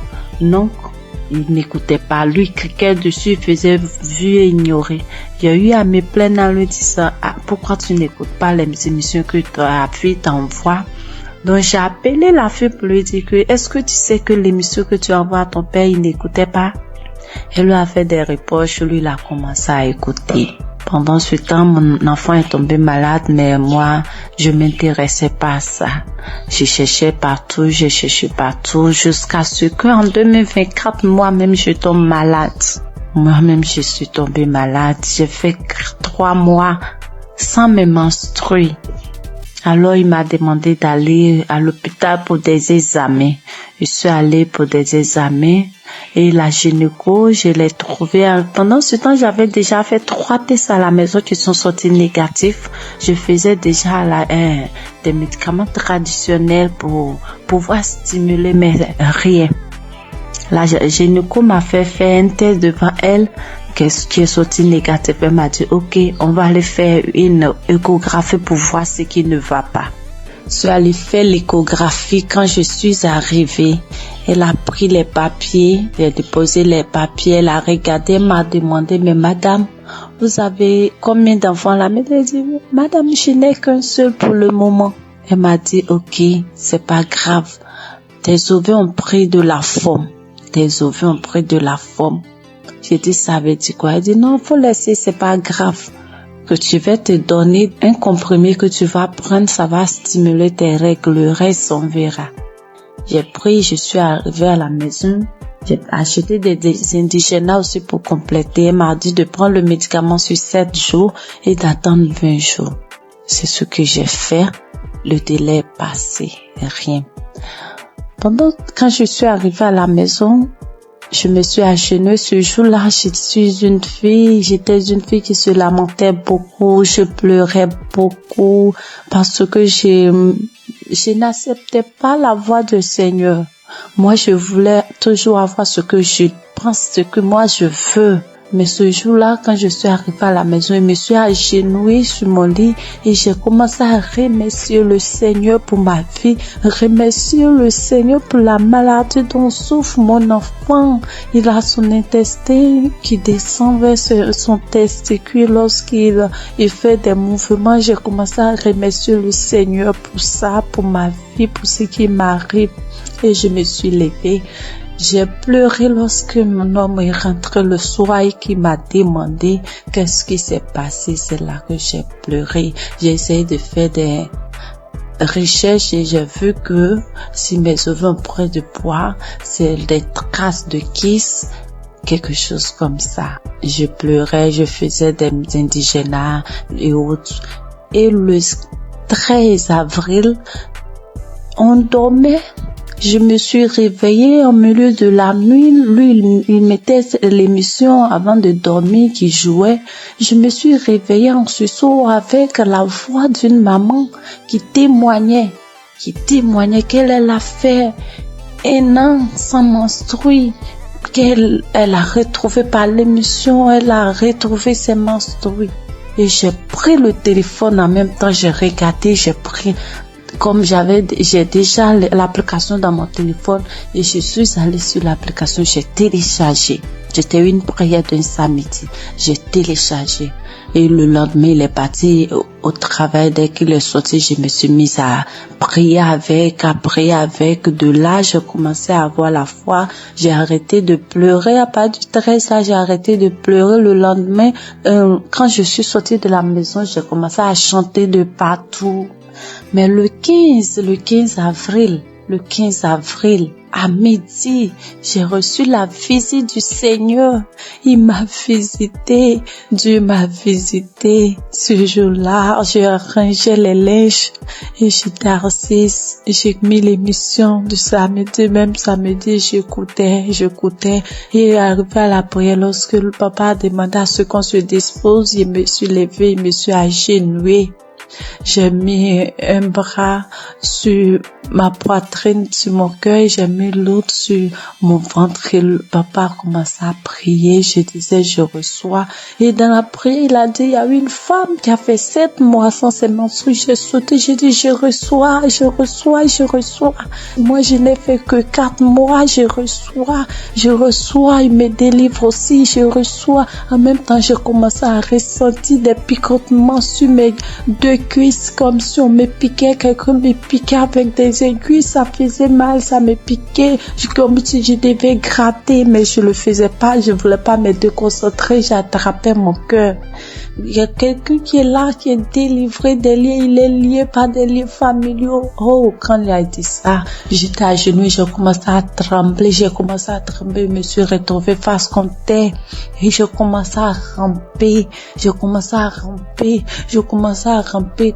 oncle. Il n'écoutait pas. Lui, cliquait dessus, il faisait vu et ignorer. J'ai eu à me plaindre en lui disant, pourquoi tu n'écoutes pas les émissions que ta fille t'envoie? Donc, j'ai appelé la fille pour lui dire que, est-ce que tu sais que l'émission que tu envoies à ton père, il n'écoutait pas? Elle lui a fait des reproches, lui, il a commencé à écouter. Pendant ce temps, mon enfant est tombé malade, mais moi, je m'intéressais pas à ça. Je cherchais partout, jusqu'à ce qu'en 2024, moi-même, je tombe malade. Moi-même, je suis tombée malade. J'ai fait 3 mois sans me menstruer. Alors, il m'a demandé d'aller à l'hôpital pour des examens. Je suis allée pour des examens et la gynéco, je l'ai trouvée. Pendant ce temps, j'avais déjà fait 3 tests à la maison qui sont sortis négatifs. Je faisais déjà des médicaments traditionnels pour pouvoir stimuler, mais rien. La gynéco m'a fait faire un test devant elle qui est sorti négatif. Elle m'a dit, ok, on va aller faire une échographie pour voir ce qui ne va pas. Je suis allée faire l'échographie. Quand je suis arrivée, elle a pris les papiers, j'ai déposé les papiers, elle a regardé, elle m'a demandé, mais madame, vous avez combien d'enfants là? Elle a dit, madame, je n'ai qu'un seul pour le moment. Elle m'a dit, ok, c'est pas grave. Tes ovaires ont pris de la forme. J'ai dit, ça veut dire quoi? Elle dit, non, faut laisser, c'est pas grave. Que tu vas te donner un comprimé que tu vas prendre, ça va stimuler tes règles, le reste on verra. J'ai pris, je suis arrivée à la maison, j'ai acheté des indigènes aussi pour compléter. Elle m'a dit de prendre le médicament sur 7 jours et d'attendre 20 jours. C'est ce que j'ai fait. Le délai est passé, rien. Quand je suis arrivée à la maison, je me suis agenouillée ce jour-là. J'étais une fille qui se lamentait beaucoup. Je pleurais beaucoup parce que je n'acceptais pas la voix du Seigneur. Moi, je voulais toujours avoir ce que je pense, ce que moi je veux. Mais ce jour-là, quand je suis arrivée à la maison, je me suis agenouillée sur mon lit et j'ai commencé à remercier le Seigneur pour ma vie, remercier le Seigneur pour la maladie dont souffre mon enfant. Il a son intestin qui descend vers son testicule lorsqu'il fait des mouvements. J'ai commencé à remercier le Seigneur pour ça, pour ma vie, pour ce qui m'arrive. Et je me suis levée. J'ai pleuré lorsque mon homme est rentré le soir et qui m'a demandé qu'est-ce qui s'est passé. C'est là que j'ai pleuré. J'ai essayé de faire des recherches et j'ai vu que si mes ovaires ont pris de poids, c'est des traces de kiss, quelque chose comme ça. Je pleurais, je faisais des indigénats et autres. Et le 13 avril, on dormait. Je me suis réveillée au milieu de la nuit. Lui, il mettait l'émission avant de dormir qui jouait. Je me suis réveillée en sursaut avec la voix d'une maman qui témoignait qu'elle a fait 1 an sans menstruer, qu'elle a retrouvé par l'émission, elle a retrouvé ses menstrues. Et j'ai pris le téléphone en même temps, j'ai regardé, comme j'ai déjà l'application dans mon téléphone et je suis allée sur l'application, j'ai téléchargé. C'était une prière d'un samedi. J'ai téléchargé. Et le lendemain, il est parti au travail. Dès qu'il est sorti, je me suis mise à prier avec. De là, j'ai commencé à avoir la foi. J'ai arrêté de pleurer. À partir du 13, là, j'ai arrêté de pleurer. Le lendemain, quand je suis sortie de la maison, j'ai commencé à chanter de partout. Mais le 15 avril, à midi, j'ai reçu la visite du Seigneur. Il m'a visité. Dieu m'a visité. Ce jour-là, j'ai arrangé les linges et j'étais assise. J'ai mis l'émission du samedi. Même samedi, j'écoutais. Et arrivé à la prière, lorsque le papa a demandé à ce qu'on se dispose, je me suis levée, je me suis agenouillée. J'ai mis un bras sur ma poitrine, sur mon cœur, j'ai mis l'autre sur mon ventre et le papa a commencé à prier. Je disais, je reçois. Et dans la prière, il a dit, il y a une femme qui a fait 7 mois sans ses menstrues. J'ai sauté, j'ai dit, je reçois. Moi, je n'ai fait que 4 mois, je reçois. Il me délivre aussi, je reçois. En même temps, j'ai commencé à ressentir des picotements sur mes 2 cuisses, comme si on me piquait, quelqu'un me piquait avec des aiguilles, ça faisait mal, ça me piquait, comme si je devais gratter, mais je le faisais pas, je voulais pas me déconcentrer, j'attrapais mon cœur. Il y a quelqu'un qui est là, qui est délivré des liens, il est lié par des liens familiaux. Oh, quand il a dit ça, j'étais à genoux, j'ai commencé à trembler, je me suis retrouvée face contre terre et je commençais à ramper.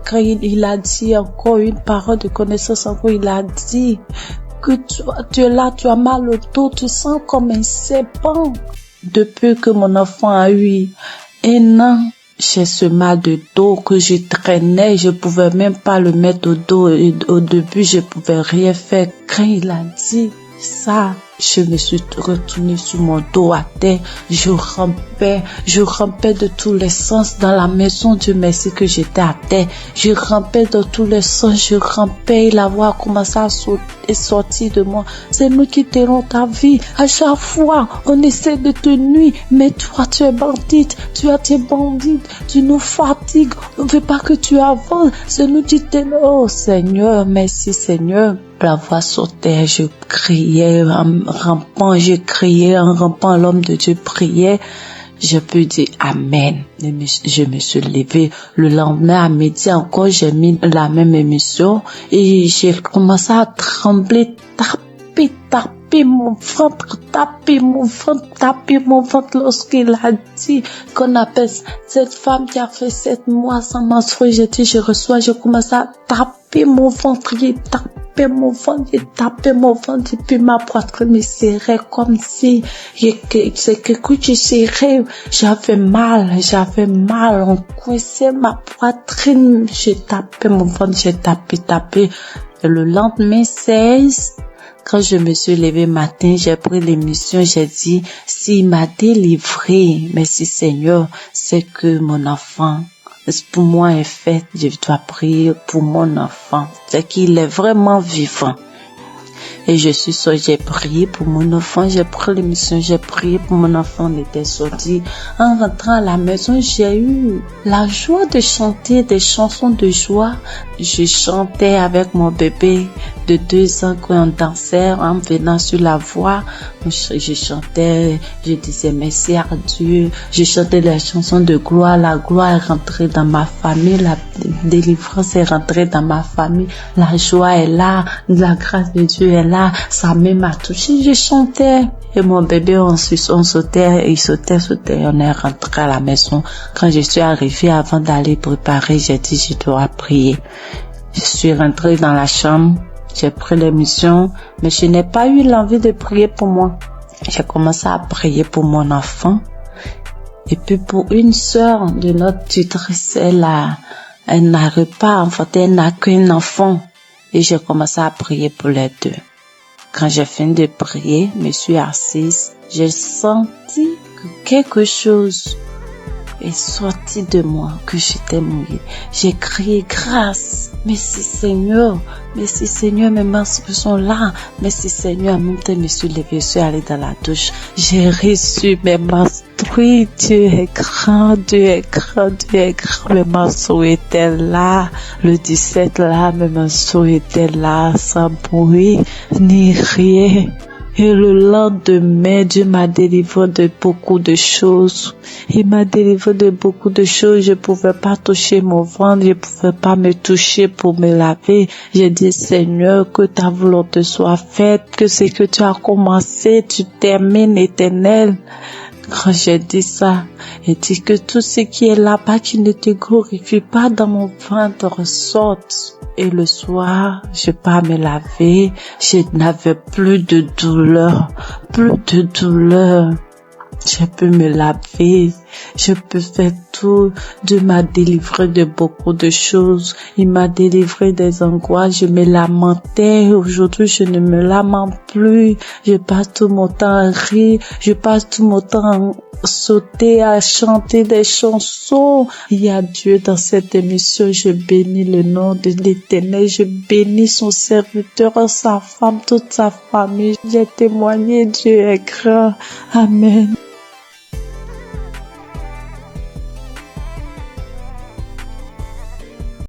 Quand il a dit encore une parole de connaissance, il a dit que tu es là, tu as mal au dos, tu sens comme un serpent. Depuis que mon enfant a eu 1 an, j'ai ce mal de dos que je traînais, je pouvais même pas le mettre au dos. Et au début, je pouvais rien faire. Quand il a dit ça, je me suis retournée sur mon dos à terre. Je rampais de tous les sens dans la maison. Dieu merci que j'étais à terre. Je rampais dans tous les sens, et la voix a commencé à sortir de moi. C'est nous qui tenons ta vie. À chaque fois, on essaie de te nuire, mais toi, tu es bandite, tu nous fatigues, on ne veut pas que tu avances. C'est nous qui tenons. Oh Seigneur, merci Seigneur. La voix sautait, je criais en rampant, l'homme de Dieu priait. Je peux dire Amen. Je me suis levée. Le lendemain à midi encore, j'ai mis la même émission et j'ai commencé à trembler, taper mon ventre lorsqu'il a dit qu'on appelle cette femme qui a fait 7 mois sans menstruer. J'ai dit je reçois, je commence à taper mon ventre, j'ai tapé mon ventre et puis ma poitrine me serrait comme si c'est quelque chose qui serrait. J'avais mal, on coinçait ma poitrine, j'ai tapé mon ventre, j'ai tapé. Et le lendemain 16, quand je me suis levée matin, j'ai pris l'émission, j'ai dit, s'il m'a délivré, merci Seigneur, c'est que mon enfant, pour moi est fait, je dois prier pour mon enfant, c'est qu'il est vraiment vivant. Et j'ai prié pour mon enfant, j'ai pris l'émission, j'ai prié pour mon enfant, on était sorti. En rentrant à la maison, j'ai eu la joie de chanter des chansons de joie. Je chantais avec mon bébé de 2 ans quand on dansait en venant sur la voie. Je chantais, je disais merci à Dieu. Je chantais des chansons de gloire. La gloire est rentrée dans ma famille, la délivrance est rentrée dans ma famille. La joie est là, la grâce de Dieu est là. Sa main m'a touché, je chantais. Et mon bébé, on sautait, il sautait, on est rentré à la maison. Quand je suis arrivée, avant d'aller préparer, j'ai dit, je dois prier. Je suis rentrée dans la chambre, j'ai pris l'émission, mais je n'ai pas eu l'envie de prier pour moi. J'ai commencé à prier pour mon enfant. Et puis pour une sœur de notre tutrice, elle n'arrive pas, en fait, elle n'a qu'un enfant. Et j'ai commencé à prier pour les 2. Quand j'ai fini de prier, je me suis assise, j'ai senti que quelque chose est sorti de moi, que j'étais mouillée. J'ai crié grâce. Merci Seigneur. Merci Seigneur, mes menstrues sont là. Merci Seigneur, en même temps, je me suis levée, je suis allée dans la douche. J'ai reçu mes menstrues. Dieu est grand, Dieu est grand, Dieu est grand. Mes menstrues étaient là. Le 17 là, mes menstrues étaient là, sans bruit, ni rien. Et le lendemain, Dieu m'a délivré de beaucoup de choses. Il m'a délivré de beaucoup de choses. Je pouvais pas toucher mon ventre, je pouvais pas me toucher pour me laver. J'ai dit, Seigneur, que ta volonté soit faite, que ce que tu as commencé, tu termines, Éternel. Quand j'ai dit ça, il dit que tout ce qui est là-bas qui ne te glorifie pas dans mon ventre sorte. Et le soir, je pars me laver, je n'avais plus de douleur, Je peux me laver, je peux faire tout. Dieu m'a délivré de beaucoup de choses. Il m'a délivré des angoisses. Je me lamentais. Aujourd'hui, je ne me lamente plus. Je passe tout mon temps à rire. Je passe tout mon temps à sauter, à chanter des chansons. Il y a Dieu dans cette émission. Je bénis le nom de l'Éternel. Je bénis son serviteur, sa femme, toute sa famille. J'ai témoigné. Dieu est grand. Amen.